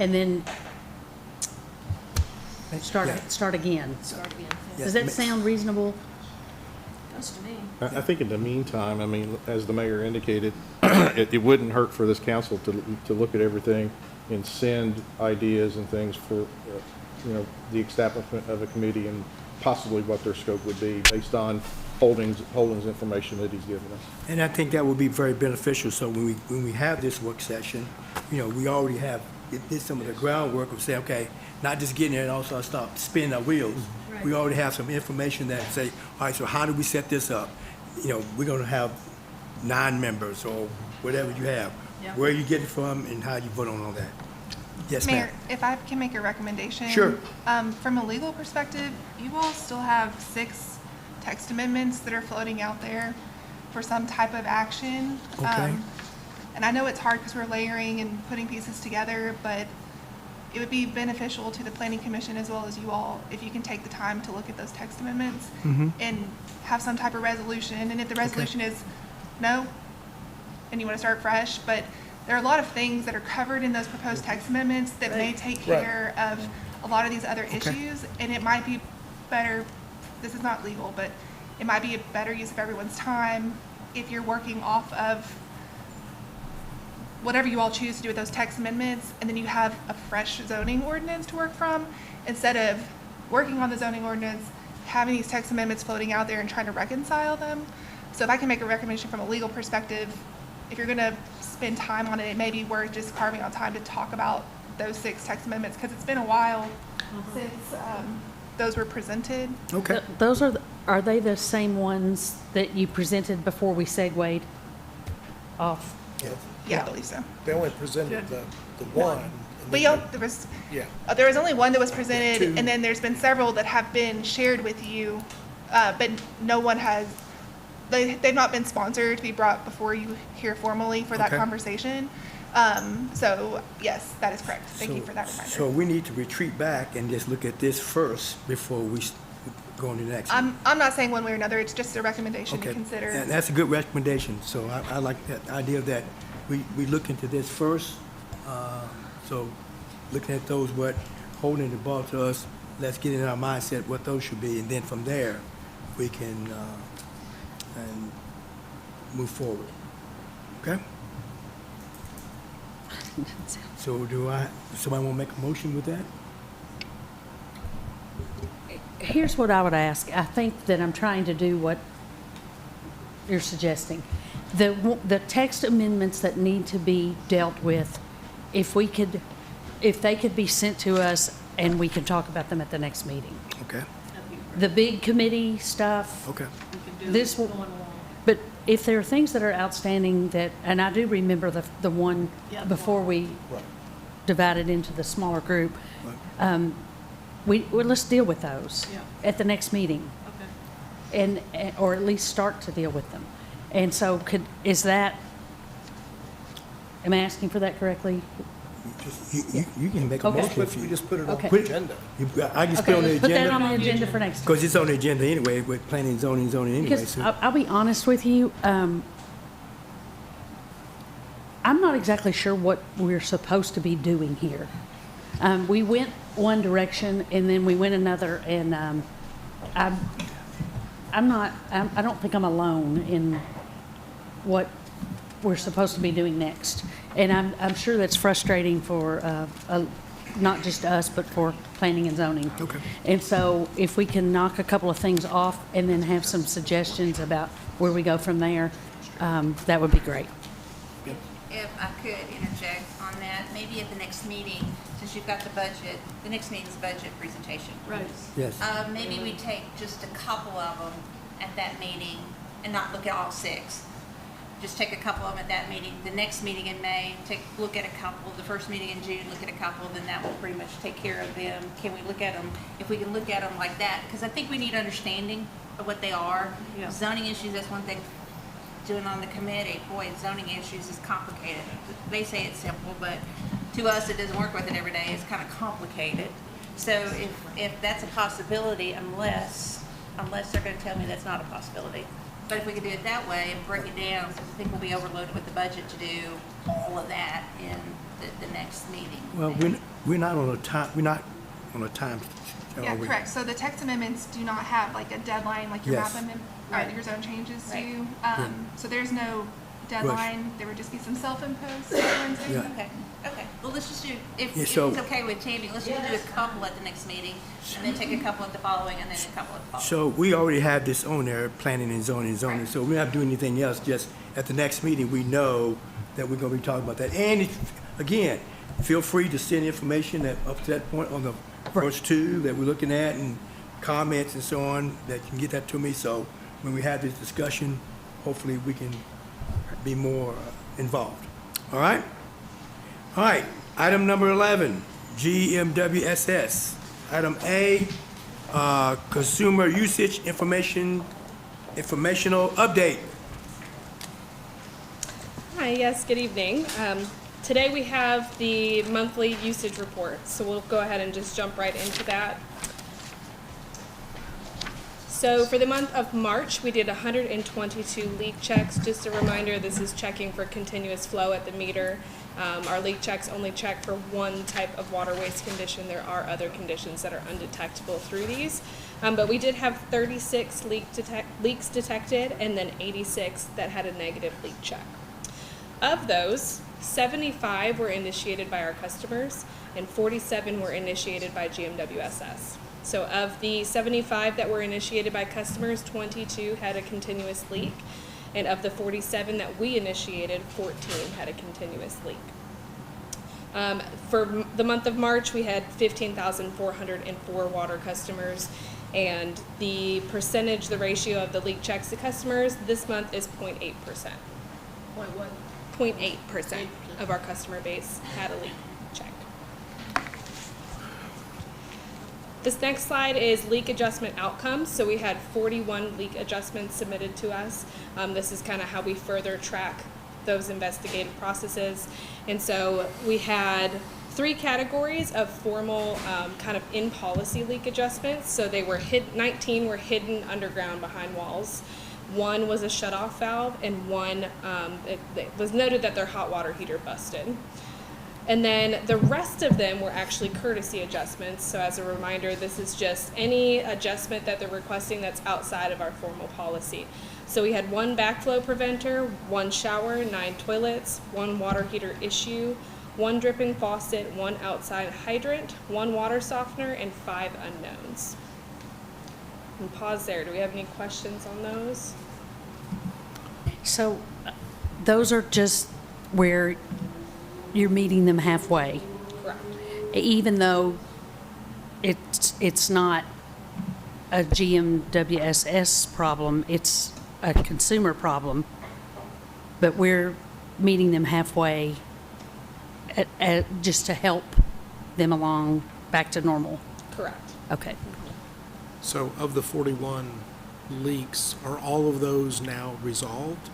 And then start again. Start again. Does that sound reasonable? Does to me. I think in the meantime, as the mayor indicated, it wouldn't hurt for this council to look at everything and send ideas and things for, the establishment of a committee and possibly what their scope would be based on Holden's information that he's given us. And I think that would be very beneficial. So when we have this work session, we already did some of the groundwork of saying, okay, not just getting there and also start spinning our wheels. Right. We already have some information that say, all right, so how do we set this up? We're going to have 9 members or whatever you have. Yeah. Where you get it from and how you vote on all that. Yes, ma'am. Mayor, if I can make a recommendation. Sure. From a legal perspective, you all still have 6 text amendments that are floating out there. for some type of action. Okay. And I know it's hard because we're layering and putting pieces together, but it would be beneficial to the planning commission as well as you all if you can take the time to look at those text amendments and have some type of resolution. And if the resolution is no, and you want to start fresh, but there are a lot of things that are covered in those proposed text amendments that may take care of a lot of these other issues, and it might be better, this is not legal, but it might be a better use of everyone's time if you're working off of whatever you all choose to do with those text amendments, and then you have a fresh zoning ordinance to work from, instead of working on the zoning ordinance, having these text amendments floating out there and trying to reconcile them. So if I can make a recommendation from a legal perspective, if you're gonna spend time on it, it may be worth just carving out time to talk about those 6 text amendments, because it's been a while since those were presented. Okay. Those are they the same ones that you presented before we segued off? Yeah, I believe so. They only presented the one. But there was Yeah. there was only one that was presented, Two. and then there's been several that have been shared with you, but no one has. They've not been sponsored to be brought before you here formally for that Okay. conversation. So yes, that is correct. Thank you for that reminder. So we need to retreat back and just look at this first before we go on to the next one. I'm not saying one way or another. It's just a recommendation to Okay. consider. And that's a good recommendation, so I like that idea that we look into this first. So looking at those, what holding the ball to us, let's get in our mindset what those should be, and then from there, we can and move forward. Okay? So somebody want to make a motion with that? Here's what I would ask. I think that I'm trying to do what you're suggesting. The text amendments that need to be dealt with, if they could be sent to us and we can talk about them at the next meeting. Okay. The big committee stuff. Okay. This will, but if there are things that are outstanding that, and I do remember the one before we divided into the smaller group, let's deal with those at the next meeting. Okay. And or at least start to deal with them. And so am I asking for that correctly? You can make a Okay. motion if you We just put it on Okay. the agenda. I just put it on the let's put that on agenda, the agenda for next time. because it's on the agenda anyway, with planning and zoning anyway. Because So I'll be honest with you, I'm not exactly sure what we're supposed to be doing here. We went one direction and then we went another, and I don't think I'm alone in what we're supposed to be doing next. And I'm sure that's frustrating for not just us, but for planning and zoning. Okay. And so if we can knock a couple of things off and then have some suggestions about where we go from there, that would be great. If I could interject on that, maybe at the next meeting, since you've got the budget, the next meeting's budget presentation. Right. Yes. Maybe we take just a couple of them at that meeting and not look at all 6. Just take a couple of them at that meeting. The next meeting in May, look at a couple. The first meeting in June, look at a couple. Then that will pretty much take care of them. Can we look at them? If we can look at them like that, because I think we need understanding of what they are. Yeah. Zoning issues, that's one thing. Doing on the committee, boy, zoning issues is complicated. They say it's simple, but to us, it doesn't work with it every day. It's kind of complicated. So if that's a possibility, unless they're going to tell me that's not a possibility. But if we could do it that way and break it down, because I think we'll be overloaded with the budget to do all of that in the next meeting. Well, we're not on a time. We're not on a time. Yeah, correct. So the text amendments do not have like a deadline like your Yes. map amendment, or your zone changes do. Yeah. So there's no deadline. There would just be some self-imposed deadlines. Yeah. Okay. Well, let's just do, if Yeah, it's so- okay with Tammy, let's just do a couple at the next meeting, and then take a couple at the following, and then a couple at the following. So we already have this on there, planning and zoning. So we're not doing anything else. Just at the next meeting, we know that we're going to be talking about that. And again, feel free to send information up to that point on the first 2 that we're looking at, and comments and so on, that you can get that to me. So when we have this discussion, hopefully we can be more involved. All right? All right. Item number 11, GMWSS. Item A, consumer usage informational update. Hi, yes, good evening. Today we have the monthly usage report, so we'll go ahead and just jump right into that. So for the month of March, we did 122 leak checks. Just a reminder, this is checking for continuous flow at the meter. Our leak checks only check for one type of water waste condition. There are other conditions that are undetectable through these. But we did have 36 leaks detected and then 86 that had a negative leak check. Of those, 75 were initiated by our customers and 47 were initiated by GMWSS. So of the 75 that were initiated by customers, 22 had a continuous leak. And of the 47 that we initiated, 14 had a continuous leak. For the month of March, we had 15,404 water customers. And the percentage, the ratio of the leak checks to customers this month is 0.8%. 0.8% of our customer base had a leak check. This next slide is leak adjustment outcomes. So we had 41 leak adjustments submitted to us. This is kind of how we further track those investigative processes. And so we had 3 categories of formal kind of in-policy leak adjustments. So they were 19 were hidden underground behind walls. 1 was a shut-off valve, and 1, it was noted that their hot water heater busted. And then the rest of them were actually courtesy adjustments. So as a reminder, this is just any adjustment that they're requesting that's outside of our formal policy. So we had 1 backflow preventer, 1 shower, 9 toilets, 1 water heater issue, 1 dripping faucet, 1 outside hydrant, 1 water softener, and 5 unknowns. And pause there. Do we have any questions on those? So those are just where you're meeting them halfway. Correct. Even though it's not a GMWSS problem, it's a consumer problem, but we're meeting them halfway just to help them along back to normal. Correct. Okay. So of the 41 leaks, are all of those now resolved?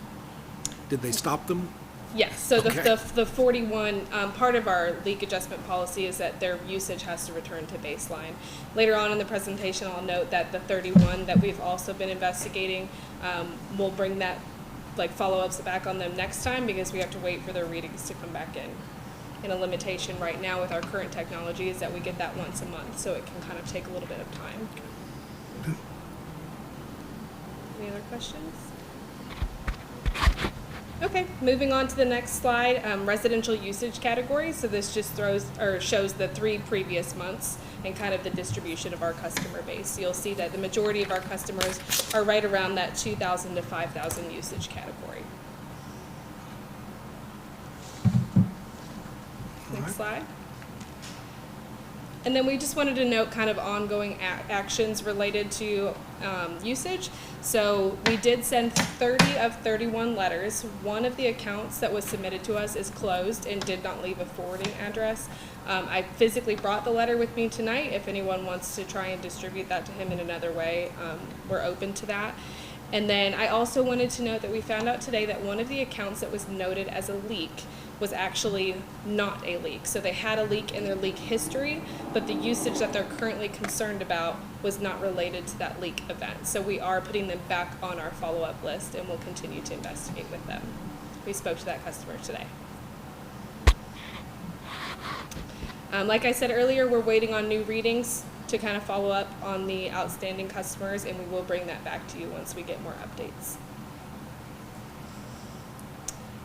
Did they stop them? Yes, so Okay. the 41, part of our leak adjustment policy is that their usage has to return to baseline. Later on in the presentation, I'll note that the 31 that we've also been investigating, we'll bring that, like follow-ups back on them next time because we have to wait for their readings to come back in. And a limitation right now with our current technology is that we get that once a month, so it can kind of take a little bit of time. Any other questions? Okay, moving on to the next slide, residential usage category. So this just shows the 3 previous months and kind of the distribution of our customer base. So you'll see that the majority of our customers are right around that 2,000 to 5,000 usage category. Next slide. And then we just wanted to note kind of ongoing actions related to usage. So we did send 30 of 31 letters. 1 of the accounts that was submitted to us is closed and did not leave a forwarding address. I physically brought the letter with me tonight. If anyone wants to try and distribute that to him in another way, we're open to that. And then I also wanted to note that we found out today that one of the accounts that was noted as a leak was actually not a leak. So they had a leak in their leak history, but the usage that they're currently concerned about was not related to that leak event. So we are putting them back on our follow-up list and we'll continue to investigate with them. We spoke to that customer today. Like I said earlier, we're waiting on new readings to kind of follow up on the outstanding customers, and we will bring that back to you once we get more updates.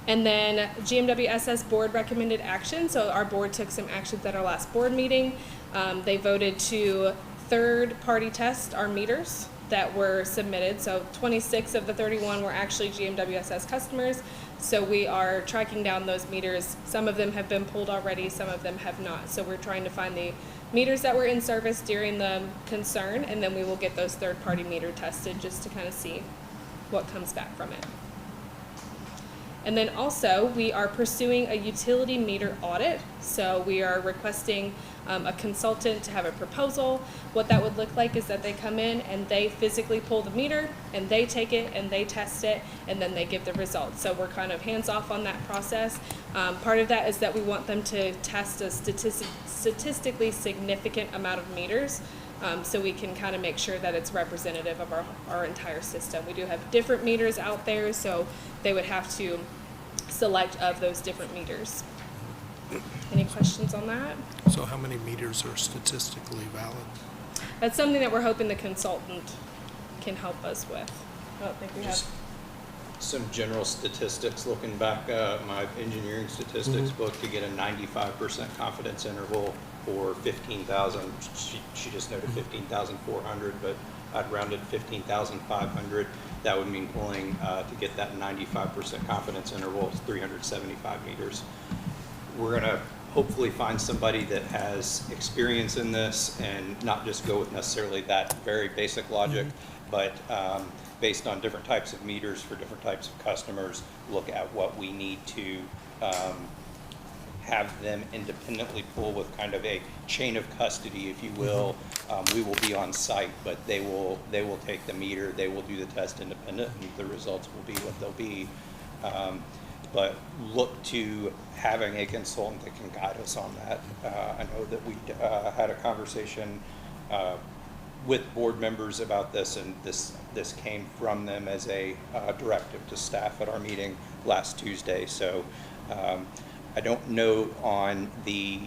And then GMWSS board recommended action. So our board took some actions at our last board meeting. They voted to third-party test our meters that were submitted. So 26 of the 31 were actually GMWSS customers. So we are tracking down those meters. Some of them have been pulled already, some of them have not. So we're trying to find the meters that were in service during the concern, and then we will get those third-party meter tested just to kind of see what comes back from it. And then also, we are pursuing a utility meter audit. So we are requesting a consultant to have a proposal. What that would look like is that they come in and they physically pull the meter and they take it and they test it and then they give the results. So we're kind of hands off on that process. Part of that is that we want them to test a statistically significant amount of meters. So we can kind of make sure that it's representative of our entire system. We do have different meters out there, so they would have to select of those different meters. Any questions on that? So how many meters are statistically valid? That's something that we're hoping the consultant can help us with. I don't think we have. Some general statistics, looking back my engineering statistics book, to get a 95% confidence interval for 15,000. She just noted 15,400, but I'd rounded 15,500. That would mean pulling to get that 95% confidence interval is 375 meters. We're going to hopefully find somebody that has experience in this and not just go with necessarily that very basic logic, but based on different types of meters for different types of customers, look at what we need to have them independently pull with kind of a chain of custody, if you will. We will be on site, but they will take the meter, they will do the test independent, and the results will be what they'll be. But look to having a consultant that can guide us on that. I know that we had a conversation with board members about this, and this came from them as a directive to staff at our meeting last Tuesday. So I don't know on the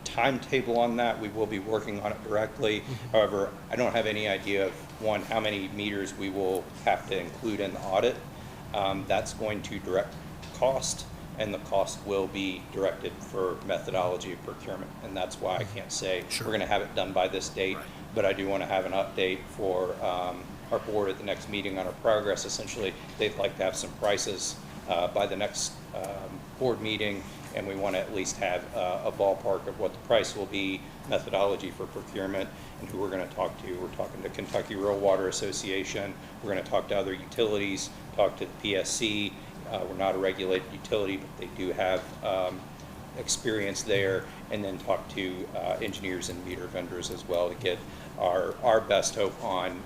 timetable on that. We will be working on it directly. However, I don't have any idea of, one, how many meters we will have to include in the audit. That's going to direct cost, and the cost will be directed for methodology of procurement. And that's why I can't say we're going to have it done by this date, but I do want to have an update for our board at the next meeting on our progress. Essentially, they'd like to have some prices by the next board meeting, and we want to at least have a ballpark of what the price will be, methodology for procurement, and who we're going to talk to. We're talking to Kentucky Rural Water Association. We're going to talk to other utilities, talk to the PSC. We're not a regulated utility, but they do have experience there, and then talk to engineers and meter vendors as well to get our best hope on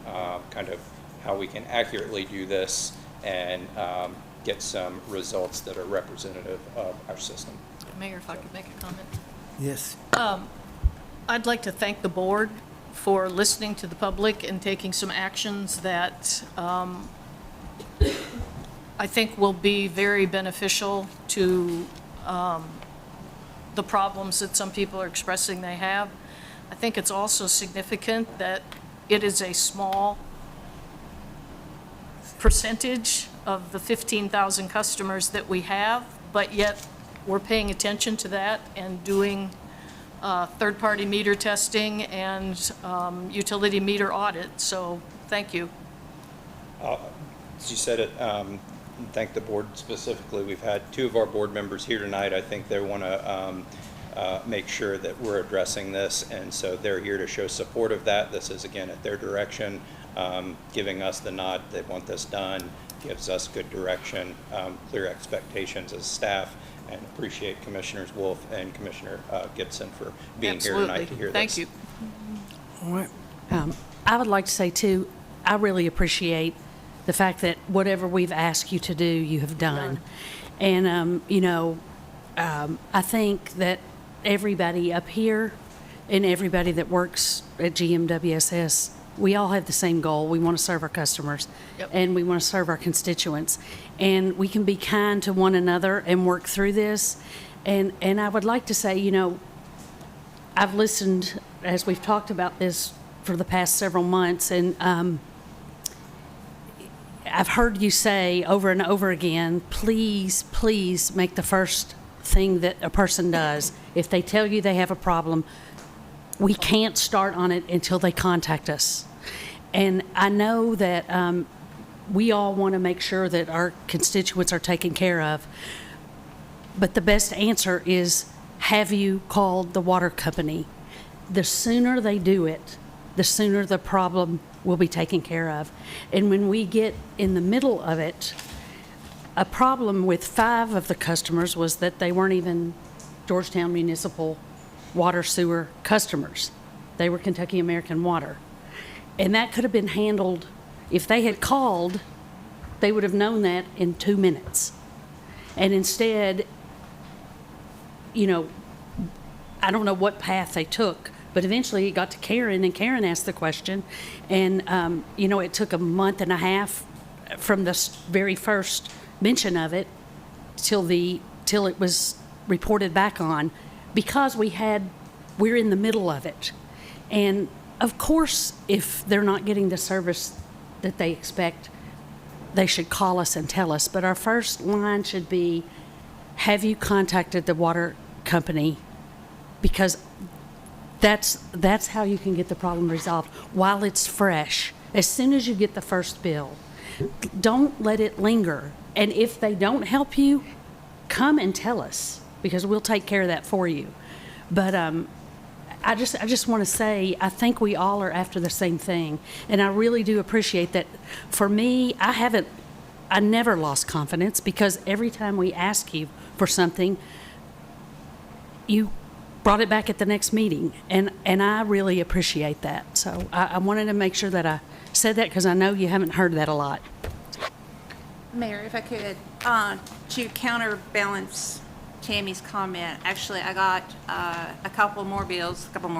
kind of how we can accurately do this and get some results that are representative of our system. Mayor, if I could make a comment. Yes. I'd like to thank the board for listening to the public and taking some actions that I think will be very beneficial to the problems that some people are expressing they have. I think it's also significant that it is a small percentage of the 15,000 customers that we have, but yet we're paying attention to that and doing third-party meter testing and utility meter audit. So thank you. As you said it, thank the board specifically. We've had two of our board members here tonight. I think they want to make sure that we're addressing this, and so they're here to show support of that. This is, again, at their direction, giving us the nod. They want this done, gives us good direction, clear expectations as staff, and appreciate Commissioners Wolf and Commissioner Gibson for being here tonight to hear this. Thank you. All right. I would like to say, too, I really appreciate the fact that whatever we've asked you to do, you have done. And, I think that everybody up here and everybody that works at GMWSS, we all have the same goal. We want to serve our customers, and we want to serve our constituents. And we can be kind to one another and work through this. And I would like to say, I've listened as we've talked about this for the past several months, and I've heard you say over and over again, please, please make the first thing that a person does. If they tell you they have a problem, we can't start on it until they contact us. And I know that we all want to make sure that our constituents are taken care of. But the best answer is, have you called the water company? The sooner they do it, the sooner the problem will be taken care of. And when we get in the middle of it, a problem with 5 of the customers was that they weren't even Georgetown Municipal Water Sewer customers. They were Kentucky American Water. And that could have been handled, if they had called, they would have known that in 2 minutes. And instead, you know, I don't know what path they took, but eventually it got to Karen, and Karen asked the question. And, you know, it took a month and a half from the very first mention of it till it was reported back on, because we're in the middle of it. And of course, if they're not getting the service that they expect, they should call us and tell us. But our first line should be, have you contacted the water company? Because that's how you can get the problem resolved while it's fresh. As soon as you get the first bill, don't let it linger. And if they don't help you, come and tell us, because we'll take care of that for you. But I just want to say, I think we all are after the same thing. And I really do appreciate that. For me, I never lost confidence, because every time we ask you for something, you brought it back at the next meeting. And I really appreciate that. So I wanted to make sure that I said that, because I know you haven't heard that a lot. Mayor, if I could, to counterbalance Tammy's comment, actually, I got a couple more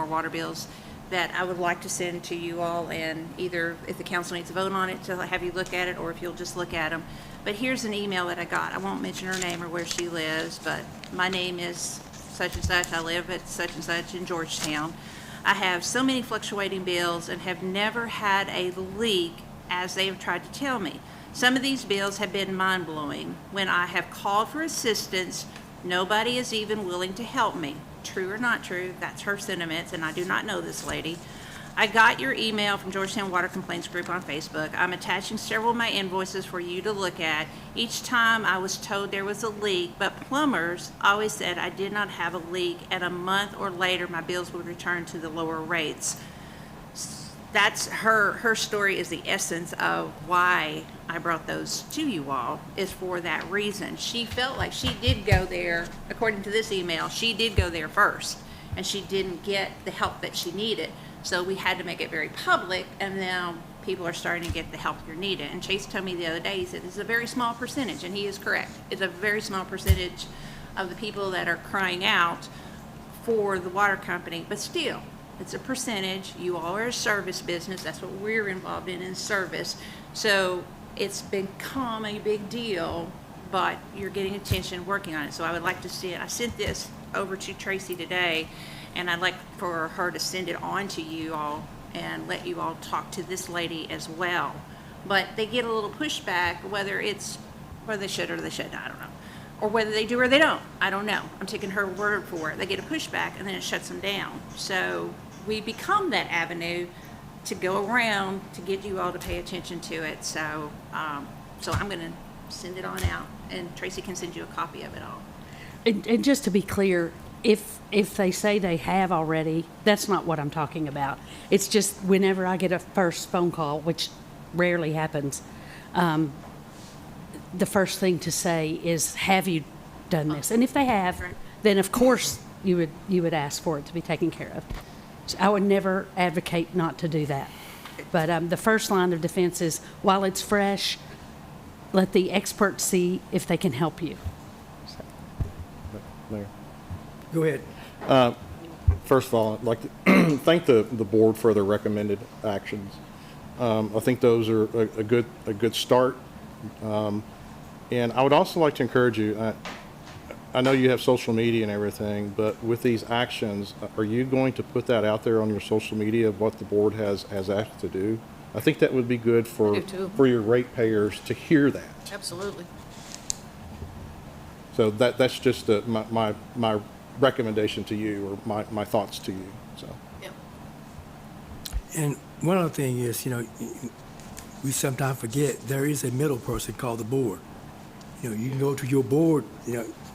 water bills that I would like to send to you all, and either if the council needs to vote on it to have you look at it, or if you'll just look at them. But here's an email that I got. I won't mention her name or where she lives, but my name is such and such. I live at such and such in Georgetown. I have so many fluctuating bills and have never had a leak as they have tried to tell me. Some of these bills have been mind-blowing. When I have called for assistance, nobody is even willing to help me. True or not true, that's her sentiments, and I do not know this lady. I got your email from Georgetown Water Complaints Group on Facebook. I'm attaching several of my invoices for you to look at. Each time I was told there was a leak, but plumbers always said I did not have a leak, and a month or later my bills would return to the lower rates. That's her story is the essence of why I brought those to you all, is for that reason. She felt like she did go there, according to this email, she did go there first, and she didn't get the help that she needed. So we had to make it very public, and now people are starting to get the help you're needed. And Chase told me the other day, he said it's a very small percentage, and he is correct. It's a very small percentage of the people that are crying out for the water company, but still, it's a percentage. You all are a service business. That's what we're involved in service. So it's become a big deal, but you're getting attention working on it. So I would like to see it. I sent this over to Tracy today, and I'd like for her to send it on to you all and let you all talk to this lady as well. But they get a little pushback, whether they should or they shouldn't, I don't know. Or whether they do or they don't, I don't know. I'm taking her word for it. They get a pushback, and then it shuts them down. So we become that avenue to go around to get you all to pay attention to it. So I'm going to send it on out, and Tracy can send you a copy of it all. And just to be clear, if they say they have already, that's not what I'm talking about. It's just whenever I get a first phone call, which rarely happens, the first thing to say is, have you done this? And if they have, then of course you would ask for it to be taken care of. So I would never advocate not to do that. But the first line of defense is, while it's fresh, let the experts see if they can help you. Mayor. Go ahead. First of all, I'd like to thank the board for their recommended actions. I think those are a good start. And I would also like to encourage you, I know you have social media and everything, but with these actions, are you going to put that out there on your social media of what the board has asked to do? I think that would be good for your ratepayers to hear that. Absolutely. So that's just my recommendation to you, or my thoughts to you. So. Yep. And one other thing is, we sometimes forget there is a middle person called the board. You can go to your board,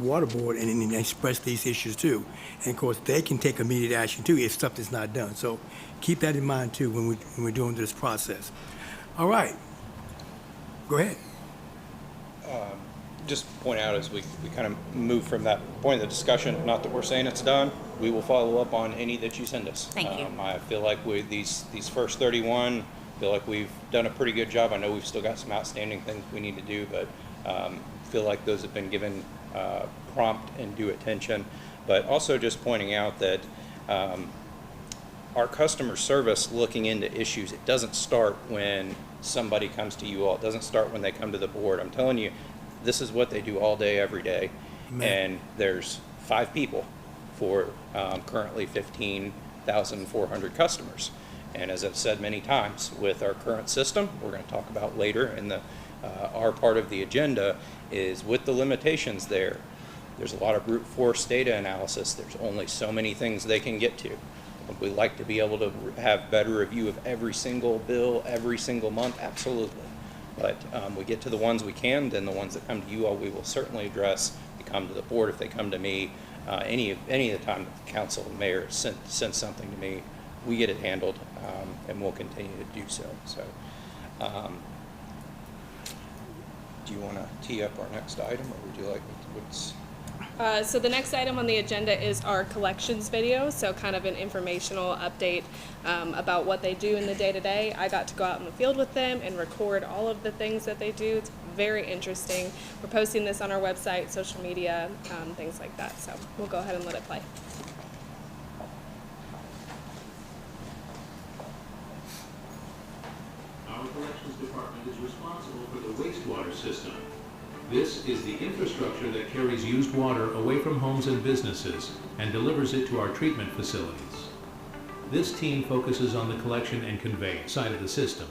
water board, and express these issues too. And of course, they can take immediate action too if something's not done. So keep that in mind too when we're doing this process. All right. Go ahead. just point out as we kind of move from that point of the discussion, not that we're saying it's done, we will follow up on any that you send us. Thank you. I feel like with these first 31, I feel like we've done a pretty good job. I know we've still got some outstanding things we need to do, but feel like those have been given prompt and due attention. But also just pointing out that our customer service looking into issues, it doesn't start when somebody comes to you all. It doesn't start when they come to the board. I'm telling you, this is what they do all day, every day. And there's 5 people for currently 15,400 customers. And as I've said many times, with our current system, we're going to talk about later in the our part of the agenda, is with the limitations there's a lot of brute force data analysis. There's only so many things they can get to. Would we like to be able to have better review of every single bill, every single month? Absolutely. But we get to the ones we can, then the ones that come to you all, we will certainly address. They come to the board, if they come to me, any of the time that the council and mayor sends something to me, we get it handled, and we'll continue to do so. So, do you want to tee up our next item, or would you like what's? So the next item on the agenda is our collections video, so kind of an informational update about what they do in the day-to-day. I got to go out in the field with them and record all of the things that they do. It's very interesting. We're posting this on our website, social media, things like that. So we'll go ahead and let it play. Our collections department is responsible for the wastewater system. This is the infrastructure that carries used water away from homes and businesses and delivers it to our treatment facilities. This team focuses on the collection and convey side of the system.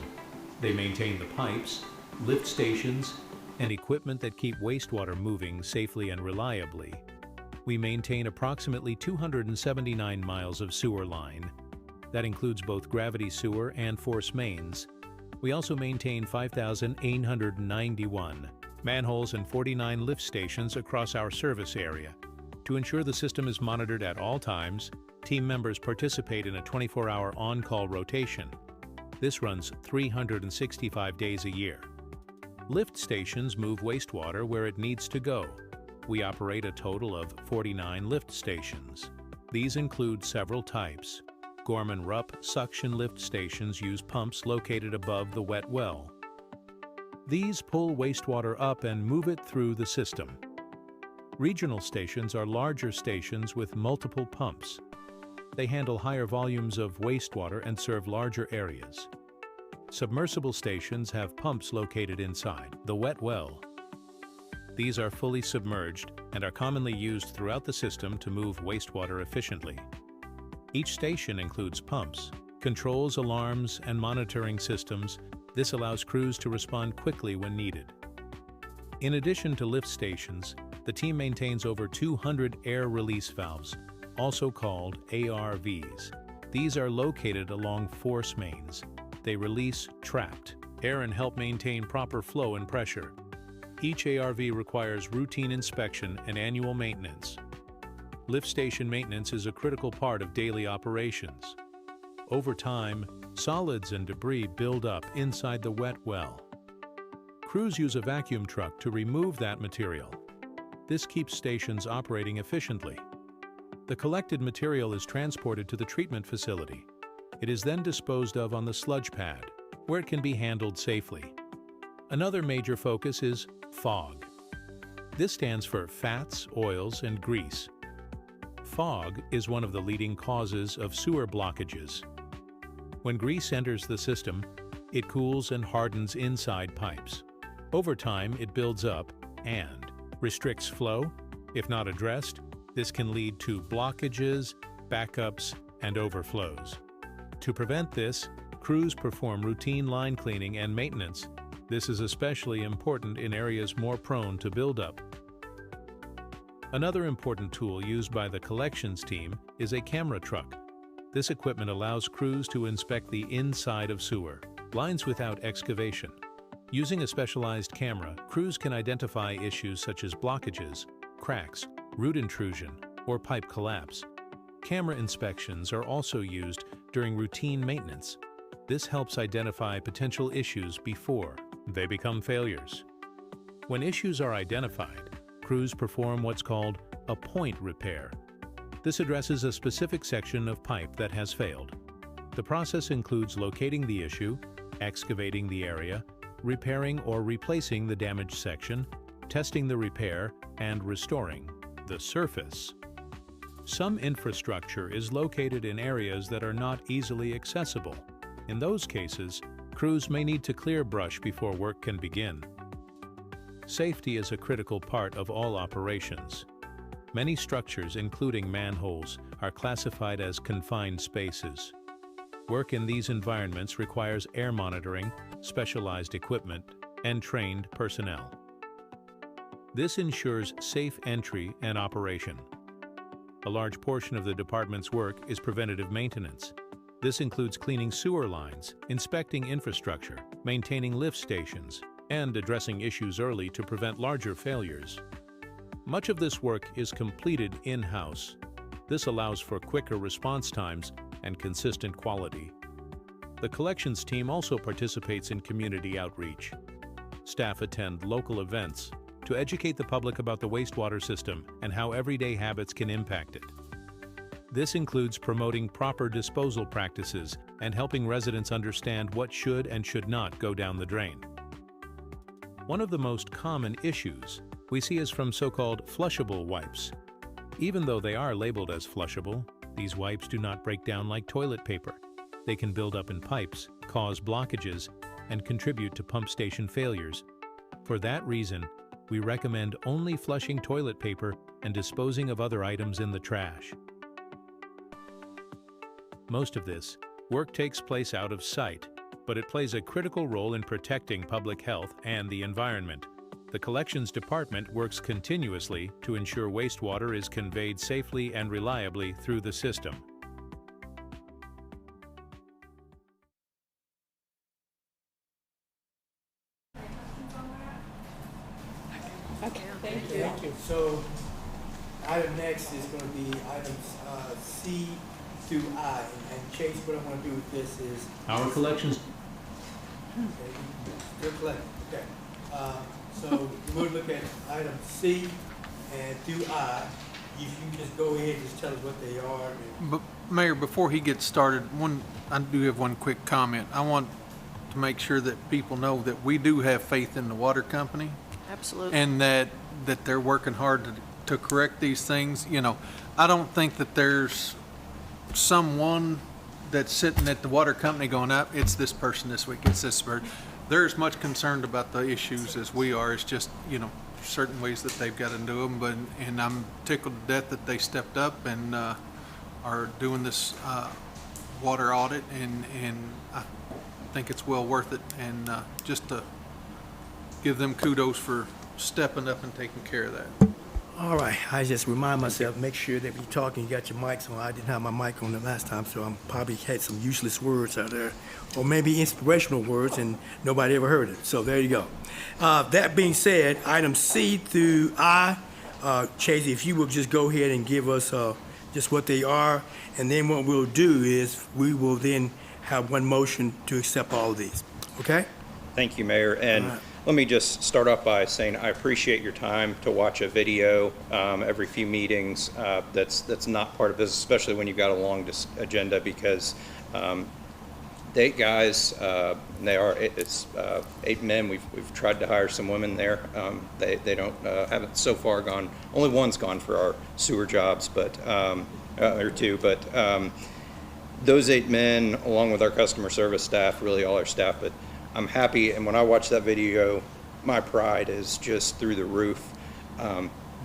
They maintain the pipes, lift stations, and equipment that keep wastewater moving safely and reliably. We maintain approximately 279 miles of sewer line. That includes both gravity sewer and force mains. We also maintain 5,891 manholes and 49 lift stations across our service area. To ensure the system is monitored at all times, team members participate in a 24-hour on-call rotation. This runs 365 days a year. Lift stations move wastewater where it needs to go. We operate a total of 49 lift stations. These include several types. Gorman-Rupp suction lift stations use pumps located above the wet well. These pull wastewater up and move it through the system. Regional stations are larger stations with multiple pumps. They handle higher volumes of wastewater and serve larger areas. Submersible stations have pumps located inside the wet well. These are fully submerged and are commonly used throughout the system to move wastewater efficiently. Each station includes pumps, controls, alarms, and monitoring systems. This allows crews to respond quickly when needed. In addition to lift stations, the team maintains over 200 air release valves, also called ARVs. These are located along force mains. They release trapped air and help maintain proper flow and pressure. Each ARV requires routine inspection and annual maintenance. Lift station maintenance is a critical part of daily operations. Over time, solids and debris build up inside the wet well. Crews use a vacuum truck to remove that material. This keeps stations operating efficiently. The collected material is transported to the treatment facility. It is then disposed of on the sludge pad, where it can be handled safely. Another major focus is fog. This stands for fats, oils, and grease. Fog is one of the leading causes of sewer blockages. When grease enters the system, it cools and hardens inside pipes. Over time, it builds up and restricts flow. If not addressed, this can lead to blockages, backups, and overflows. To prevent this, crews perform routine line cleaning and maintenance. This is especially important in areas more prone to buildup. Another important tool used by the collections team is a camera truck. This equipment allows crews to inspect the inside of sewer, lines without excavation. Using a specialized camera, crews can identify issues such as blockages, cracks, root intrusion, or pipe collapse. Camera inspections are also used during routine maintenance. This helps identify potential issues before they become failures. When issues are identified, crews perform what's called a point repair. This addresses a specific section of pipe that has failed. The process includes locating the issue, excavating the area, repairing or replacing the damaged section, testing the repair, and restoring the surface. Some infrastructure is located in areas that are not easily accessible. In those cases, crews may need to clear brush before work can begin. Safety is a critical part of all operations. Many structures, including manholes, are classified as confined spaces. Work in these environments requires air monitoring, specialized equipment, and trained personnel. This ensures safe entry and operation. A large portion of the department's work is preventative maintenance. This includes cleaning sewer lines, inspecting infrastructure, maintaining lift stations, and addressing issues early to prevent larger failures. Much of this work is completed in-house. This allows for quicker response times and consistent quality. The collections team also participates in community outreach. Staff attend local events to educate the public about the wastewater system and how everyday habits can impact it. This includes promoting proper disposal practices and helping residents understand what should and should not go down the drain. One of the most common issues we see is from so-called flushable wipes. Even though they are labeled as flushable, these wipes do not break down like toilet paper. They can build up in pipes, cause blockages, and contribute to pump station failures. For that reason, we recommend only flushing toilet paper and disposing of other items in the trash. Most of this work takes place out of sight, but it plays a critical role in protecting public health and the environment. The collections department works continuously to ensure wastewater is conveyed safely and reliably through the system. Okay, thank you. Thank you. So, item next is going to be items C through I. And Chase, what I want to do with this is... Our collections... Still collecting, okay. So we'll look at item C and through I. If you just go ahead and just tell us what they are. But Mayor, before he gets started, I do have one quick comment. I want to make sure that people know that we do have faith in the water company. Absolutely. And that they're working hard to correct these things. You know, I don't think that there's someone that's sitting at the water company going up, it's this person this week, it's this person. They're as much concerned about the issues as we are. It's just, you know, certain ways that they've got to do them. And I'm tickled to death that they stepped up and are doing this water audit, and I think it's well worth it. And just to give them kudos for stepping up and taking care of that. All right, I just remind myself, make sure that if you're talking, you got your mics on. I didn't have my mic on the last time, so I probably had some useless words out there, or maybe inspirational words, and nobody ever heard it. So there you go. That being said, item C through I, Chase, if you will just go ahead and give us just what they are, and then what we'll do is we will then have one motion to accept all of these. Okay? Thank you, Mayor. And let me just start off by saying I appreciate your time to watch a video every few meetings. That's not part of this, especially when you've got a long agenda, because the 8 guys, it's 8 men. We've tried to hire some women there. They don't haven't so far gone. Only one's gone for our sewer jobs, but or 2. But those 8 men, along with our customer service staff, really all our staff, but I'm happy, and when I watch that video, my pride is just through the roof.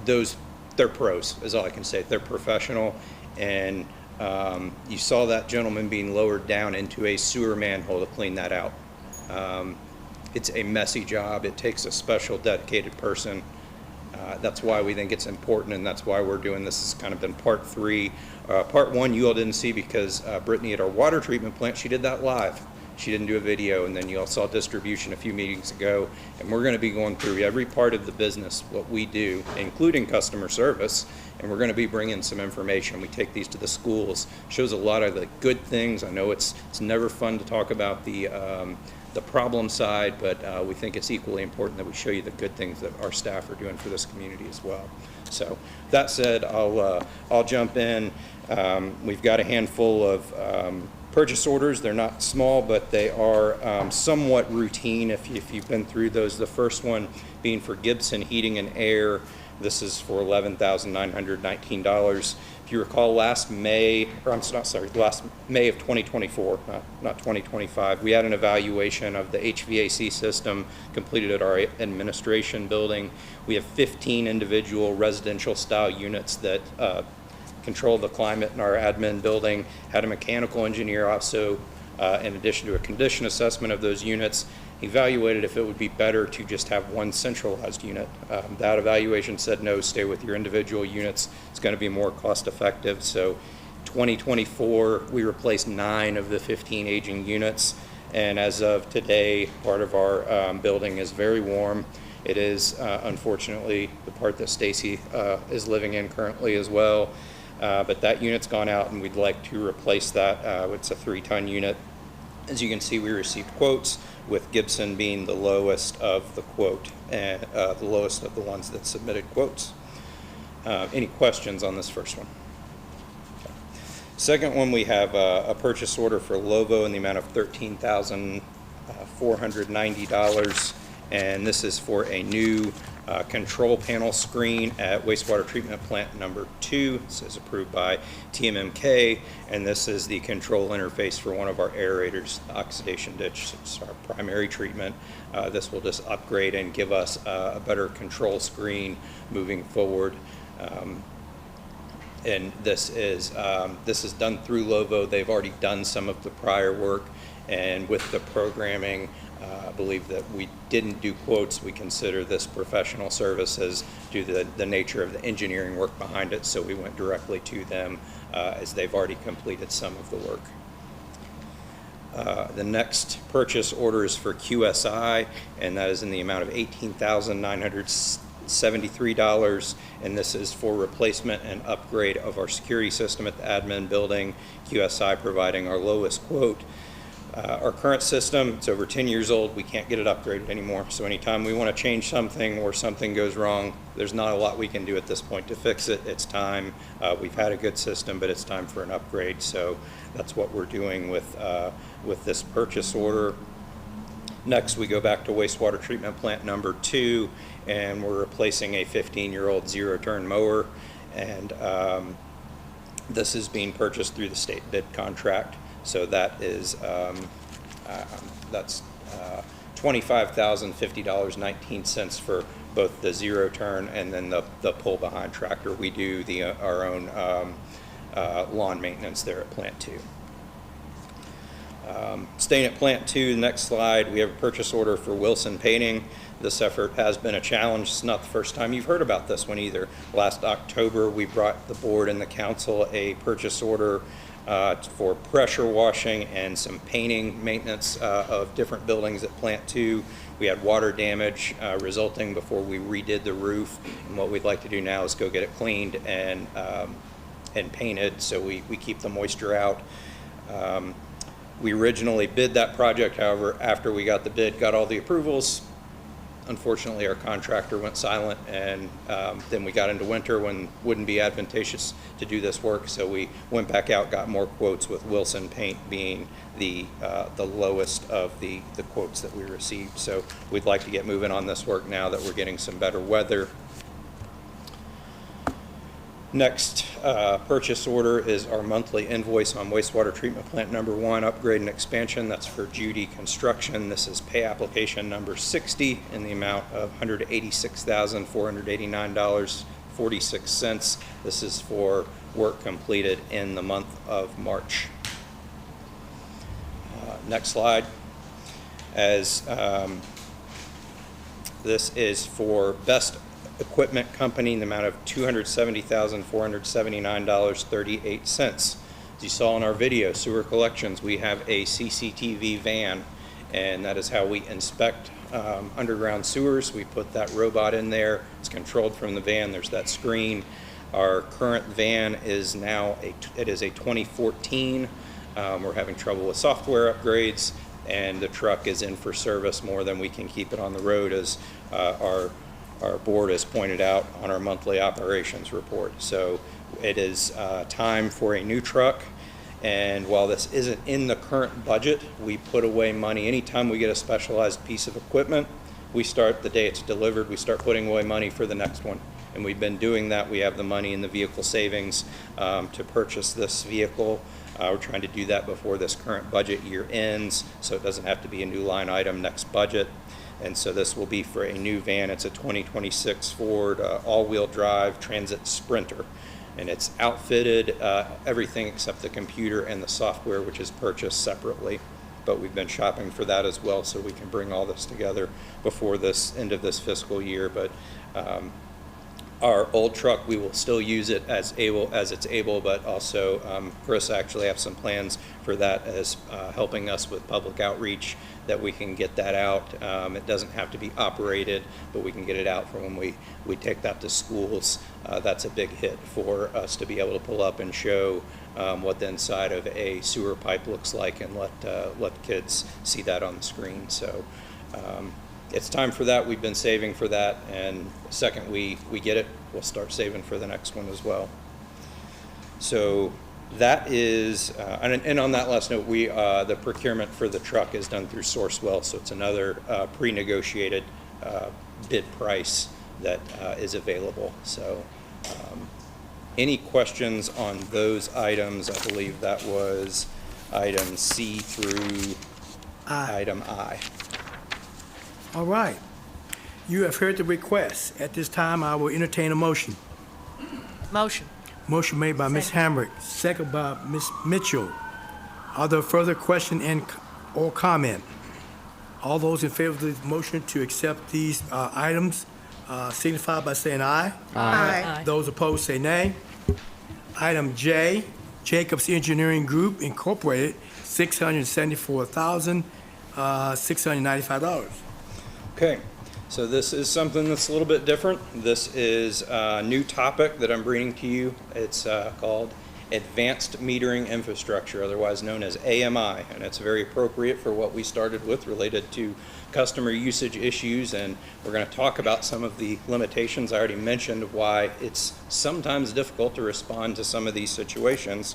They're pros, is all I can say. They're professional, and you saw that gentleman being lowered down into a sewer manhole to clean that out. It's a messy job. It takes a special, dedicated person. That's why we think it's important, and that's why we're doing this. It's kind of been part 3. Part 1 you all didn't see because Brittany at our water treatment plant, she did that live. She didn't do a video, and then you all saw distribution a few meetings ago, and we're going to be going through every part of the business, what we do, including customer service, and we're going to be bringing some information. We take these to the schools, shows a lot of the good things. I know it's never fun to talk about the the problem side, but we think it's equally important that we show you the good things that our staff are doing for this community as well. So that said, I'll jump in. We've got a handful of purchase orders. They're not small, but they are somewhat routine if you've been through those. The first one being for Gibson Heating and Air. This is for $11,919. If you recall, last May of 2024, not 2025, we had an evaluation of the HVAC system completed at our administration building. We have 15 individual residential style units that control the climate in our admin building. Had a mechanical engineer also, in addition to a condition assessment of those units, evaluated if it would be better to just have one centralized unit. That evaluation said no, stay with your individual units. It's going to be more cost effective. So 2024, we replaced 9 of the 15 aging units. And as of today, part of our building is very warm. It is unfortunately the part that Stacy is living in currently as well. But that unit's gone out and we'd like to replace that. It's a 3-ton unit. As you can see, we received quotes, with Gibson being the lowest of the quote and the lowest of the ones that submitted quotes. Any questions on this first one? Okay. Second one, we have a purchase order for Lovo in the amount of $13,490, and this is for a new control panel screen at wastewater treatment plant number 2. This is approved by TMMK, and this is the control interface for one of our aerators, the oxidation ditch. It's our primary treatment. This will just upgrade and give us a better control screen moving forward. And this is done through Lovo. They've already done some of the prior work, and with the programming, I believe that we didn't do quotes. We consider this professional services due to the nature of the engineering work behind it, so we went directly to them as they've already completed some of the work. The next purchase order is for QSI, and that is in the amount of $18,973, and this is for replacement and upgrade of our security system at the admin building. QSI providing our lowest quote. Our current system, it's over 10 years old. We can't get it upgraded anymore. So anytime we want to change something or something goes wrong, there's not a lot we can do at this point to fix it. It's time. We've had a good system, but it's time for an upgrade. So that's what we're doing with this purchase order. Next, we go back to wastewater treatment plant number 2, and we're replacing a 15-year-old zero-turn mower. And this is being purchased through the state bid contract. So that is that's $25,050.19 for both the zero turn and then the pull behind tractor. We do our own lawn maintenance there at Plant 2. Staying at Plant 2, the next slide, we have a purchase order for Wilson Painting. This effort has been a challenge. It's not the first time you've heard about this one either. Last October, we brought the board and the council a purchase order for pressure washing and some painting maintenance of different buildings at Plant 2. We had water damage resulting before we redid the roof, and what we'd like to do now is go get it cleaned and painted so we keep the moisture out. We originally bid that project, however, after we got the bid, got all the approvals, unfortunately our contractor went silent, and then we got into winter when it wouldn't be advantageous to do this work, so we went back out, got more quotes, with Wilson Paint being the lowest of the quotes that we received. So we'd like to get moving on this work now that we're getting some better weather. Next purchase order is our monthly invoice on wastewater treatment plant number 1, upgrade and expansion. That's for Judy Construction. This is pay application number 60 in the amount of $186,489.46. This is for work completed in the month of March. Next slide. As this is for Best Equipment Company in the amount of $270,479.38. As you saw in our video, sewer collections, we have a CCTV van, and that is how we inspect underground sewers. We put that robot in there. It's controlled from the van. There's that screen. Our current van is now it is a 2014. We're having trouble with software upgrades. and the truck is in for service more than we can keep it on the road, as our board has pointed out on our monthly operations report. So it is time for a new truck. And while this isn't in the current budget, we put away money. Anytime we get a specialized piece of equipment, we start, the day it's delivered, we start putting away money for the next one. And we've been doing that. We have the money in the vehicle savings to purchase this vehicle. We're trying to do that before this current budget year ends, so it doesn't have to be a new line item next budget. And so this will be for a new van. It's a 2026 Ford all-wheel drive Transit Sprinter. And it's outfitted, everything except the computer and the software, which is purchased separately. But we've been shopping for that as well, so we can bring all this together before this end of this fiscal year. But our old truck, we will still use it as it's able, but also Chris actually have some plans for that as helping us with public outreach, that we can get that out. It doesn't have to be operated, but we can get it out for when we take that to schools. That's a big hit for us to be able to pull up and show what the inside of a sewer pipe looks like, and let kids see that on the screen. So it's time for that. We've been saving for that, and the second we get it, we'll start saving for the next one as well. So that is, and on that last note, the procurement for the truck is done through Sourcewell, so it's another pre-negotiated bid price that is available. So any questions on those items? I believe that was item C through item I. All right. You have heard the request. At this time, I will entertain a motion. Motion. Motion made by Ms. Hamrick, second by Ms. Mitchell. Are there further question or comment? All those in favor of the motion to accept these items signify by saying aye. Aye. Those opposed say nay. Item J, Jacobs Engineering Group Incorporated, $674,695. Okay, so this is something that's a little bit different. This is a new topic that I'm bringing to you. It's called Advanced Metering Infrastructure, otherwise known as AMI, and it's very appropriate for what we started with related to customer usage issues, and we're going to talk about some of the limitations. I already mentioned why it's sometimes difficult to respond to some of these situations,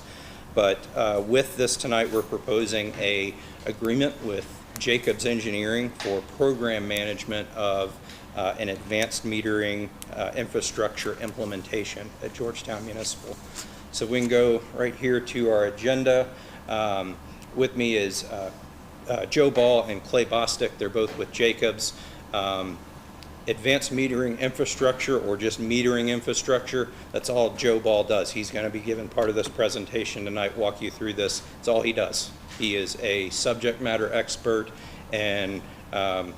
but with this tonight, we're proposing an agreement with Jacobs Engineering for program management of an advanced metering infrastructure implementation at Georgetown Municipal. So we can go right here to our agenda. With me is Joe Ball and Clay Bostic. They're both with Jacobs. Advanced metering infrastructure, or just metering infrastructure, that's all Joe Ball does. He's going to be giving part of this presentation tonight, walk you through this. It's all he does. He is a subject matter expert, and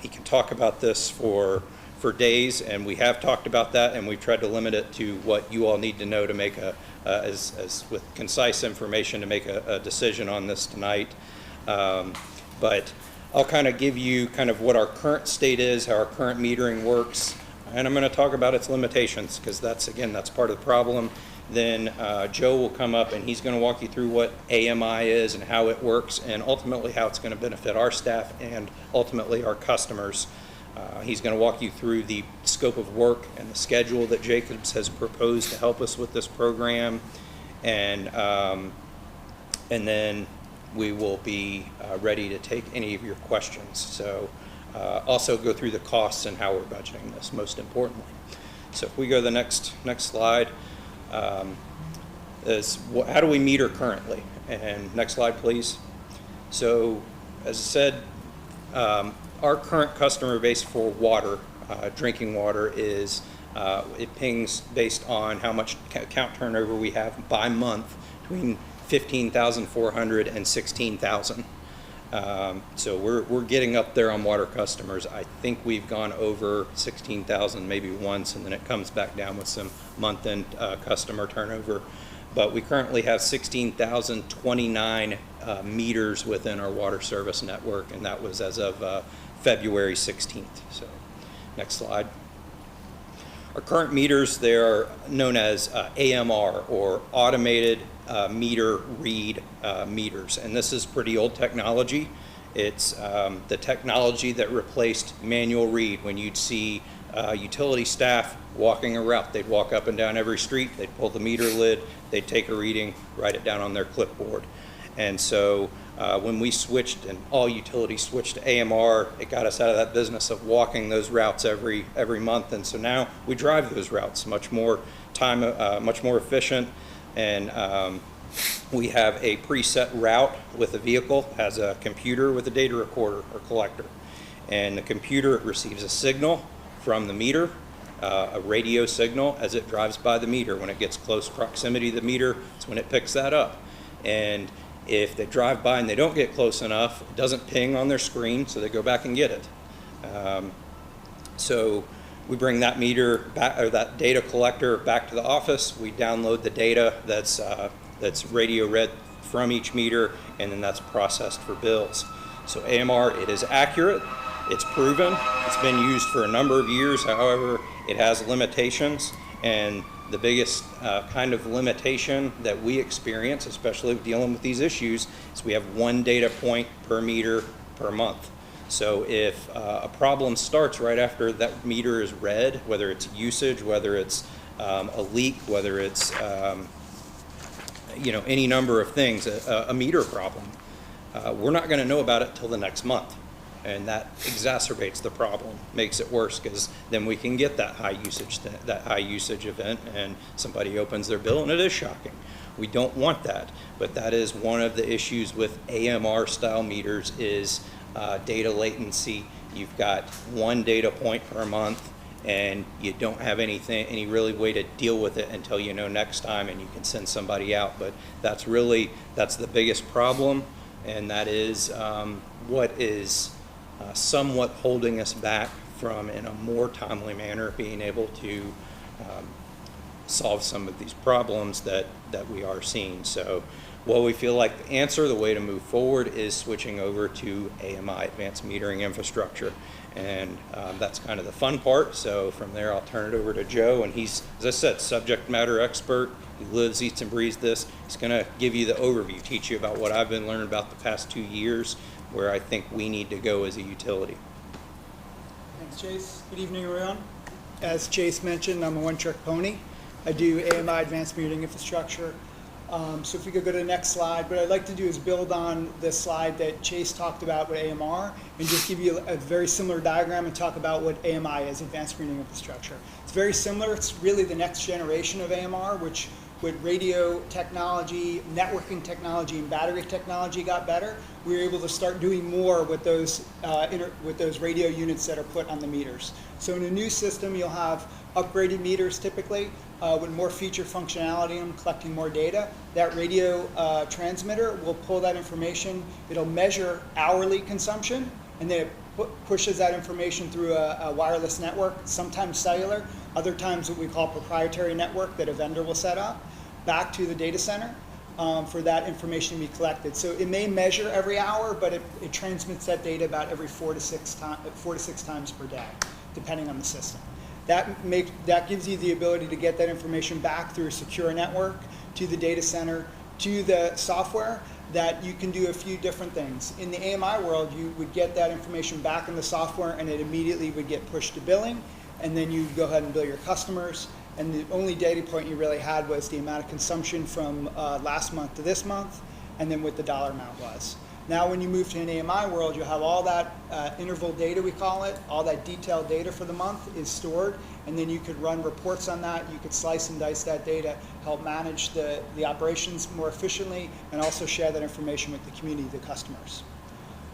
he can talk about this for days, and we have talked about that, and we've tried to limit it to what you all need to know to make as with concise information to make a decision on this tonight. But I'll kind of give you kind of what our current state is, how our current metering works, and I'm going to talk about its limitations, because that's part of the problem. Then Joe will come up and he's going to walk you through what AMI is and how it works, and ultimately how it's going to benefit our staff and ultimately our customers. He's going to walk you through the scope of work and the schedule that Jacobs has proposed to help us with this program, and then we will be ready to take any of your questions. So also go through the costs and how we're budgeting this, most importantly. So if we go to the next slide, how do we meter currently? And next slide, please. So as I said, our current customer base for water, drinking water, is it pings based on how much account turnover we have by month, between 15,400 and 16,000. So we're getting up there on water customers. I think we've gone over 16,000 maybe once, and then it comes back down with some month-end customer turnover. But we currently have 16,029 meters within our water service network, and that was as of February 16th. So next slide. Our current meters, they are known as AMR, or Automated meter read meters. And this is pretty old technology. It's the technology that replaced manual read. When you'd see utility staff walking a route, they'd walk up and down every street, they'd pull the meter lid, they'd take a reading, write it down on their clipboard. And so when we switched and all utilities switched to AMR, it got us out of that business of walking those routes every month. And so now we drive those routes much more efficient. And we have a preset route with a vehicle, has a computer with a data recorder or collector. And the computer receives a signal from the meter, a radio signal as it drives by the meter. When it gets close proximity to the meter, it's when it picks that up. And if they drive by and they don't get close enough, it doesn't ping on their screen, so they go back and get it. So we bring that meter back, or that data collector back to the office. We download the data that's radio read from each meter, and then that's processed for bills. So AMR, it is accurate, it's proven, it's been used for a number of years. However, it has limitations, and the biggest kind of limitation that we experience, especially dealing with these issues, is we have one data point per meter per month. So if a problem starts right after that meter is read, whether it's usage, whether it's a leak, whether it's any number of things, a meter problem, we're not going to know about it till the next month. And that exacerbates the problem, makes it worse, because then we can get that high usage event, and somebody opens their bill and it is shocking. We don't want that, but that is one of the issues with AMR style meters is data latency. You've got one data point per month, and you don't have any really way to deal with it until you know next time, and you can send somebody out. But that's the biggest problem, and that is what is somewhat holding us back from, in a more timely manner, being able to solve some of these problems that we are seeing. So what we feel like the answer, the way to move forward, is switching over to AMI, Advanced Metering Infrastructure. And that's kind of the fun part. So from there, I'll turn it over to Joe, and he's, as I said, subject matter expert. He lives, eats, and breathes this. He's going to give you the overview, teach you about what I've been learning about the past 2 years, where I think we need to go as a utility. Thanks, Chase. Good evening, everyone. As Chase mentioned, I'm a one-trick pony. I do AMI, Advanced Metering Infrastructure. So if we could go to the next slide, what I'd like to do is build on the slide that Chase talked about with AMR and just give you a very similar diagram and talk about what AMI is, Advanced Metering Infrastructure. It's very similar. It's really the next generation of AMR, which with radio technology, networking technology, and battery technology got better. We were able to start doing more with those radio units that are put on the meters. So in a new system, you'll have upgraded meters typically with more feature functionality and collecting more data. That radio transmitter will pull that information. It'll measure hourly consumption, and then it pushes that information through a wireless network, sometimes cellular, other times what we call proprietary network that a vendor will set up, back to the data center for that information to be collected. So it may measure every hour, but it transmits that data about every 4 to 6 times per day, depending on the system. That gives you the ability to get that information back through a secure network to the data center, to the software, that you can do a few different things. In the AMI world, you would get that information back in the software, and it immediately would get pushed to billing, and then you go ahead and bill your customers. And the only data point you really had was the amount of consumption from last month to this month, and then what the dollar amount was. Now when you move to an AMI world, you'll have all that interval data, we call it, all that detailed data for the month is stored, and then you could run reports on that. You could slice and dice that data, help manage the operations more efficiently, and also share that information with the community, the customers.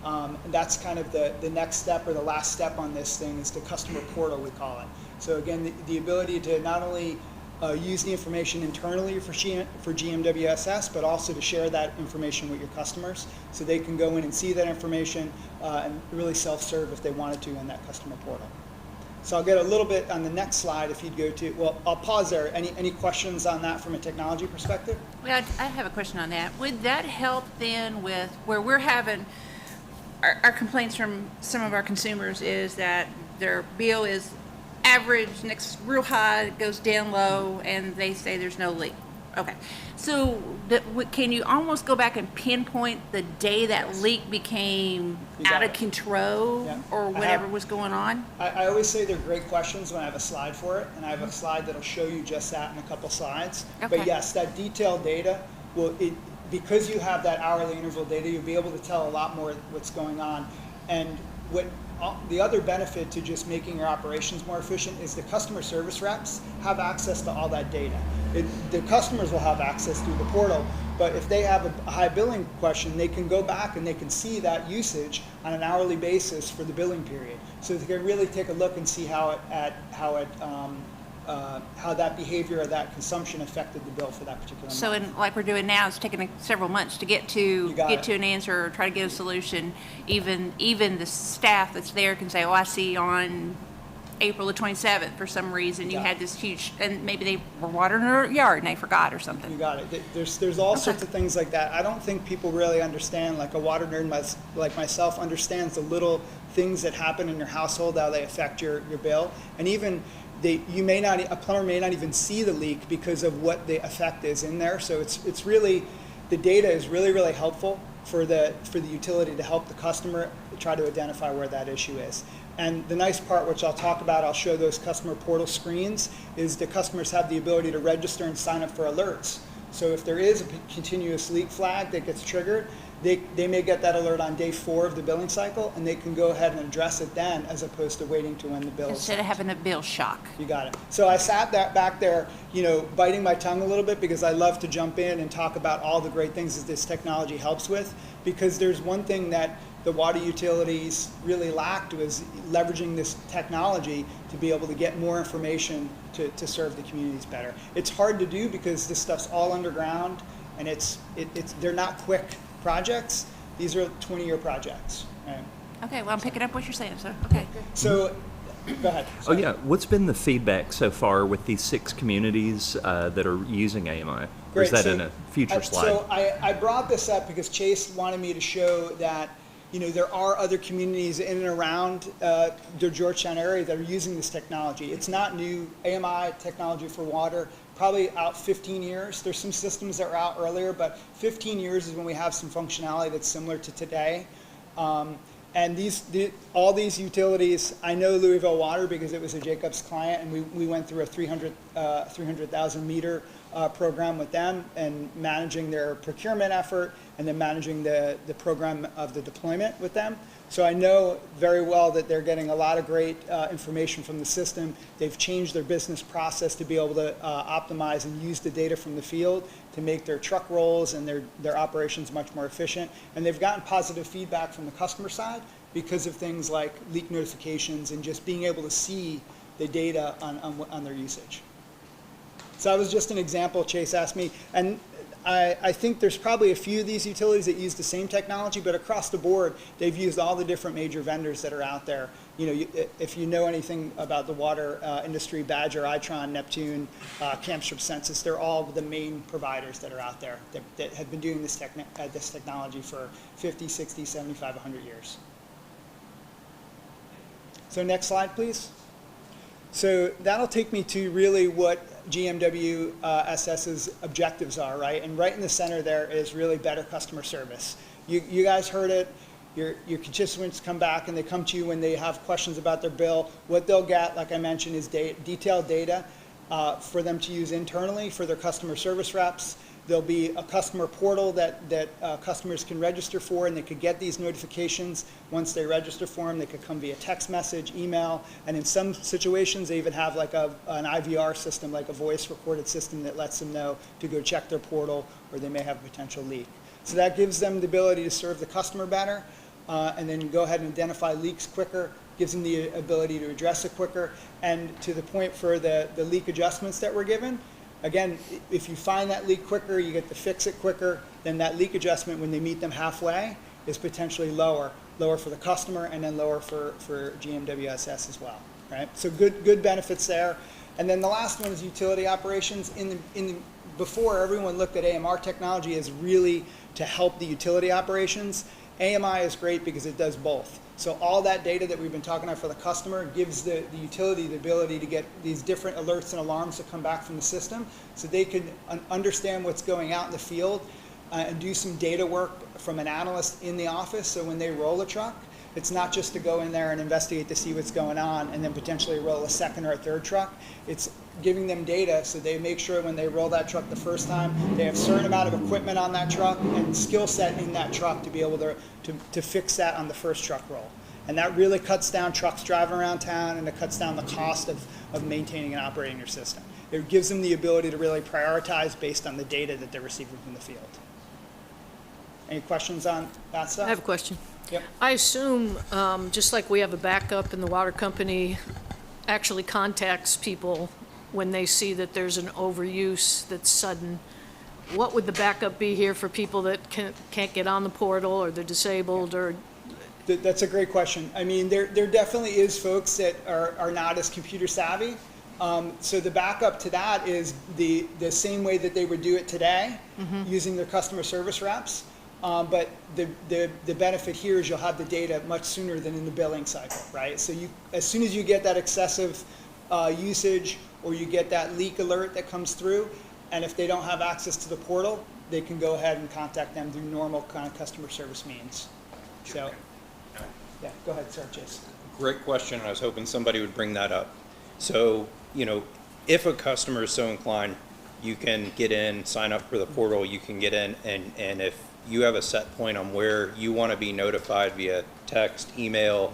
And that's kind of the next step, or the last step on this thing, is the customer portal, we call it. So again, the ability to not only use the information internally for GMWSS, but also to share that information with your customers, so they can go in and see that information and really self-serve if they wanted to in that customer portal. So I'll get a little bit on the next slide if you'd go to, well, I'll pause there. Any questions on that from a technology perspective? Well, I have a question on that. Would that help then with where we're having our complaints from some of our consumers is that their bill is average, next real high, goes down low, and they say there's no leak. Okay, so can you almost go back and pinpoint the day that leak became out of control or whatever was going on? I always say they're great questions when I have a slide for it, and I have a slide that'll show you just that in a couple slides. Okay. But yes, that detailed data because you have that hourly interval data, you'll be able to tell a lot more what's going on. And the other benefit to just making your operations more efficient is the customer service reps have access to all that data. The customers will have access through the portal, but if they have a high billing question, they can go back and they can see that usage on an hourly basis for the billing period. So they can really take a look and see how that behavior or that consumption affected the bill for that particular So, month. like we're doing now, it's taking several months to get to an answer or try to get a solution. Even the staff that's there can say, "Oh, I see on April the 27th for some reason you had this huge," and maybe they were watering their yard and they forgot or something. You got it. There's all sorts of things like that. I don't think people really understand, like a water nerd like myself understands the little things that happen in your household, how they affect your bill, and even a plumber may not even see the leak because of what the effect is in there. So it's really, the data is really, really helpful for the utility to help the customer try to identify where that issue is. And the nice part, which I'll talk about, I'll show those customer portal screens, is the customers have the ability to register and sign up for alerts. So if there is a continuous leak flag that gets triggered, they may get that alert on day 4 of the billing cycle, and they can go ahead and address it then, as opposed to waiting to when the bill is Instead of having a bill shock. You got it. So I sat back there, biting my tongue a little bit, because I love to jump in and talk about all the great things that this technology helps with, because there's one thing that the water utilities really lacked was leveraging this technology to be able to get more information to serve the communities better. It's hard to do because this stuff's all underground, and they're not quick projects. These are 20-year projects. Right? Okay, well, I'm picking up what you're saying, so, okay. So, go ahead. Oh yeah, what's been the feedback so far with these 6 communities that are using AMI? Or is that in a future slide? So I brought this up because Chase wanted me to show that there are other communities in and around the Georgetown area that are using this technology. It's not new. AMI technology for water, probably out 15 years. There's some systems that were out earlier, but 15 years is when we have some functionality that's similar to today. And all these utilities, I know Louisville Water because it was a Jacobs client, and we went through a 300,000 meter program with them, and managing their procurement effort, and then managing the program of the deployment with them. So I know very well that they're getting a lot of great information from the system. They've changed their business process to be able to optimize and use the data from the field to make their truck rolls and their operations much more efficient. And they've gotten positive feedback from the customer side because of things like leak notifications and just being able to see the data on their usage. So that was just an example Chase asked me. And I think there's probably a few of these utilities that use the same technology, but across the board, they've used all the different major vendors that are out there. If you know anything about the water industry, Badger, Itron, Neptune, Camstrip Census, they're all the main providers that are out there that have been doing this technology for 50, 60, 75, 100 years. So next slide, please. So that'll take me to really what GMWSS's objectives are, right? And right in the center there is really better customer service. You guys heard it. Your constituents come back and they come to you when they have questions about their bill. What they'll get, like I mentioned, is detailed data for them to use internally for their customer service reps. There'll be a customer portal that customers can register for, and they could get these notifications once they register for them. They could come via text message, email, and in some situations they even have like an IVR system, like a voice recorded system that lets them know to go check their portal or they may have a potential leak. So that gives them the ability to serve the customer better and then go ahead and identify leaks quicker, gives them the ability to address it quicker, and to the point for the leak adjustments that we're given. Again, if you find that leak quicker, you get to fix it quicker, then that leak adjustment, when they meet them halfway, is potentially lower for the customer and then lower for GMWSS as well, right? So good benefits there. And then the last one is utility operations. Before, everyone looked at AMR technology as really to help the utility operations. AMI is great because it does both. So all that data that we've been talking about for the customer gives the utility the ability to get these different alerts and alarms that come back from the system, so they can understand what's going out in the field and do some data work from an analyst in the office. So when they roll a truck, it's not just to go in there and investigate to see what's going on and then potentially roll a second or a third truck. It's giving them data so they make sure when they roll that truck the first time, they have a certain amount of equipment on that truck and skill set in that truck to be able to fix that on the first truck roll. And that really cuts down trucks driving around town, and it cuts down the cost of maintaining and operating your system. It gives them the ability to really prioritize based on the data that they're receiving from the field. Any questions on that stuff? I have a question. Yep. I assume, just like we have a backup and the water company actually contacts people when they see that there's an overuse that's sudden, what would the backup be here for people that can't get on the portal, or they're disabled, or? That's a great question. I mean, there definitely is folks that are not as computer savvy. So the backup to that is the same way that they would do it today, using their customer service reps. But the benefit here is you'll have the data much sooner than in the billing cycle, right? So as soon as you get that excessive usage, or you get that leak alert that comes through, and if they don't have access to the portal, they can go ahead and contact them through normal kind of customer service means. So, yeah, go ahead, sir, Jason. Great question. I was hoping somebody would bring that up. So, if a customer is so inclined, you can get in, sign up for the portal, you can get in, and if you have a set point on where you want to be notified via text, email,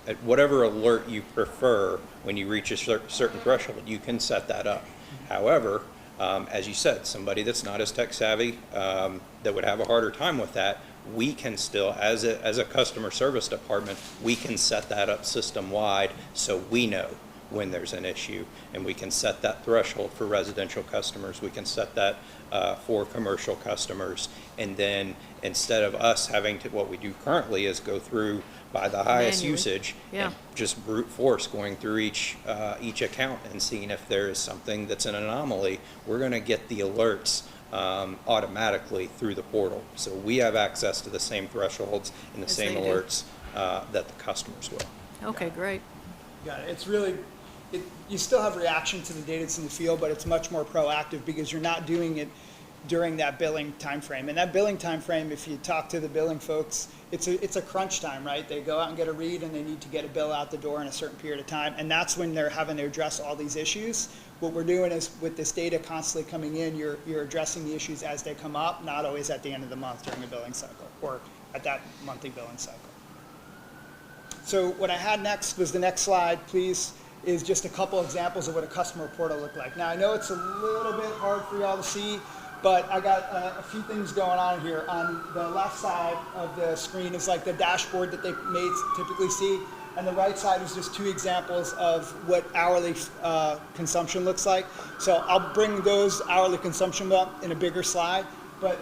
at whatever alert you prefer, when you reach a certain threshold, you can set that up. However, as you said, somebody that's not as tech savvy, that would have a harder time with that, we can still, as a customer service department, we can set that up system-wide so we know when there's an issue, and we can set that threshold for residential customers, we can set that for commercial customers, and then instead of us having to, what we do currently is go through by the highest usage, and just brute force going through each account and seeing if there is something that's an anomaly, we're going to get the alerts automatically through the portal. So we have access to the same thresholds and the same alerts that the customers will. Okay, great. Got it. It's really, you still have reaction to the data that's in the field, but it's much more proactive because you're not doing it during that billing time frame. And that billing time frame, if you talk to the billing folks, it's a crunch time, right? They go out and get a read, and they need to get a bill out the door in a certain period of time, and that's when they're having to address all these issues. What we're doing is, with this data constantly coming in, you're addressing the issues as they come up, not always at the end of the month during the billing cycle, or at that monthly billing cycle. So what I had next was the next slide, please, is just a couple examples of what a customer portal looked like. Now, I know it's a little bit hard for y'all to see, but I got a few things going on here. On the left side of the screen is like the dashboard that they may typically see, and the right side is just two examples of what hourly consumption looks like. So I'll bring those hourly consumption up in a bigger slide, but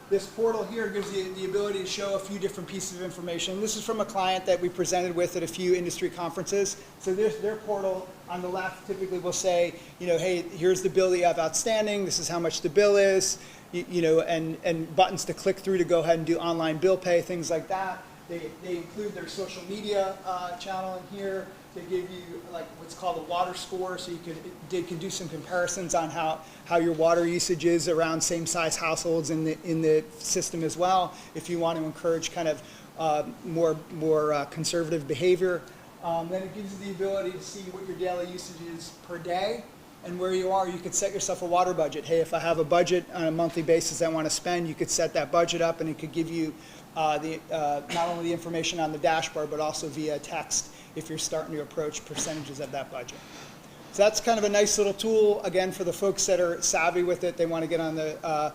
this portal here gives you the ability to show a few different pieces of information. This is from a client that we presented with at a few industry conferences. So their portal on the left typically will say, hey, here's the bill that you have outstanding, this is how much the bill is, and buttons to click through to go ahead and do online bill pay, things like that. They include their social media channel in here. They give you like what's called a water score, so you can do some comparisons on how your water usage is around same size households in the system as well, if you want to encourage kind of more conservative behavior. Then it gives you the ability to see what your daily usage is per day and where you are. You could set yourself a water budget. Hey, if I have a budget on a monthly basis I want to spend, you could set that budget up, and it could give you not only the information on the dashboard, but also via text if you're starting to approach percentages of that budget. So that's kind of a nice little tool, again, for the folks that are savvy with it. They want to get on the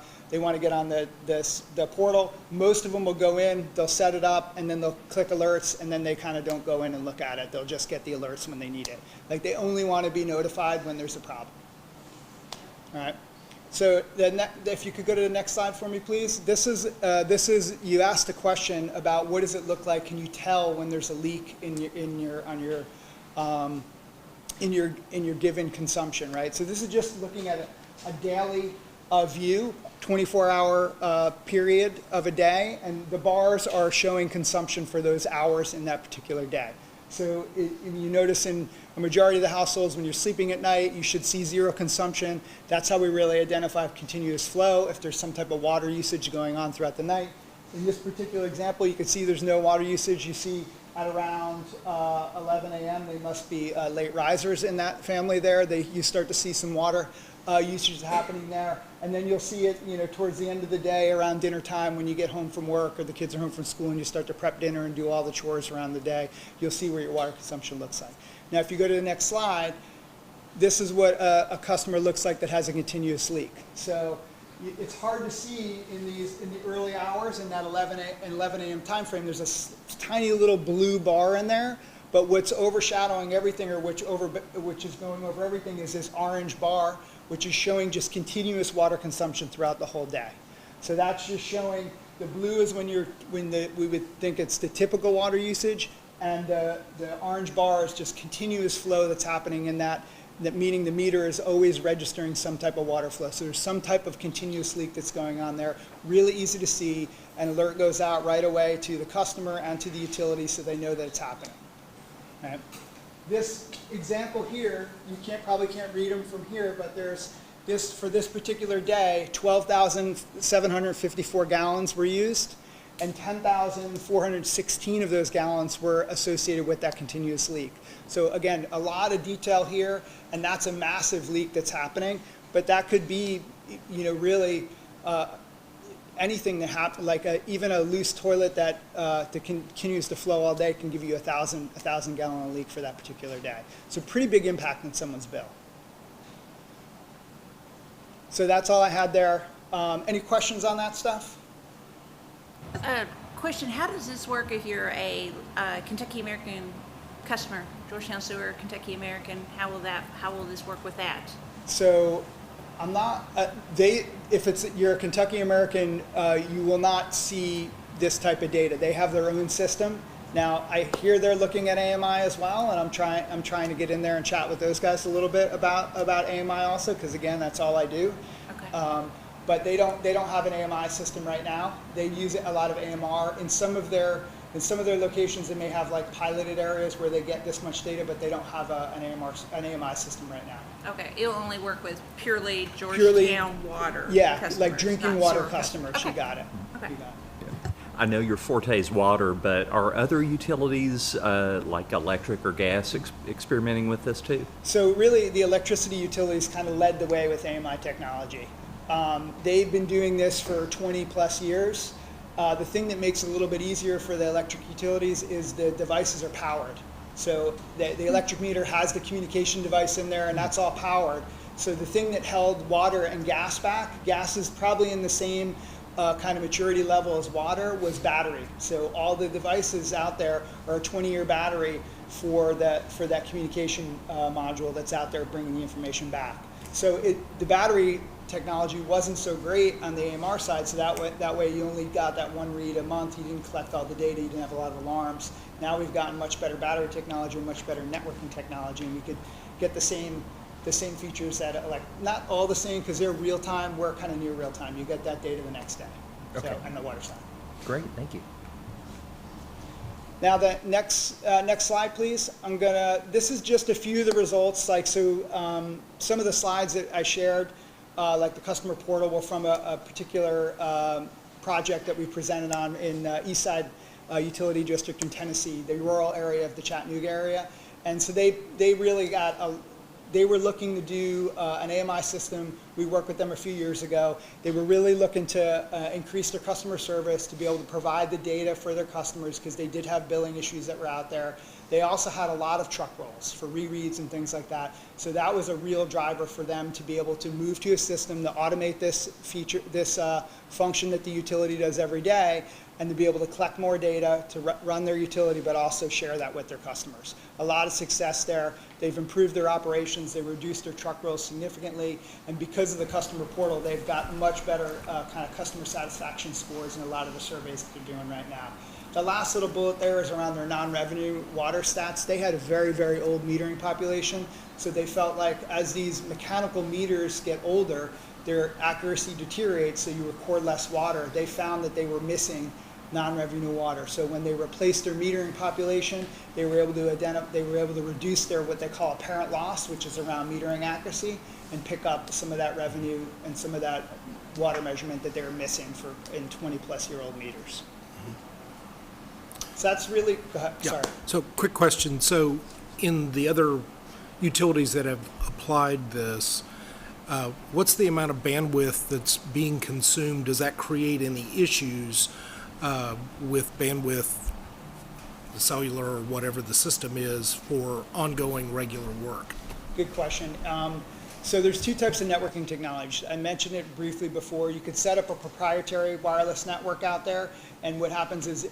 portal. Most of them will go in, they'll set it up, and then they'll click alerts, and then they kind of don't go in and look at it. They'll just get the alerts when they need it. Like, they only want to be notified when there's a problem. All right. So if you could go to the next slide for me, please. This is you asked a question about what does it look like? Can you tell when there's a leak in your given consumption, right? So this is just looking at a daily view, 24-hour period of a day, and the bars are showing consumption for those hours in that particular day. So you notice in a majority of the households, when you're sleeping at night, you should see zero consumption. That's how we really identify continuous flow, if there's some type of water usage going on throughout the night. In this particular example, you can see there's no water usage. You see at around 11 a.m., they must be late risers in that family there. You start to see some water usage happening there. And then you'll see it, towards the end of the day around dinner time when you get home from work or the kids are home from school and you start to prep dinner and do all the chores around the day. You'll see where your water consumption looks like. Now, if you go to the next slide, this is what a customer looks like that has a continuous leak. So it's hard to see in the early hours in that 11 a.m. time frame. There's a tiny little blue bar in there, but what's overshadowing everything, or which is going over everything, is this orange bar, which is showing just continuous water consumption throughout the whole day. So that's just showing the blue is we would think it's the typical water usage, and the orange bar is just continuous flow that's happening in that meaning the meter is always registering some type of water flow. So there's some type of continuous leak that's going on there. Really easy to see. An alert goes out right away to the customer and to the utility so they know that it's happening. Right. This example here, you probably can't read them from here, but there's this, for this particular day, 12,754 gallons were used, and 10,416 of those gallons were associated with that continuous leak. So again, a lot of detail here, and that's a massive leak that's happening, but that could be, really anything that happens, like even a loose toilet that continues to flow all day can give you a 1,000 gallon leak for that particular day. So pretty big impact on someone's bill. So that's all I had there. Any questions on that stuff? Question, how does this work if you're a Kentucky American customer, Georgetown Sewer, Kentucky American? How will this work with that? So I'm not, if you're a Kentucky American, you will not see this type of data. They have their own system. Now, I hear they're looking at AMI as well, and I'm trying to get in there and chat with those guys a little bit about AMI also, because again, that's all I do. Okay. But they don't have an AMI system right now. They use a lot of AMR. In some of their locations, they may have like piloted areas where they get this much data, but they don't have an AMI system right now. Okay, it'll only work with purely Georgetown water customers, like drinking not water sewer customers. Okay. You got it. Okay. You got it. I know your forte is water, but are other utilities like electric or gas experimenting with this too? So really, the electricity utilities kind of led the way with AMI technology. They've been doing this for 20 plus years. The thing that makes it a little bit easier for the electric utilities is the devices are powered. So the electric meter has the communication device in there, and that's all powered. So the thing that held water and gas back, gas is probably in the same kind of maturity level as water, was battery. So all the devices out there are a 20-year battery for that communication module that's out there bringing the information back. So the battery technology wasn't so great on the AMR side, so that way you only got that one read a month. You didn't collect all the data. You didn't have a lot of alarms. Now we've gotten much better battery technology and much better networking technology, and we could get the same features that, like, not all the same because they're real time. We're kind of near real time. You get that data the next day. Okay. So, on the water side. Great, thank you. Now the next slide, please. This is just a few of the results. Like, so some of the slides that I shared, like the customer portal, were from a particular project that we presented on in Eastside Utility District in Tennessee, the rural area of the Chattanooga area. And so they really they were looking to do an AMI system. We worked with them a few years ago. They were really looking to increase their customer service, to be able to provide the data for their customers, because they did have billing issues that were out there. They also had a lot of truck rolls for rereads and things like that. So that was a real driver for them to be able to move to a system to automate this feature, this function that the utility does every day, and to be able to collect more data to run their utility, but also share that with their customers. A lot of success there. They've improved their operations. They reduced their truck rolls significantly. And because of the customer portal, they've got much better kind of customer satisfaction scores in a lot of the surveys that they're doing right now. The last little bullet there is around their non-revenue water stats. They had a very, very old metering population. So they felt like as these mechanical meters get older, their accuracy deteriorates, so you record less water. They found that they were missing non-revenue water. So when they replaced their metering population, they were able to reduce their what they call apparent loss, which is around metering accuracy, and pick up some of that revenue and some of that water measurement that they were missing in 20-plus-year-old meters. So that's really, go ahead, sorry. So quick question. So in the other utilities that have applied this, what's the amount of bandwidth that's being consumed? Does that create any issues with bandwidth, the cellular or whatever the system is for ongoing regular work? Good question. So there's two types of networking technology. I mentioned it briefly before. You could set up a proprietary wireless network out there, and what happens is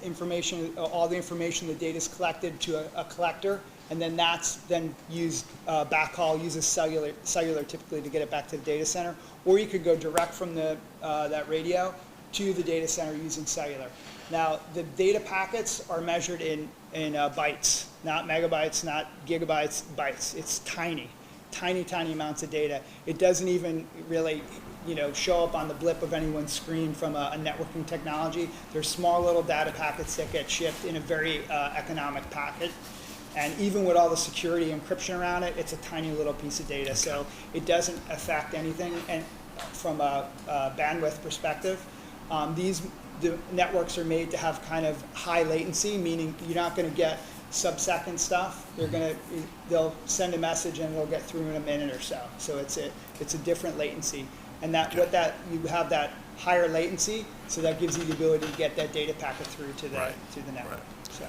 all the information, the data is collected to a collector, and then that's then used, backhaul uses cellular typically to get it back to the data center, or you could go direct from that radio to the data center using cellular. Now, the data packets are measured in bytes, not megabytes, not gigabytes, bytes. It's tiny amounts of data. It doesn't even really, show up on the blip of anyone's screen from a networking technology. There's small little data packets that get shipped in a very economic packet. And even with all the security encryption around it, it's a tiny little piece of data. So it doesn't affect anything. And from a bandwidth perspective, the networks are made to have kind of high latency, meaning you're not going to get sub-second stuff. They'll send a message and it'll get through in a minute or so. So it's a different latency, and you have that higher latency, so that gives you the ability to get that data packet through to the network. Right. So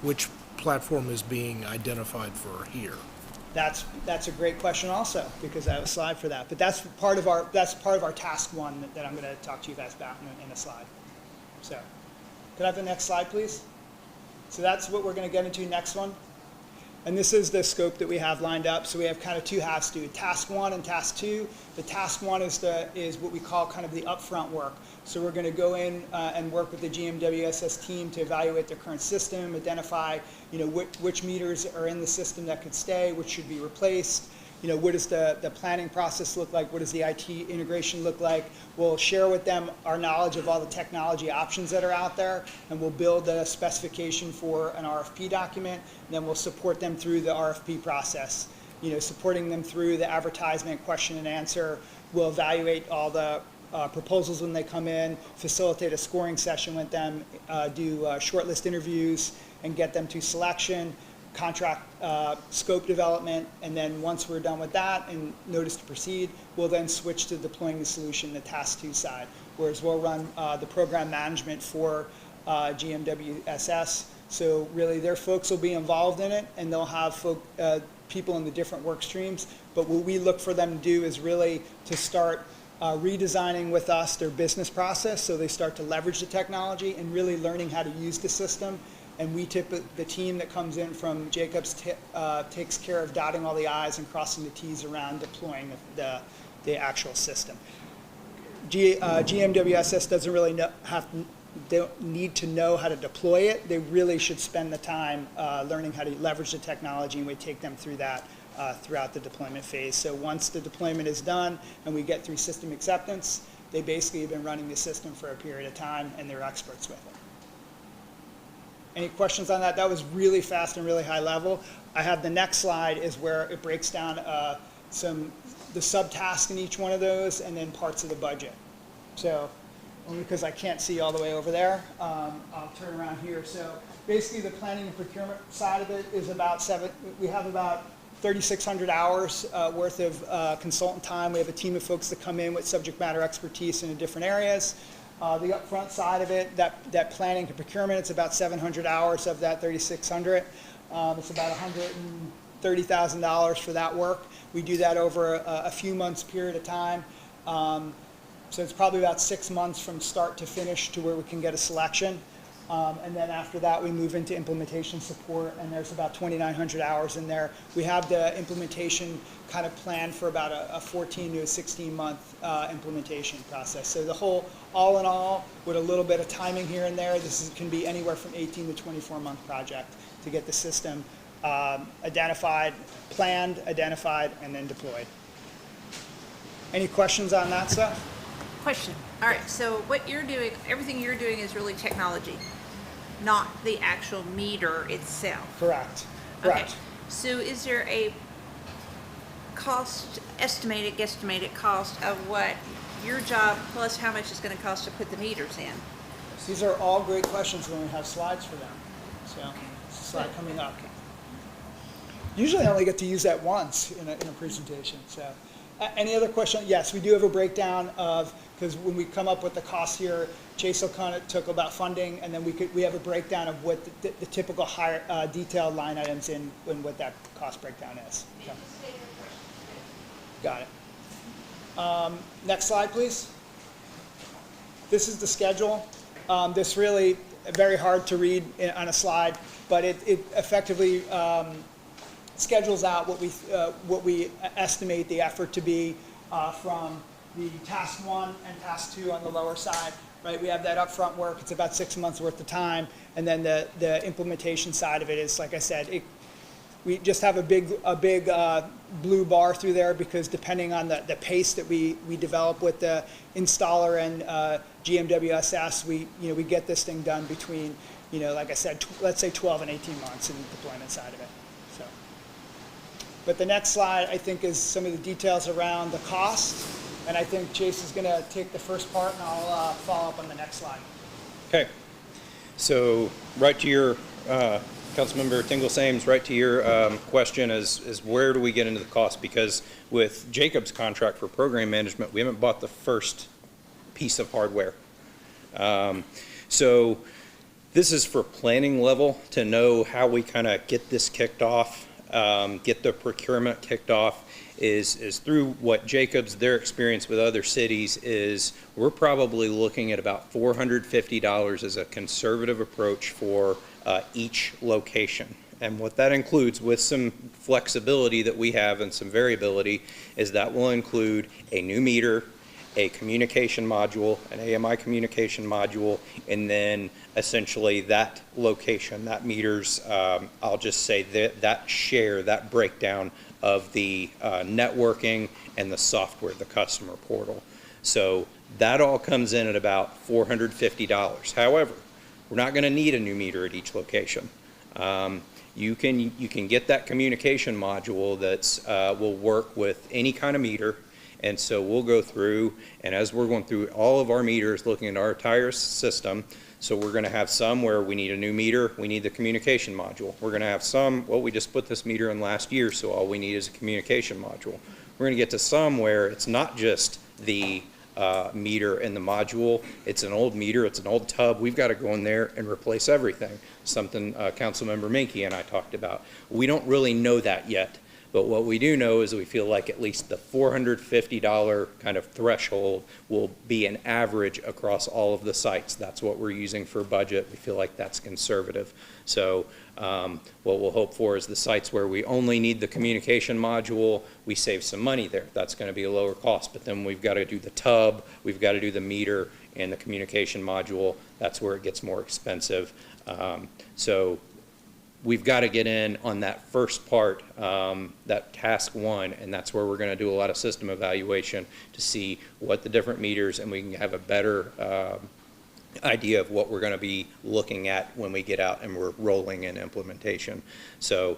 which platform is being identified for here? That's a great question also, because I have a slide for that. But that's part of our task one that I'm going to talk to you guys about in a slide. So. Could I have the next slide, please? So that's what we're going to get into next one. And this is the scope that we have lined up. So we have kind of two halves to it, task one and task two. The task one is what we call kind of the upfront work. So we're going to go in and work with the GMWSS team to evaluate their current system, identify which meters are in the system that could stay, which should be replaced. What does the planning process look like? What does the IT integration look like? We'll share with them our knowledge of all the technology options that are out there, and we'll build a specification for an RFP document, and then we'll support them through the RFP process. Supporting them through the advertisement, question and answer. We'll evaluate all the proposals when they come in, facilitate a scoring session with them, do shortlist interviews, and get them to selection, contract scope development, and then once we're done with that and notice to proceed, we'll then switch to deploying the solution, the task 2 side, whereas we'll run the program management for GMWSS. So really their folks will be involved in it, and they'll have people in the different work streams, but what we look for them to do is really to start redesigning with us their business process, so they start to leverage the technology and really learning how to use the system. And the team that comes in from Jacobs takes care of dotting all the I's and crossing the T's around deploying the actual system. GMWSS doesn't really don't need to know how to deploy it. They really should spend the time learning how to leverage the technology, and we take them through that throughout the deployment phase. So once the deployment is done and we get through system acceptance, they basically have been running the system for a period of time, and they're experts with it. Any questions on that? That was really fast and really high level. I have the next slide is where it breaks down the subtasks in each one of those, and then parts of the budget. So only because I can't see all the way over there, I'll turn around here. So basically the planning and procurement side of it is we have about 3,600 hours worth of consultant time. We have a team of folks that come in with subject matter expertise in different areas. The upfront side of it, that planning to procurement, it's about 700 hours of that 3,600. It's about $130,000 for that work. We do that over a few months period of time. So it's probably about 6 months from start to finish to where we can get a selection. And then after that, we move into implementation support, and there's about 2,900 hours in there. We have the implementation kind of planned for about a 14 to a 16-month implementation process. So the whole, all in all, with a little bit of timing here and there, can be anywhere from 18 to 24-month project to get the system planned, identified, and then deployed. Any questions on that stuff? Question. All right, so what you're doing, everything you're doing is really technology, not the actual meter itself. Correct. Okay, so is there a guesstimated cost of what your job plus how much it's going to cost to put the meters in? These are all great questions when we have slides for them. So, it's a slide coming up. Usually I only get to use that once in a presentation. So, any other question? Yes, we do have a breakdown of, because when we come up with the costs here, Chase O'Connor took about funding, and then we have a breakdown of what the typical higher detailed line items in what that cost breakdown is. So. Got it. Next slide, please. This is the schedule. This really very hard to read on a slide, but it effectively schedules out what we estimate the effort to be from the task 1 and task 2 on the lower side. Right, we have that upfront work. It's about 6 months worth of time, and then the implementation side of it is, like I said, we just have a big blue bar through there because depending on the pace that we develop with the installer and GMWSS, we get this thing done between, like I said, let's say 12 and 18 months in the deployment side of it. So, but the next slide I think is some of the details around the cost, and I think Chase is going to take the first part, and I'll follow up on the next slide. Okay. So right to your Councilmember Tingle-Sames, right to your question is where do we get into the cost? Because with Jacob's contract for program management, we haven't bought the first piece of hardware. So this is for planning level to know how we kind of get this kicked off, get the procurement kicked off, is through what Jacob's, their experience with other cities is we're probably looking at about $450 as a conservative approach for each location. And what that includes, with some flexibility that we have and some variability, is that will include a new meter, a communication module, an AMI communication module, and then essentially that location, that meter's, I'll just say that share, that breakdown of the networking and the software, the customer portal. So that all comes in at about $450. However, we're not going to need a new meter at each location. You can get that communication module that's will work with any kind of meter, and so we'll go through, and as we're going through all of our meters, looking at our entire system, so we're going to have some where we need a new meter, we need the communication module. We're going to have some, well, we just put this meter in last year, so all we need is a communication module. We're going to get to some where it's not just the meter and the module, it's an old meter, it's an old tub, we've got to go in there and replace everything. Something Councilmember Minke and I talked about. We don't really know that yet, but what we do know is we feel like at least the $450 kind of threshold will be an average across all of the sites. That's what we're using for budget. We feel like that's conservative. So what we'll hope for is the sites where we only need the communication module, we save some money there. That's going to be a lower cost, but then we've got to do the tub, we've got to do the meter and the communication module. That's where it gets more expensive. So we've got to get in on that first part, that task 1, and that's where we're going to do a lot of system evaluation to see what the different meters, and we can have a better idea of what we're going to be looking at when we get out and we're rolling in implementation. So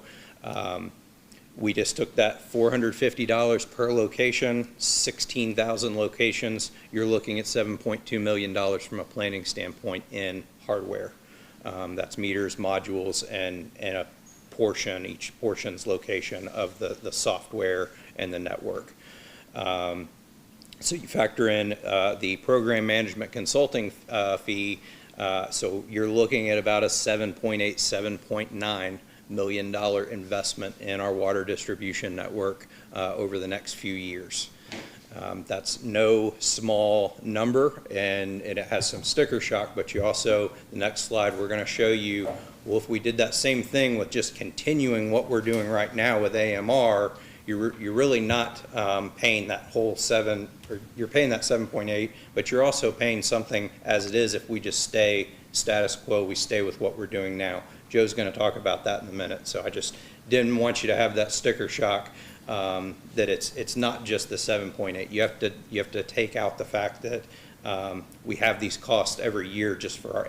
we just took that $450 per location, 16,000 locations. You're looking at $7.2 million from a planning standpoint in hardware. That's meters, modules, and a portion, each portion's location of the software and the network. So you factor in the program management consulting fee, so you're looking at about a $7.8, $7.9 million investment in our water distribution network over the next few years. That's no small number, and it has some sticker shock, but you also, the next slide, we're going to show you, well, if we did that same thing with just continuing what we're doing right now with AMR, you're really not paying that whole you're paying that 7.8, but you're also paying something as it is if we just stay status quo, we stay with what we're doing now. Joe's going to talk about that in a minute, so I just didn't want you to have that sticker shock. that it's not just the 7.8. You have to take out the fact that we have these costs every year just for our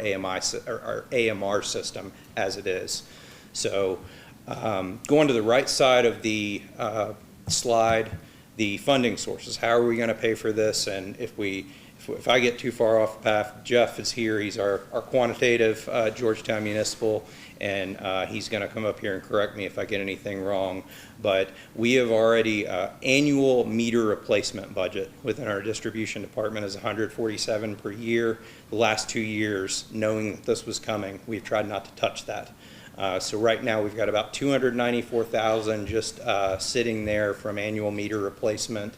our AMR system as it is. So going to the right side of the slide, the funding sources. How are we going to pay for this? And if I get too far off the path, Jeff is here. He's our quantitative Georgetown Municipal, and he's going to come up here and correct me if I get anything wrong. But we have already annual meter replacement budget within our distribution department is $147 per year. The last 2 years, knowing that this was coming, we've tried not to touch that. So right now we've got about $294,000 just sitting there from annual meter replacement.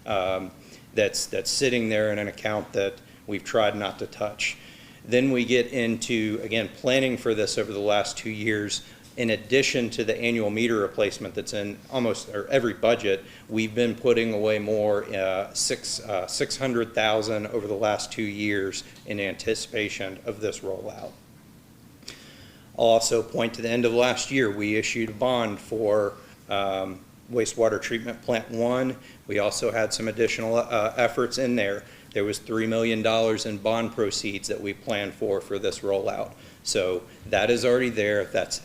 That's sitting there in an account that we've tried not to touch. Then we get into, again, planning for this over the last 2 years. In addition to the annual meter replacement that's in almost or every budget, we've been putting away more, $600,000 over the last 2 years in anticipation of this rollout. I'll also point to the end of last year, we issued a bond for wastewater treatment plant 1. We also had some additional efforts in there. There was $3 million in bond proceeds that we planned for this rollout. So that is already there. That's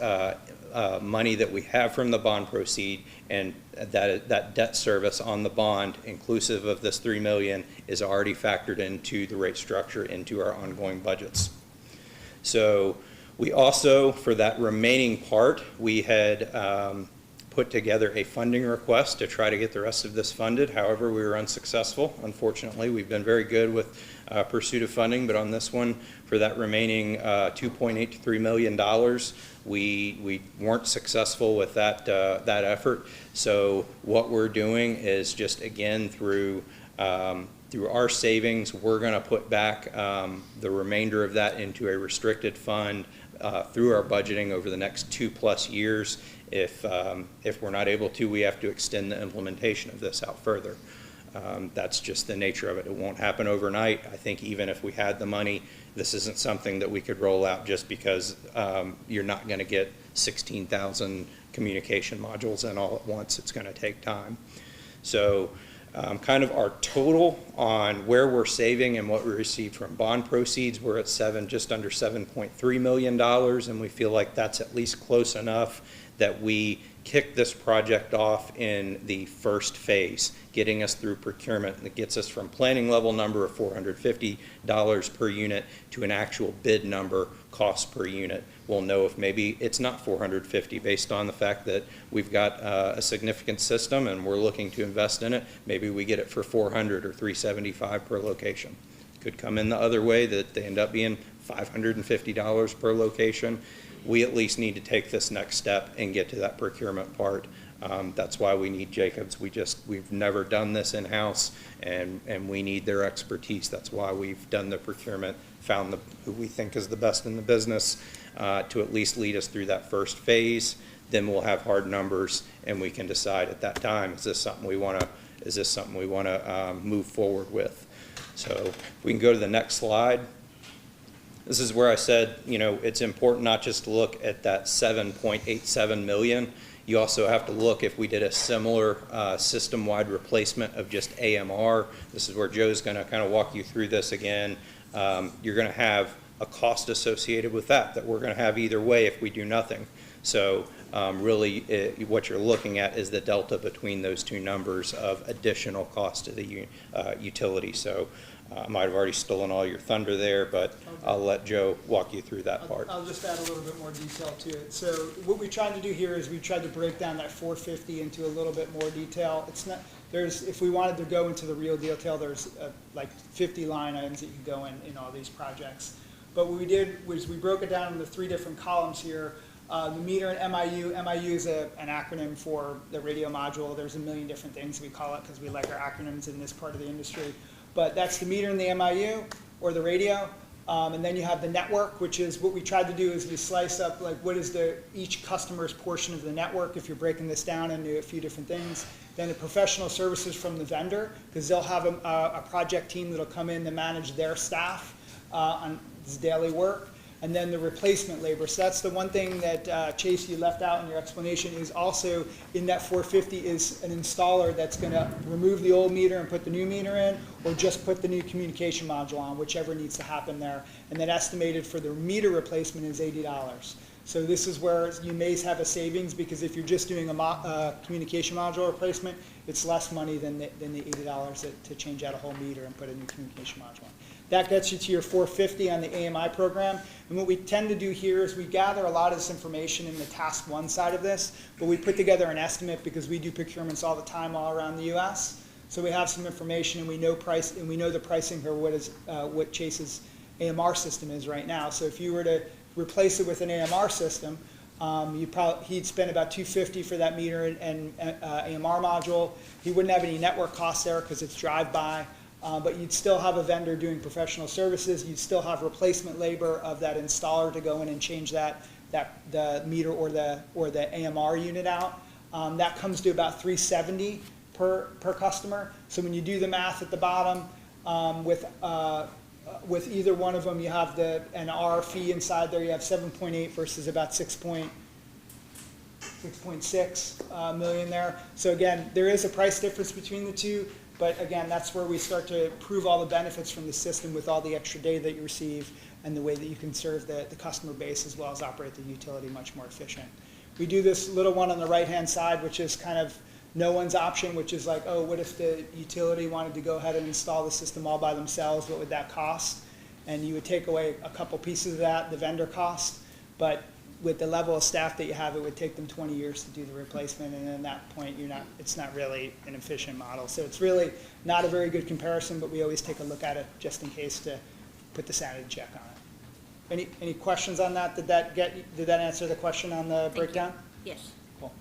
money that we have from the bond proceed, and that debt service on the bond, inclusive of this $3 million, is already factored into the rate structure, into our ongoing budgets. So we also, for that remaining part, we had put together a funding request to try to get the rest of this funded. However, we were unsuccessful. Unfortunately, we've been very good with pursuit of funding, but on this one, for that remaining $2.8 to $3 million, we weren't successful with that effort. So what we're doing is just, again, through our savings, we're going to put back the remainder of that into a restricted fund through our budgeting over the next 2+ years. If we're not able to, we have to extend the implementation of this out further. That's just the nature of it. It won't happen overnight. I think even if we had the money, this isn't something that we could roll out just because you're not going to get 16,000 communication modules in all at once. It's going to take time. So kind of our total on where we're saving and what we received from bond proceeds, we're at just under $7.3 million, and we feel like that's at least close enough that we kick this project off in the first phase, getting us through procurement that gets us from planning level number of $450 per unit to an actual bid number cost per unit. We'll know if maybe it's not $450 based on the fact that we've got a significant system and we're looking to invest in it. Maybe we get it for $400 or $375 per location. Could come in the other way that they end up being $550 per location. We at least need to take this next step and get to that procurement part. That's why we need Jacobs. We've never done this in-house, and we need their expertise. That's why we've done the procurement, found who we think is the best in the business to at least lead us through that first phase. Then we'll have hard numbers, and we can decide at that time, is this something we want to move forward with? So if we can go to the next slide. This is where I said, it's important not just to look at that $7.87 million. You also have to look if we did a similar system-wide replacement of just AMR. This is where Joe's going to kind of walk you through this again. You're going to have a cost associated with that we're going to have either way if we do nothing. So really what you're looking at is the delta between those two numbers of additional cost to the utility. So I might have already stolen all your thunder there, but I'll let Joe walk you through that part. I'll just add a little bit more detail to it. So what we tried to do here is we tried to break down that 450 into a little bit more detail. It's not, if we wanted to go into the real detail, there's like 50 line items that you can go in all these projects. But what we did was we broke it down into 3 different columns here. The meter and MIU. MIU is an acronym for the radio module. There's a million different things we call it because we like our acronyms in this part of the industry. But that's the meter and the MIU, or the radio. And then you have the network, which is what we tried to do is we slice up like what is each customer's portion of the network if you're breaking this down into a few different things. Then the professional services from the vendor, because they'll have a project team that'll come in to manage their staff on this daily work. and then the replacement labor. So that's the one thing that, Chase, you left out in your explanation, is also in that 450 is an installer that's gonna remove the old meter and put the new meter in, or just put the new communication module on, whichever needs to happen there. And then estimated for the meter replacement is $80. So this is where you may have a savings, because if you're just doing a communication module replacement, it's less money than the $80 to change out a whole meter and put a new communication module on. That gets you to your 450 on the AMI program. And what we tend to do here is we gather a lot of this information in the task 1 side of this, but we put together an estimate because we do procurements all the time all around the US. So we have some information, and we know price, and we know the pricing for what Chase's AMR system is right now. So if you were to replace it with an AMR system, he'd spend about $250 for that meter and AMR module. He wouldn't have any network costs there because it's drive-by. But you'd still have a vendor doing professional services. You'd still have replacement labor of that installer to go in and change the meter or the AMR unit out. That comes to about $370 per customer. So when you do the math at the bottom, with either one of them, you have an R fee inside there. You have 7.8 versus about 6.6 million there. So again, there is a price difference between the two. But again, that's where we start to prove all the benefits from the system with all the extra data that you receive and the way that you can serve the customer base as well as operate the utility much more efficient. We do this little one on the right-hand side, which is kind of no one's option, which is like, oh, what if the utility wanted to go ahead and install the system all by themselves? What would that cost? And you would take away a couple pieces of that, the vendor cost, but with the level of staff that you have, it would take them 20 years to do the replacement, and at that point, it's not really an efficient model. So it's really not a very good comparison, but we always take a look at it just in case to put the sanity check on it. Any questions on that? Did that answer the question on the breakdown? Yes. Cool.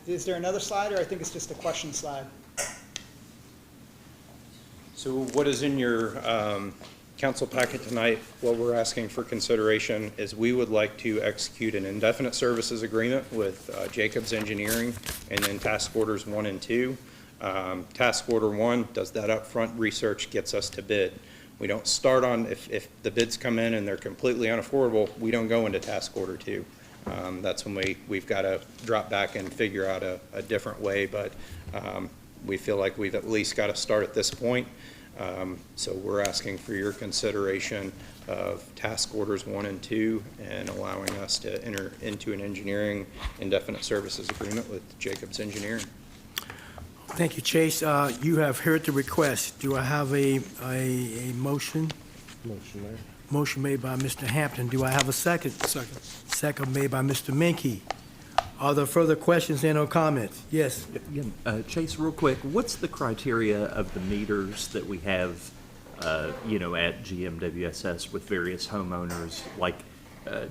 Is there another slide, or I think it's just a question slide? So what is in your council packet tonight, what we're asking for consideration is we would like to execute an indefinite services agreement with Jacobs Engineering and then task orders 1 and 2. Task order 1 does that upfront research, gets us to bid. We don't start on, if the bids come in and they're completely unaffordable, we don't go into task order 2. That's when we've got to drop back and figure out a different way, but we feel like we've at least got to start at this point. So we're asking for your consideration of task orders 1 and 2 and allowing us to enter into an engineering indefinite services agreement with Jacobs Engineering. Thank you, Chase. You have heard the request. Do I have a motion? Motion, Mayor. Motion made by Mr. Hampton. Do I have a second? Second. Second made by Mr. Menke. Are there further questions and or comments? Yes. Chase, real quick, what's the criteria of the meters that we have, at GMWSS with various homeowners? Like,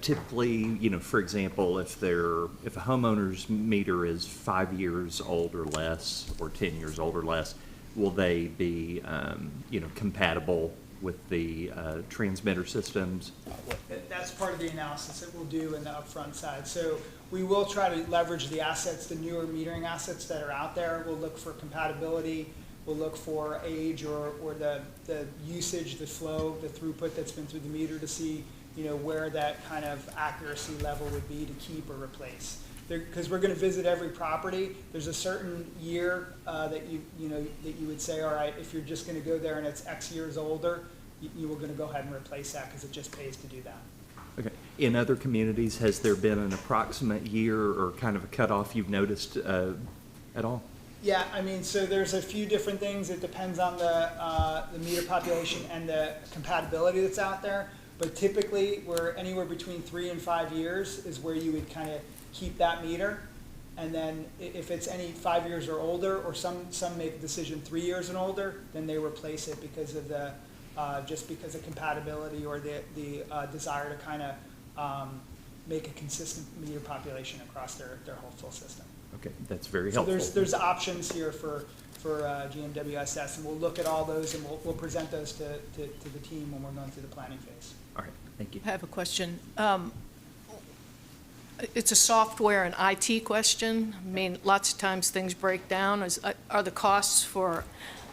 typically, for example, if a homeowner's meter is 5 years old or less, or 10 years old or less, will they be, compatible with the transmitter systems? That's part of the analysis that we'll do in the upfront side. So we will try to leverage the assets, the newer metering assets that are out there. We'll look for compatibility. We'll look for age or the usage, the flow, the throughput that's been through the meter to see, where that kind of accuracy level would be to keep or replace. Because we're going to visit every property, there's a certain year that you would say, all right, if you're just going to go there and it's X years older, you were going to go ahead and replace that because it just pays to do that. Okay. In other communities, has there been an approximate year or kind of a cutoff you've noticed at all? Yeah, so there's a few different things. It depends on the meter population and the compatibility that's out there. But typically, we're anywhere between 3 and 5 years is where you would kind of keep that meter. And then if it's any 5 years or older, or some make the decision 3 years and older, then they replace it because of the just because of compatibility or the desire to kind of make a consistent meter population across their whole full system. Okay, that's very helpful. So there's options here for GMWSS, and we'll look at all those and we'll present those to the team when we're going through the planning phase. All right, thank you. I have a question. It's a software and IT question. Lots of times things break down. Are the costs for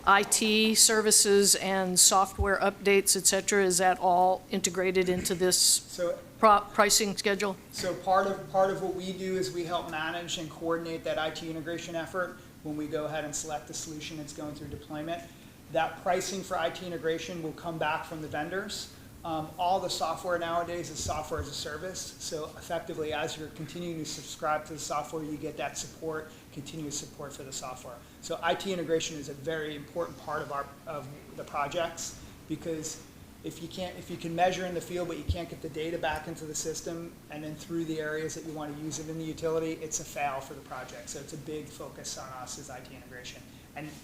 IT services and software updates, et cetera, is that all integrated into this pricing schedule? So part of what we do is we help manage and coordinate that IT integration effort when we go ahead and select the solution that's going through deployment. That pricing for IT integration will come back from the vendors. All the software nowadays is software as a service. So effectively, as you're continuing to subscribe to the software, you get that support, continuous support for the software. So IT integration is a very important part of the projects, because if you can measure in the field but you can't get the data back into the system and then through the areas that you want to use it in the utility, it's a fail for the project. So it's a big focus on us is IT integration.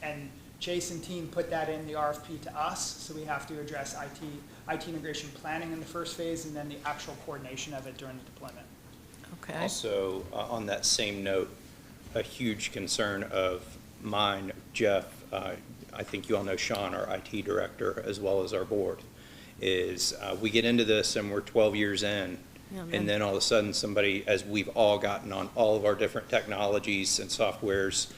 And Chase and team put that in the RFP to us, so we have to address IT integration planning in the first phase and then the actual coordination of it during the deployment. Okay. Also, on that same note, a huge concern of mine, Jeff, I think you all know Sean, our IT director, as well as our board, is we get into this and we're 12 years in, and then all of a sudden somebody, as we've all gotten on all of our different technologies and softwares,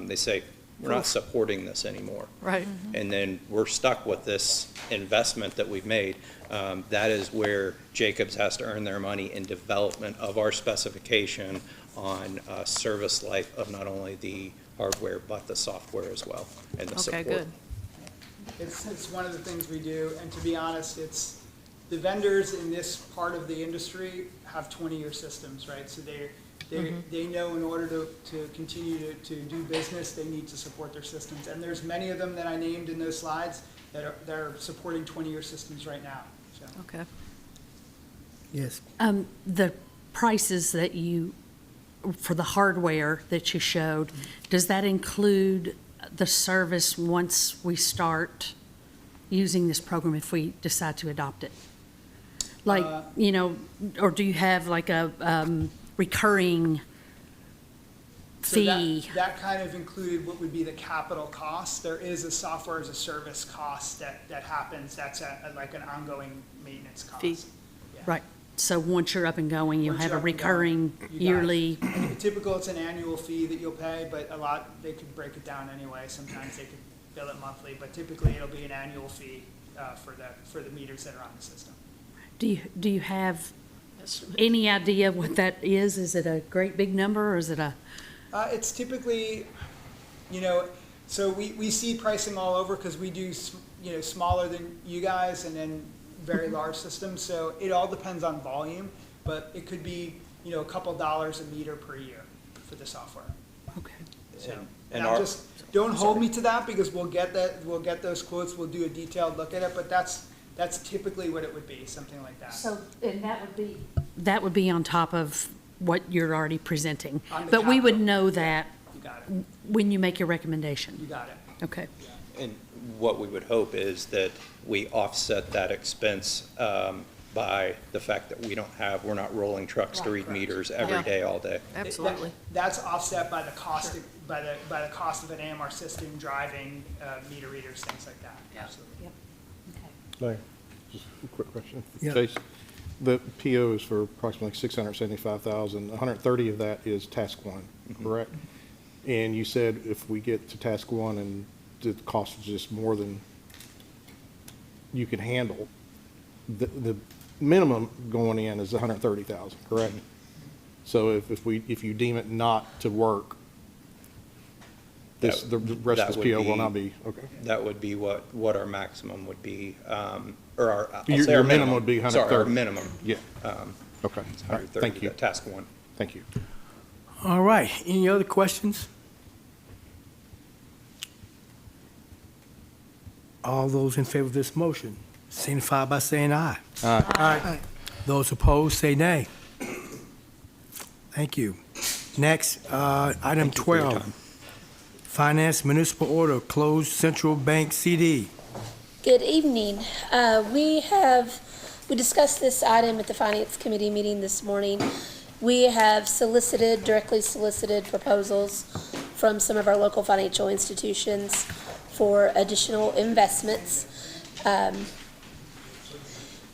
they say, we're not supporting this anymore. Right. And then we're stuck with this investment that we've made. That is where Jacobs has to earn their money in development of our specification on service life of not only the hardware, but the software as well, and the support. Okay, good. It's one of the things we do, and to be honest, it's the vendors in this part of the industry have 20-year systems, right? So they know in order to continue to do business, they need to support their systems. And there's many of them that I named in those slides that are supporting 20-year systems right now. So. Okay. Yes. The prices that for the hardware that you showed, does that include the service once we start using this program if we decide to adopt it? Like, or do you have like a recurring fee? So that kind of included what would be the capital cost. There is a software as a service cost that happens. That's like an ongoing maintenance cost. Fee. Yeah. Right. So once you're up and going, you'll have a recurring yearly. Typical, it's an annual fee that you'll pay, but they could break it down anyway. Sometimes they could bill it monthly, but typically it'll be an annual fee for the meters that are on the system. Do you have any idea what that is? Is it a great big number, or is it a? It's typically, so we see pricing all over because we do, smaller than you guys and then very large systems. So it all depends on volume, but it could be, a couple dollars a meter per year for the software. Okay. So, and don't hold me to that because we'll get those quotes. We'll do a detailed look at it, but that's typically what it would be, something like that. So, and that would be on top of what you're already presenting. But we capital. would know that You got it. when you make your recommendation. You got it. Okay. And what we would hope is that we offset that expense by the fact that we're not rolling trucks to read meters every day, all day. Absolutely. That's offset by the cost by the cost of an AMR system, driving meter readers, things like that. Yeah. Absolutely. Yep. Larry, just a quick question. Yeah. Chase, the PO is for approximately $675,000. 130 of that is task one, correct? And you said if we get to task one and the cost is just more than you can handle, the minimum going in is 130,000, correct? So if you deem it not to work, the rest of this PO will not be, okay. That would be what our maximum would be, or our Your minimum would be 130. Sorry, our minimum. Yeah. Okay. All right. Thank you. Task one. Thank you. All right. Any other questions? All those in favor of this motion signify by saying aye. Aye. Aye. Those opposed, say nay. Thank you. Next, item 12. Finance Municipal Order, closed central bank CD. Good evening. We discussed this item at the Finance Committee meeting this morning. We have directly solicited proposals from some of our local financial institutions for additional investments.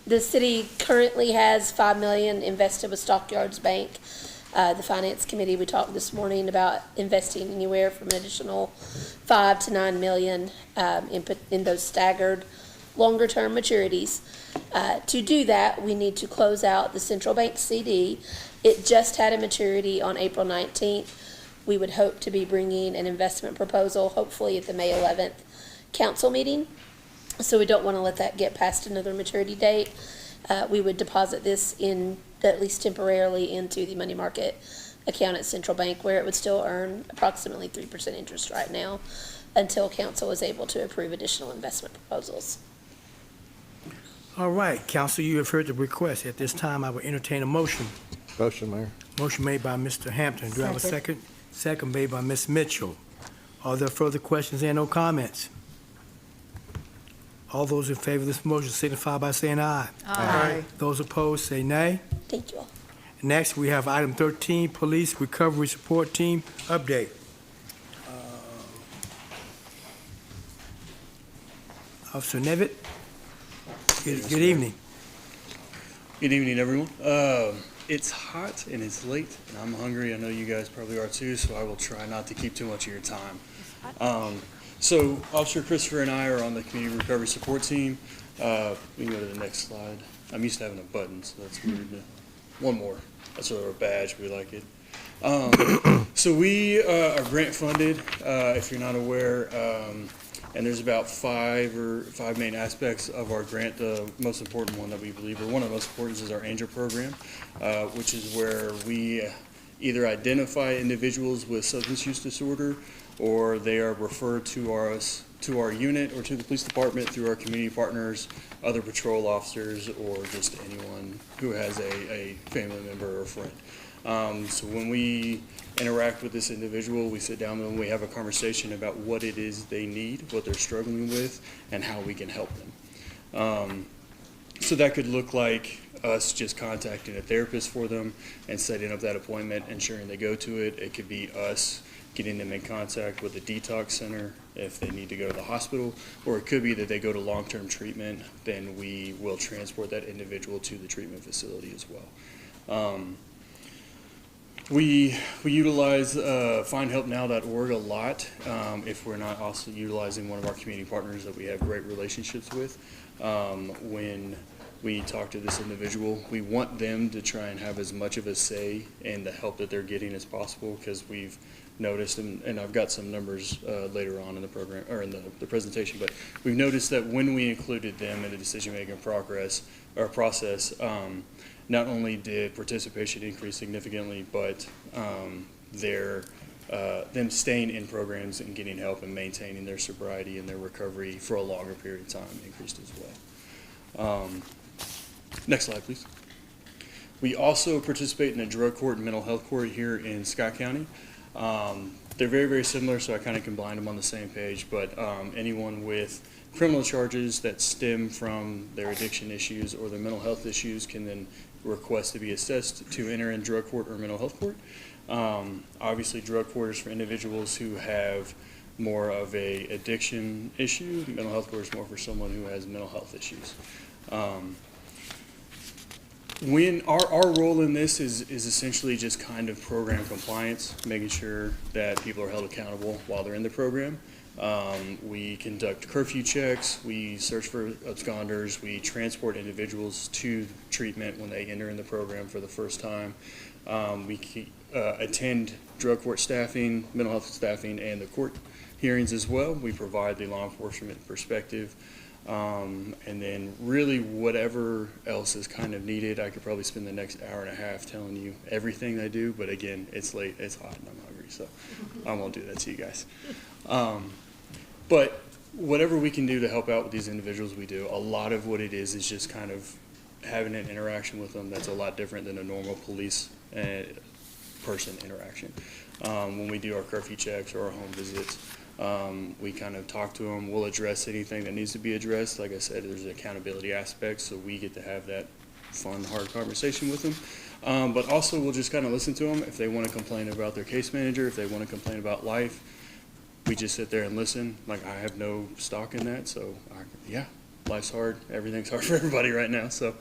The city currently has $5 million invested with Stockyards Bank. The Finance Committee, we talked this morning about investing anywhere from an additional 5 to 9 million in those staggered longer-term maturities. To do that, we need to close out the central bank CD. It just had a maturity on April 19th. We would hope to be bringing an investment proposal, hopefully at the May 11th council meeting. So we don't want to let that get past another maturity date. We would deposit this in, at least temporarily, into the money market account at Central Bank, where it would still earn approximately 3% interest right now until council is able to approve additional investment proposals. All right, council, you have heard the request. At this time, I will entertain a motion. Motion, Mayor. Motion made by Mr. Hampton. Do I have a second? Second made by Ms. Mitchell. Are there further questions and no comments? All those in favor of this motion signify by saying aye. Aye. Those opposed, say nay. Thank you all. Next, we have item 13, Police Recovery Support Team update. Officer Nevitt, good evening. Good evening, everyone. It's hot and it's late, and I'm hungry. I know you guys probably are too, so I will try not to keep too much of your time. So Officer Christopher and I are on the Community Recovery Support Team. We can go to the next slide. I'm used to having a button, so that's weird. One more. That's our badge. We like it. So we are grant funded, if you're not aware, and there's about five main aspects of our grant. The most important one that we believe, or one of the most important, is our ANGEL program, which is where we either identify individuals with substance use disorder, or they are referred to our unit or to the police department through our community partners, other patrol officers, or just anyone who has a family member or friend. So when we interact with this individual, we sit down and we have a conversation about what it is they need, what they're struggling with, and how we can help them. So that could look like us just contacting a therapist for them and setting up that appointment, ensuring they go to it. It could be us getting them in contact with a detox center if they need to go to the hospital, or it could be that they go to long-term treatment. Then we will transport that individual to the treatment facility as well. We utilize findhelpnow.org a lot if we're not also utilizing one of our community partners that we have great relationships with. When we talk to this individual, we want them to try and have as much of a say in the help that they're getting as possible, because we've noticed, and I've got some numbers later on in the program, or in the presentation, but we've noticed that when we included them in the decision-making process, not only did participation increase significantly, but them staying in programs and getting help and maintaining their sobriety and their recovery for a longer period of time increased as well. Next slide, please. We also participate in a drug court and mental health court here in Scott County. They're very, very similar, so I kind of combined them on the same page, but anyone with criminal charges that stem from their addiction issues or their mental health issues can then request to be assessed to enter in drug court or mental health court. Obviously, drug court is for individuals who have more of a addiction issue. Mental health court is more for someone who has mental health issues. When our role in this is essentially just kind of program compliance, making sure that people are held accountable while they're in the program. We conduct curfew checks, we search for absconders, we transport individuals to treatment when they enter in the program for the first time. We attend drug court staffing, mental health staffing, and the court hearings as well. We provide the law enforcement perspective. And then really whatever else is kind of needed. I could probably spend the next hour and a half telling you everything I do, but again, it's late, it's hot, and I'm hungry, so I won't do that to you guys. But whatever we can do to help out with these individuals, we do. A lot of what it is just kind of having an interaction with them that's a lot different than a normal police person interaction. When we do our curfew checks or our home visits, we kind of talk to them. We'll address anything that needs to be addressed. Like I said, there's an accountability aspect, so we get to have that fun, hard conversation with them. But also, we'll just kind of listen to them. If they want to complain about their case manager, if they want to complain about life, we just sit there and listen. Like, I have no stock in that, so yeah, life's hard. Everything's hard for everybody right now. So,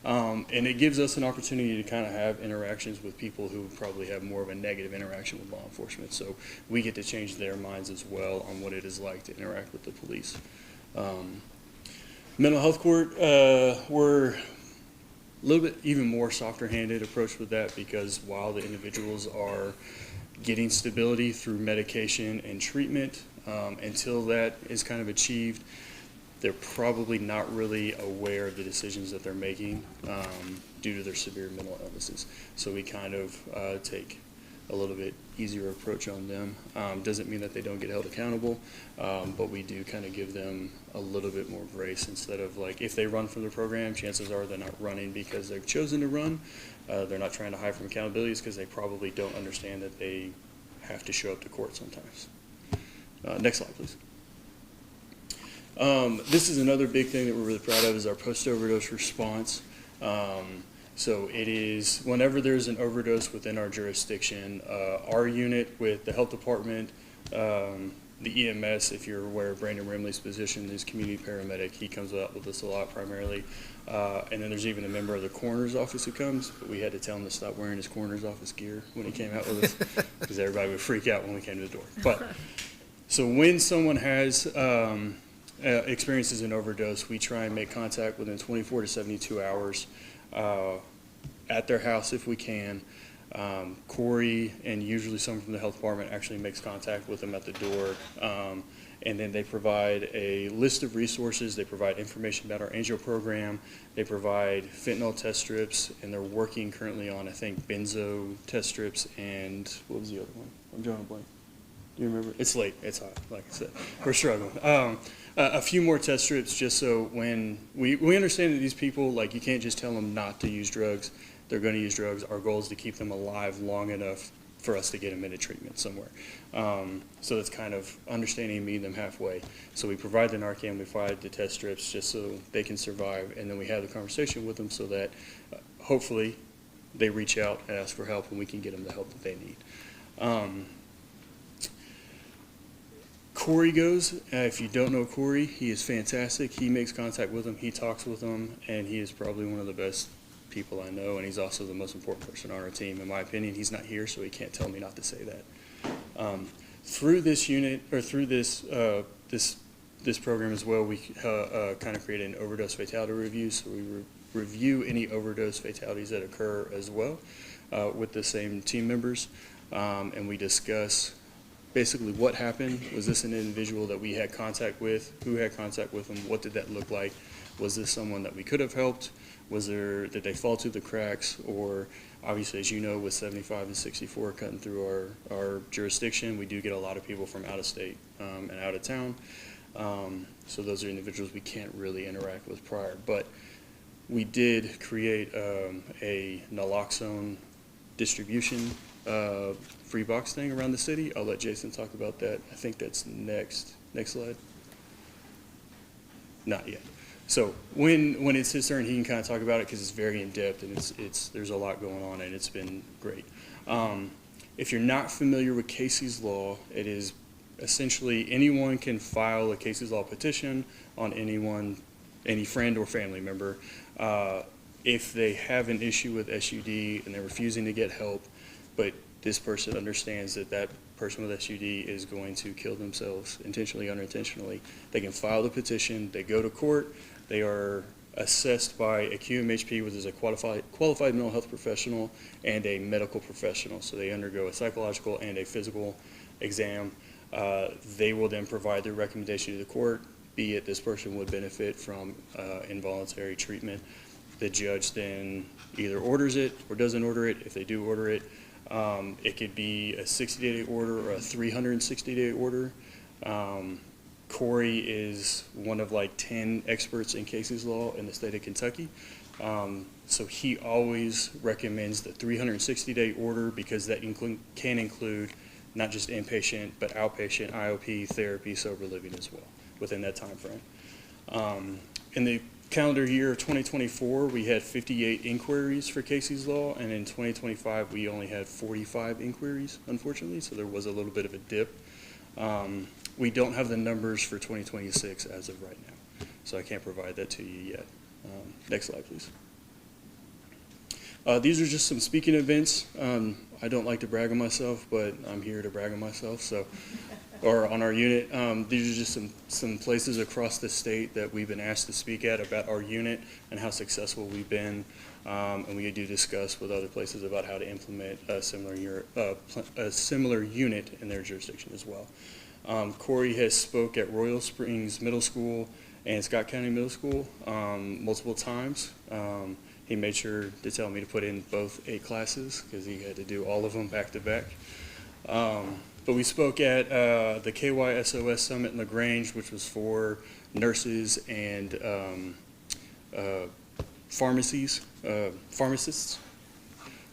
and it gives us an opportunity to kind of have interactions with people who probably have more of a negative interaction with law enforcement. So we get to change their minds as well on what it is like to interact with the police. Mental health court, we're a little bit even more softer-handed approach with that, because while the individuals are getting stability through medication and treatment, until that is kind of achieved, they're probably not really aware of the decisions that they're making due to their severe mental illnesses. So we kind of take a little bit easier approach on them. Doesn't mean that they don't get held accountable, but we do kind of give them a little bit more grace. Instead of, like, if they run from the program, chances are they're not running because they've chosen to run. They're not trying to hide from accountability. It's because they probably don't understand that they have to show up to court sometimes. Next slide, please. This is another big thing that we're really proud of, is our post-overdose response. So it is, whenever there's an overdose within our jurisdiction, our unit with the health department, the EMS, if you're aware of Brandon Rimley's position, is community paramedic. He comes out with us a lot primarily. And then there's even a member of the coroner's office who comes, but we had to tell him to stop wearing his coroner's office gear when he came out with us, because everybody would freak out when we came to the door. But so when someone has experiences an overdose, we try and make contact within 24 to 72 hours at their house if we can. Corey and usually someone from the health department actually makes contact with them at the door. And then they provide a list of resources. They provide information about our angio program. They provide fentanyl test strips, and they're working currently on, I think, benzo test strips, and what was the other one? I'm drawing a blank. Do you remember? It's late. It's hot, like I said. We're struggling. A few more test strips, just so when we understand that these people, like, you can't just tell them not to use drugs. They're going to use drugs. Our goal is to keep them alive long enough for us to get them into treatment somewhere. So it's kind of understanding and meeting them halfway. So we provide the Narcan, we provide the test strips just so they can survive, and then we have the conversation with them so that hopefully they reach out and ask for help, and we can get them the help that they need. Corey goes, if you don't know Corey, he is fantastic. He makes contact with them, he talks with them, and he is probably one of the best people I know, and he's also the most important person on our team. In my opinion, he's not here, so he can't tell me not to say that. Through this unit, or through this this program as well, we kind of create an overdose fatality review, so we review any overdose fatalities that occur as well with the same team members, and we discuss basically what happened. Was this an individual that we had contact with? Who had contact with them? What did that look like? Was this someone that we could have helped? Did they fall through the cracks? Or obviously, as you know, with 75 and 64 cutting through our jurisdiction, we do get a lot of people from out of state and out of town. So those are individuals we can't really interact with prior. But we did create a naloxone distribution free box thing around the city. I'll let Jason talk about that. I think that's next slide. Not yet. So when it's his turn, he can kind of talk about it because it's very in-depth, and there's a lot going on, and it's been great. If you're not familiar with Casey's Law, it is essentially anyone can file a Casey's Law petition on any friend or family member if they have an issue with SUD and they're refusing to get help, but this person understands that that person with SUD is going to kill themselves intentionally or unintentionally. They can file the petition, they go to court, they are assessed by a QMHP, which is a qualified mental health professional, and a medical professional. So they undergo a psychological and a physical exam. They will then provide their recommendation to the court, be it this person would benefit from involuntary treatment. The judge then either orders it or doesn't order it. If they do order it, it could be a 60-day order or a 360-day order. Corey is one of like 10 experts in Casey's Law in the state of Kentucky. So he always recommends the 360-day order because that can include not just inpatient, but outpatient, IOP, therapy, sober living as well within that time frame. In the calendar year of 2024, we had 58 inquiries for Casey's Law, and in 2025, we only had 45 inquiries, unfortunately, so there was a little bit of a dip. We don't have the numbers for 2026 as of right now. so I can't provide that to you yet. Next slide, please. These are just some speaking events. I don't like to brag on myself, but I'm here to brag on myself, so, or on our unit. These are just some places across the state that we've been asked to speak at about our unit and how successful we've been. And we do discuss with other places about how to implement a similar unit in their jurisdiction as well. Corey has spoke at Royal Springs Middle School and Scott County Middle School multiple times. He made sure to tell me to put in both 8 classes because he had to do all of them back to back. But we spoke at the KYSOS Summit in LaGrange, which was for nurses and pharmacists.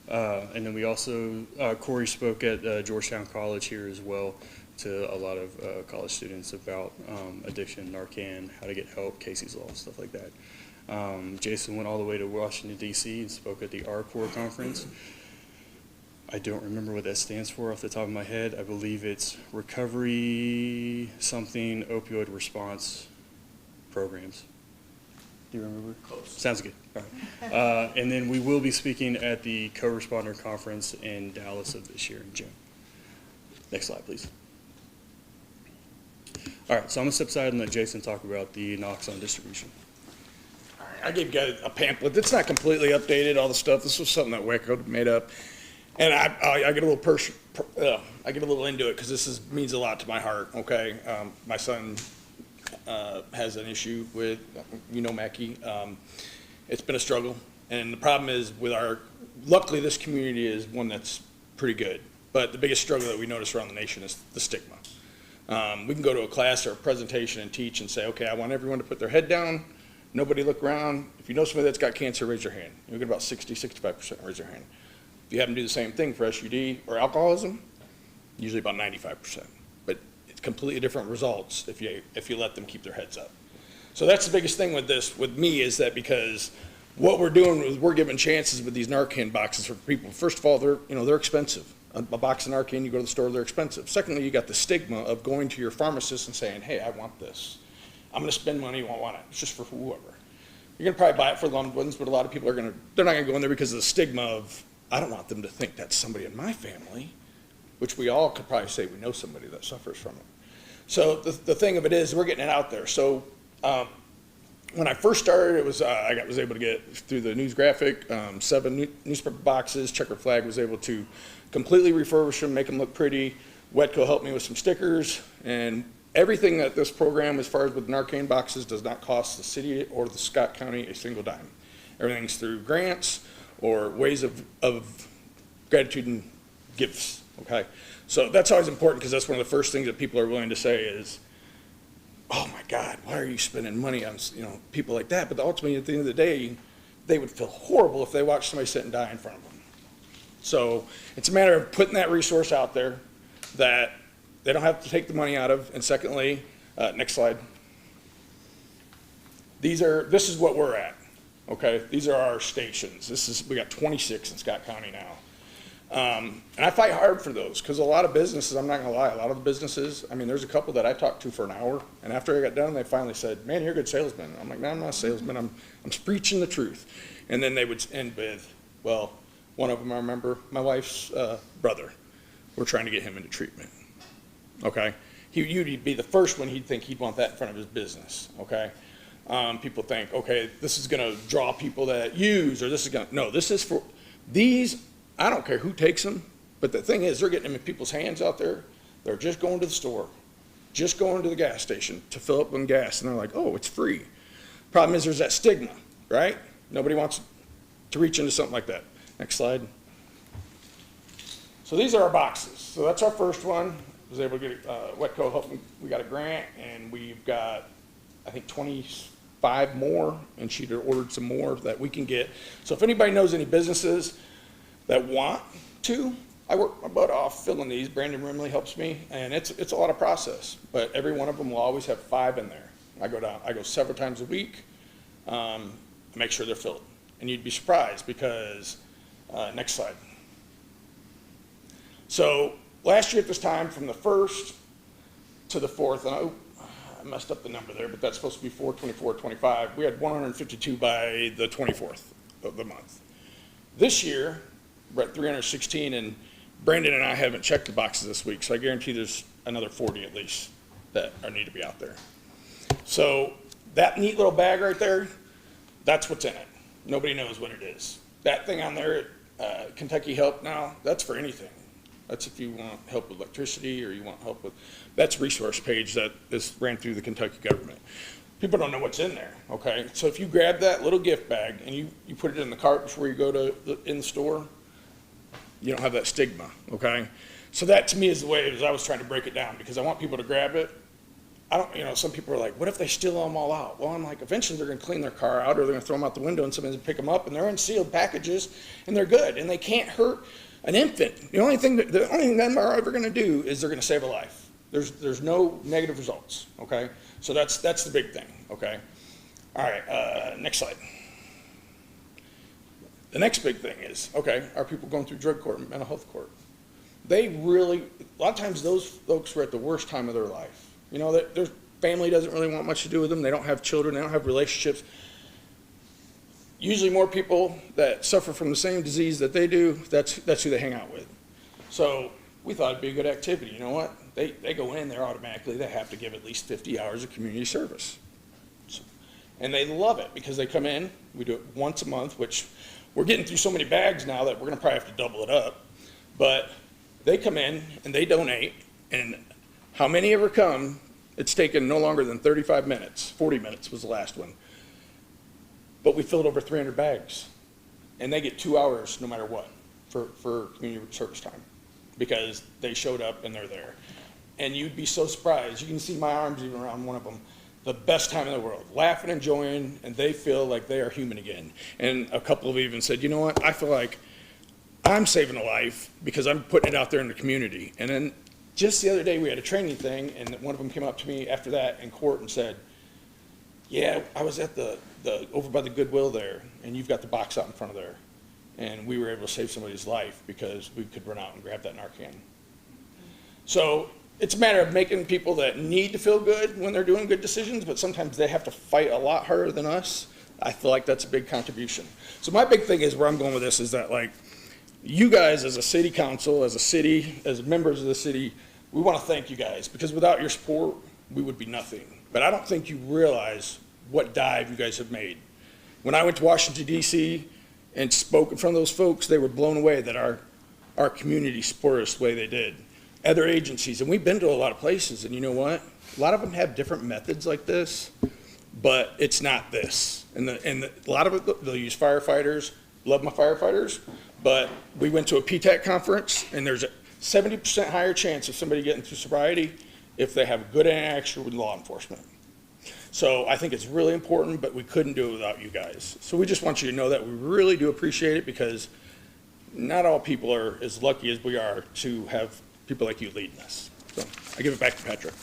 And then we also, Corey spoke at Georgetown College here as well to a lot of college students about addiction, Narcan, how to get help, Casey's Law, stuff like that. Jason went all the way to Washington, D.C. and spoke at the RCORE conference. I don't remember what that stands for off the top of my head. I believe it's Recovery something Opioid Response Programs. Do you remember? Close. Sounds good. All right. And then we will be speaking at the Co-Responder Conference in Dallas of this year in June. Next slide, please. All right, so I'm going to step aside and let Jason talk about the naloxone distribution. I gave you guys a pamphlet. It's not completely updated, all the stuff. This was something that WECO made up. And I get a little I get a little into it because this means a lot to my heart, okay? My son has an issue with, Mackie. It's been a struggle. And the problem is luckily this community is one that's pretty good. But the biggest struggle that we notice around the nation is the stigma. We can go to a class or a presentation and teach and say, okay, I want everyone to put their head down. Nobody look around. If you know somebody that's got cancer, raise your hand. You'll get about 60, 65% raise your hand. If you happen to do the same thing for SUD or alcoholism, usually about 95%. But it's completely different results if you let them keep their heads up. So that's the biggest thing with me is that because what we're doing is we're giving chances with these Narcan boxes for people. First of all, they're expensive. A box of Narcan, you go to the store, they're expensive. Secondly, you got the stigma of going to your pharmacist and saying, hey, I want this. I'm going to spend money, you won't want it. It's just for whoever. You're going to probably buy it for loved ones, but a lot of people they're not going to go in there because of the stigma of, I don't want them to think that's somebody in my family, which we all could probably say we know somebody that suffers from it. So the thing of it is, we're getting it out there. So when I first started, it was I was able to get through the news graphic, 7 newspaper boxes. Checkered Flag was able to completely refurbish them, make them look pretty. WETCO helped me with some stickers, and everything that this program, as far as with Narcan boxes, does not cost the city or the Scott County a single dime. Everything's through grants or ways of gratitude and gifts, okay? So that's always important because that's one of the first things that people are willing to say is, oh my God, why are you spending money on people like that? But ultimately, at the end of the day, they would feel horrible if they watched somebody sit and die in front of them. So it's a matter of putting that resource out there that they don't have to take the money out of. And secondly, next slide. This is what we're at, okay? These are our stations. We got 26 in Scott County now. And I fight hard for those because a lot of businesses, I'm not gonna lie, a lot of the businesses, there's a couple that I talked to for an hour, and after I got done, they finally said, man, you're a good salesman. I'm like, no, I'm not a salesman, I'm preaching the truth. And then they would end with, well, one of them I remember, my wife's brother. We're trying to get him into treatment, okay? You'd be the first one he'd think he'd want that in front of his business, okay? People think, okay, this is gonna draw people that use, or this is for these. I don't care who takes them, but the thing is, they're getting them in people's hands out there. They're just going to the store, just going to the gas station to fill up on gas, and they're like, oh, it's free. Problem is, there's that stigma, right? Nobody wants to reach into something like that. Next slide. So these are our boxes. So that's our first one. I was able to get WETCO help. We got a grant, and we've got, I think, 25 more, and she'd ordered some more that we can get. So if anybody knows any businesses that want to, I work my butt off filling these. Brandon Rimley helps me, and it's a lot of process, but every one of them will always have 5 in there. I go several times a week, make sure they're filled. And you'd be surprised because, next slide. So last year at this time, from the 1st to the 4th, and I messed up the number there, but that's supposed to be 424, 25. We had 152 by the 24th of the month. This year, we're at 316, and Brandon and I haven't checked the boxes this week, so I guarantee there's another 40 at least that need to be out there. So that neat little bag right there, that's what's in it. Nobody knows what it is. That thing on there, Kentucky Help now, that's for anything. That's if you want help with electricity or you want help with, that's resource page that is ran through the Kentucky government. People don't know what's in there, okay? So if you grab that little gift bag and you put it in the cart before you go to in the store, you don't have that stigma, okay? So that to me is the way it is. I was trying to break it down because I want people to grab it. I don't, you know, some people are like, what if they steal them all out? Well, I'm like, eventually they're gonna clean their car out or they're gonna throw them out the window and somebody's gonna pick them up and they're in sealed packages and they're good and they can't hurt an infant. The only thing them are ever gonna do is they're gonna save a life. There's no negative results, okay? So that's the big thing, okay? All right, next slide. The next big thing is, okay, are people going through drug court and mental health court? They really, a lot of times those folks were at the worst time of their life. You know, their family doesn't really want much to do with them. They don't have children, they don't have relationships. Usually more people that suffer from the same disease that they do, that's who they hang out with. So we thought it'd be a good activity. You know what? They go in there automatically, they have to give at least 50 hours of community service. And they love it because they come in, we do it once a month, which we're getting through so many bags now that we're gonna probably have to double it up. But they come in and they donate, and how many ever come, it's taken no longer than 35 minutes, 40 minutes was the last one. But we filled over 300 bags, and they get 2 hours no matter what for community service time because they showed up and they're there. And you'd be so surprised. You can see my arms even around one of them. The best time in the world, laughing, enjoying, and they feel like they are human again. And a couple of even said, you know what, I feel like I'm saving a life because I'm putting it out there in the community. And then just the other day we had a training thing, and one of them came up to me after that in court and said, yeah, I was at the over by the Goodwill there, and you've got the box out in front of there. And we were able to save somebody's life because we could run out and grab that Narcan. So it's a matter of making people that need to feel good when they're doing good decisions, but sometimes they have to fight a lot harder than us. I feel like that's a big contribution. So my big thing is where I'm going with this is that, like, you guys as a city council, as a city, as members of the city, we want to thank you guys because without your support, we would be nothing. But I don't think you realize what dive you guys have made. When I went to Washington, D.C. and spoke in front of those folks, they were blown away that our community supported us the way they did. Other agencies, and we've been to a lot of places, and you know what? A lot of them have different methods like this, but it's not this. And a lot of it, they'll use firefighters. Love my firefighters, but we went to a PTAC conference, and there's a 70% higher chance of somebody getting through sobriety if they have a good interaction with law enforcement. So I think it's really important, but we couldn't do it without you guys. So we just want you to know that we really do appreciate it because not all people are as lucky as we are to have people like you leading us. So I give it back to Patrick.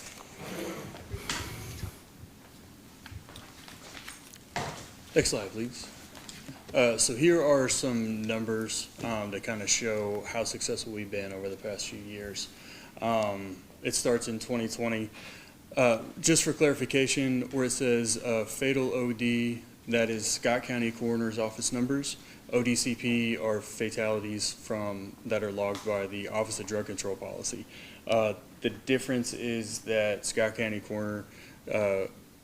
Next slide, please. So here are some numbers that kind of show how successful we've been over the past few years. It starts in 2020. Just for clarification, where it says fatal OD, that is Scott County Coroner's Office numbers. ODCP are fatalities that are logged by the Office of Drug Control Policy. The difference is that Scott County Coroner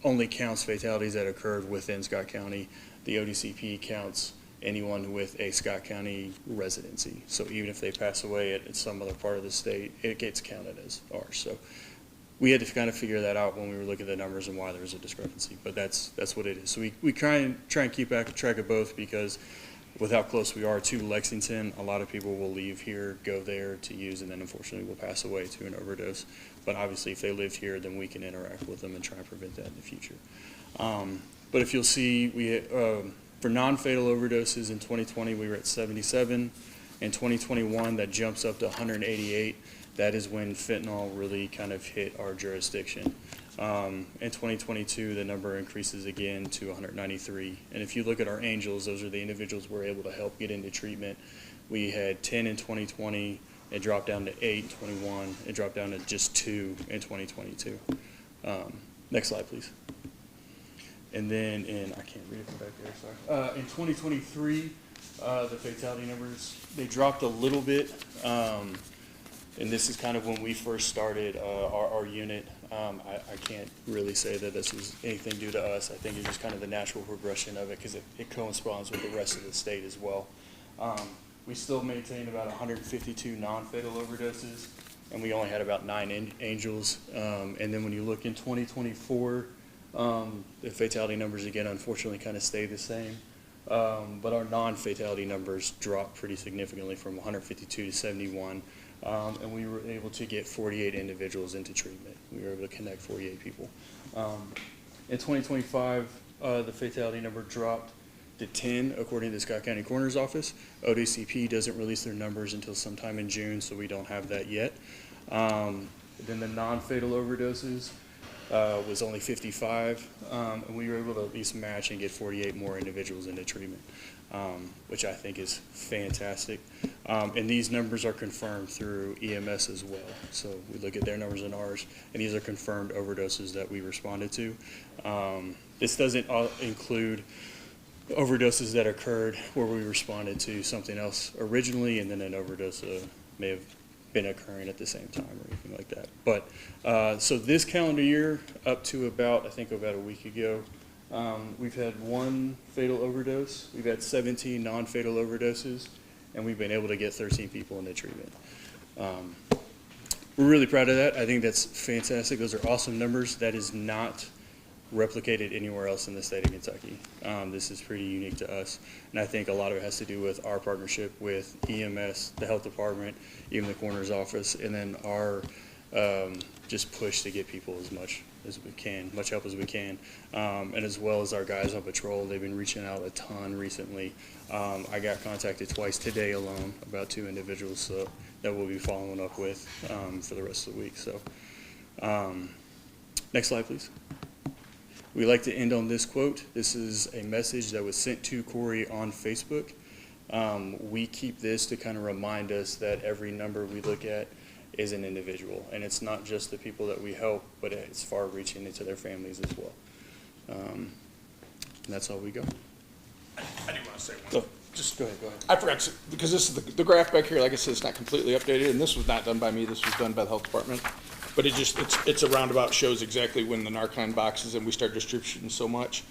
only counts fatalities that occurred within Scott County. The ODCP counts anyone with a Scott County residency. So even if they pass away at some other part of the state, it gets counted as ours. So we had to kind of figure that out when we were looking at the numbers and why there was a discrepancy, but that's what it is. So we try and keep track of both because with how close we are to Lexington, a lot of people will leave here, go there to use, and then unfortunately will pass away to an overdose. But obviously if they lived here, then we can interact with them and try and prevent that in the future. But if you'll see, for non-fatal overdoses in 2020, we were at 77. In 2021, that jumps up to 188. That is when fentanyl really kind of hit our jurisdiction. In 2022, the number increases again to 193. And if you look at our angels, those are the individuals we're able to help get into treatment. We had 10 in 2020. It dropped down to 8 in 21. It dropped down to just 2 in 2022. Next slide, please. And then I can't read it from back there, sorry. In 2023, the fatality numbers, they dropped a little bit. And this is kind of when we first started our unit. I can't really say that this was anything due to us. I think it's just kind of the natural progression of it because it coincides with the rest of the state as well. We still maintained about 152 non-fatal overdoses, and we only had about 9 angels. And then when you look in 2024, the fatality numbers again, unfortunately, kind of stay the same. But our non-fatality numbers dropped pretty significantly from 152 to 71. And we were able to get 48 individuals into treatment. We were able to connect 48 people. In 2025, the fatality number dropped to 10, according to the Scott County Coroner's Office. ODCP doesn't release their numbers until sometime in June, so we don't have that yet. Then the non-fatal overdoses was only 55, and we were able to at least match and get 48 more individuals into treatment, which I think is fantastic. And these numbers are confirmed through EMS as well. So we look at their numbers and ours, and these are confirmed overdoses that we responded to. This doesn't include overdoses that occurred where we responded to something else originally, and then an overdose may have been occurring at the same time or anything like that. But so this calendar year, up to about a week ago, we've had 1 fatal overdose. We've had 17 non-fatal overdoses, and we've been able to get 13 people into treatment. We're really proud of that. I think that's fantastic. Those are awesome numbers. That is not replicated anywhere else in the state of Kentucky. This is pretty unique to us, and I think a lot of it has to do with our partnership with EMS, the health department, even the coroner's office, and then our just push to get people as much as we can, much help as we can, and as well as our guys on patrol. They've been reaching out a ton recently. I got contacted twice today alone about 2 individuals that we'll be following up with for the rest of the week. So, next slide, please. We like to end on this quote. This is a message that was sent to Corey on Facebook. We keep this to kind of remind us that every number we look at is an individual, and it's not just the people that we help, but it's far-reaching into their families as well. And that's all we go. I do want to say one. Just go ahead. I forgot to, because this is the graph back here, like I said, it's not completely updated, and this was not done by me, this was done by the health department. But it's a roundabout, shows exactly when the Narcan boxes and we start distributing so much,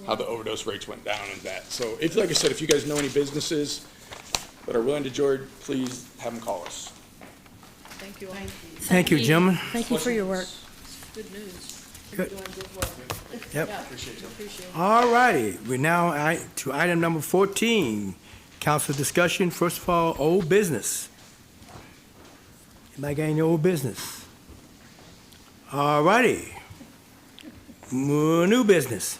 how the overdose rates went down and that. So if, like I said, if you guys know any businesses that are willing to join, please have them call us. Thank you all. Thank you, gentlemen. Thank you for your work. Good news. Good. You're doing good work. Yep. Yeah, appreciate it. All righty, we're now to item number 14, council discussion. First of all, old business. Anybody got any old business? All righty, new business.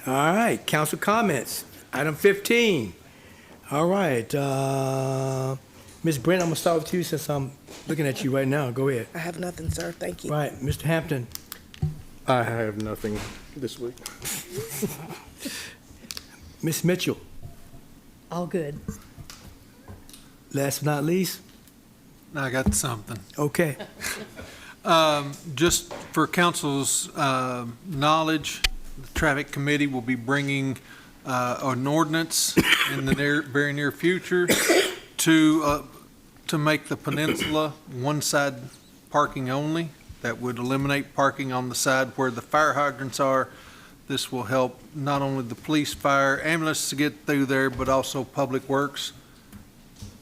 All right, council comments. Item 15. All right, Ms. Brent, I'm gonna start with you since I'm looking at you right now. Go ahead. I have nothing, sir. Thank you. Right, Mr. Hampton. I have nothing this week. Ms. Mitchell. All good. Last but not least. I got something. Okay. Just for council's knowledge, the traffic committee will be bringing an ordinance in the very near future to make the peninsula one-side parking only. That would eliminate parking on the side where the fire hydrants are. This will help not only the police, fire, ambulance to get through there, but also public works,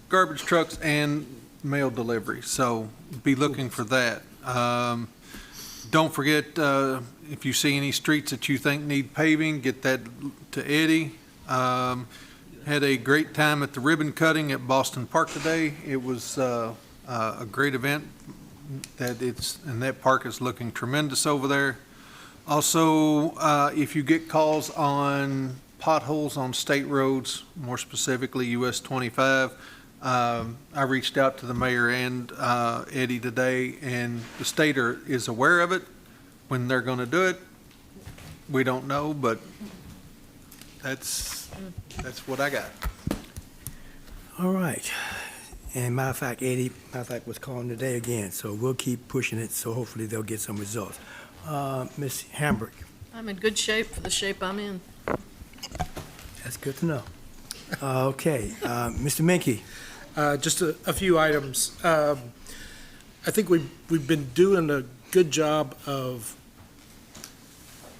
garbage trucks, and mail delivery. So be looking for that. Don't forget, if you see any streets that you think need paving, get that to Eddie. Had a great time at the ribbon cutting at Boston Park today. It was a great event. And that park is looking tremendous over there. Also, if you get calls on potholes on state roads, more specifically US 25, I reached out to the mayor and Eddie today, and the state is aware of it. When they're going to do it, we don't know, but that's what I got. All right. And matter of fact, was calling today again, so we'll keep pushing it, so hopefully they'll get some results. Ms. Hamburg, I'm in good shape for the shape I'm in. that's good to know. Okay, Mr. Menke. Just a few items. I think we've been doing a good job of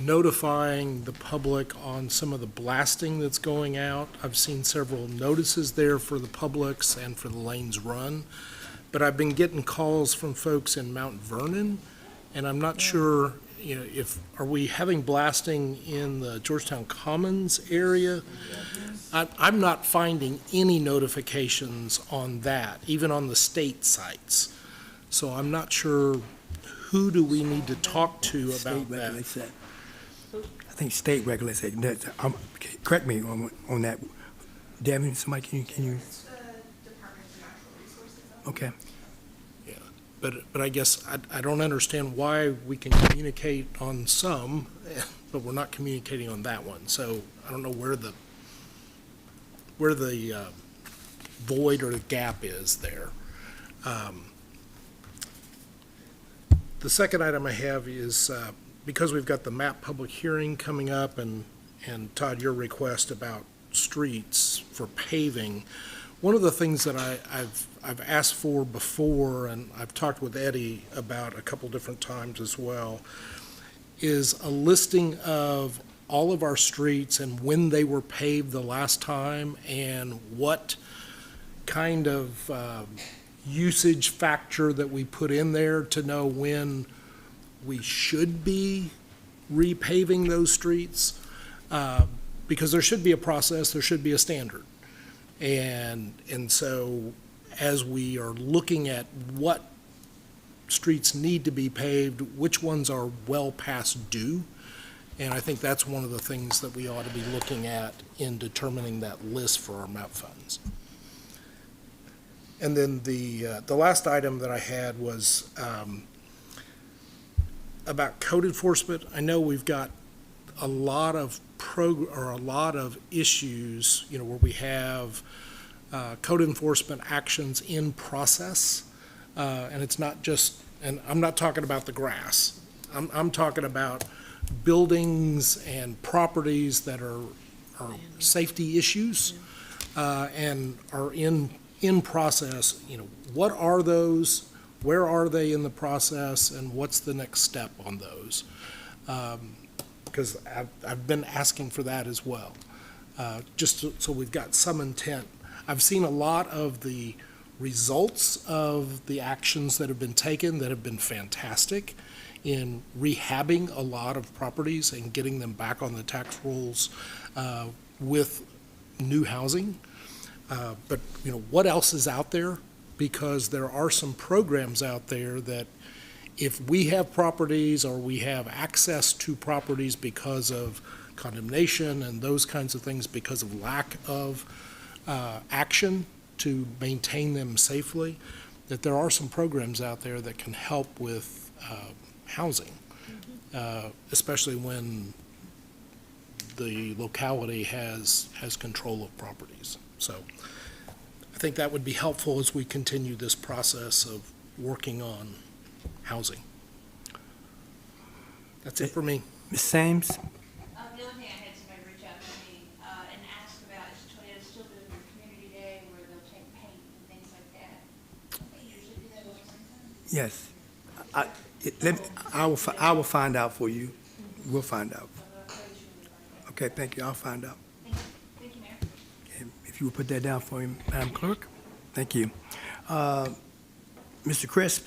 notifying the public on some of the blasting that's going out. I've seen several notices there for the Publix and for the lanes run, but I've been getting calls from folks in Mount Vernon, and I'm not sure, are we having blasting in the Georgetown Commons area? I'm not finding any notifications on that, even on the state sites. So I'm not sure, who do we need to talk to about that? I think state regulates it. Correct me on that. Devin, somebody, can you? Okay. Yeah, but I guess I don't understand why we can communicate on some, but we're not communicating on that one. So I don't know where the void or the gap is there. The second item I have is, because we've got the MAP public hearing coming up, and Todd, your request about streets for paving, one of the things that I've asked for before, and I've talked with Eddie about a couple different times as well, is a listing of all of our streets and when they were paved the last time, and what kind of usage factor that we put in there to know when we should be repaving those streets, because there should be a process, there should be a standard. And so as we are looking at what streets need to be paved, which ones are well past due, and I think that's one of the things that we ought to be looking at in determining that list for our MAP funds. And then the last item that I had was about code enforcement. I know we've got a lot of issues, where we have code enforcement actions in process, and it's not just, and I'm not talking about the grass. I'm talking about buildings and properties that are safety issues and are in process. What are those? Where are they in the process, and what's the next step on those? Because I've been asking for that as well, just so we've got some intent. I've seen a lot of the results of the actions that have been taken that have been fantastic in rehabbing a lot of properties and getting them back on the tax rolls with new housing. But what else is out there? Because there are some programs out there that if we have properties or we have access to properties because of condemnation and those kinds of things, because of lack of action to maintain them safely, that there are some programs out there that can help with housing, especially when the locality has control of properties. So I think that would be helpful as we continue this process of working on housing. That's it for me. Ms. Sames? The only thing I had somebody reach out to me and ask about is Toyota still doing their community day where they'll take paint and things like that. They usually do that over summertime. I will find out for you. We'll find out. Okay, thank you. I'll find out. Thank you, Mayor. Okay, if you would put that down for me, Madam Clerk. Thank you. Mr. Crisp?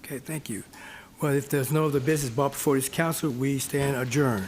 Okay, thank you. Well, if there's no other business brought before this council, we stand adjourned.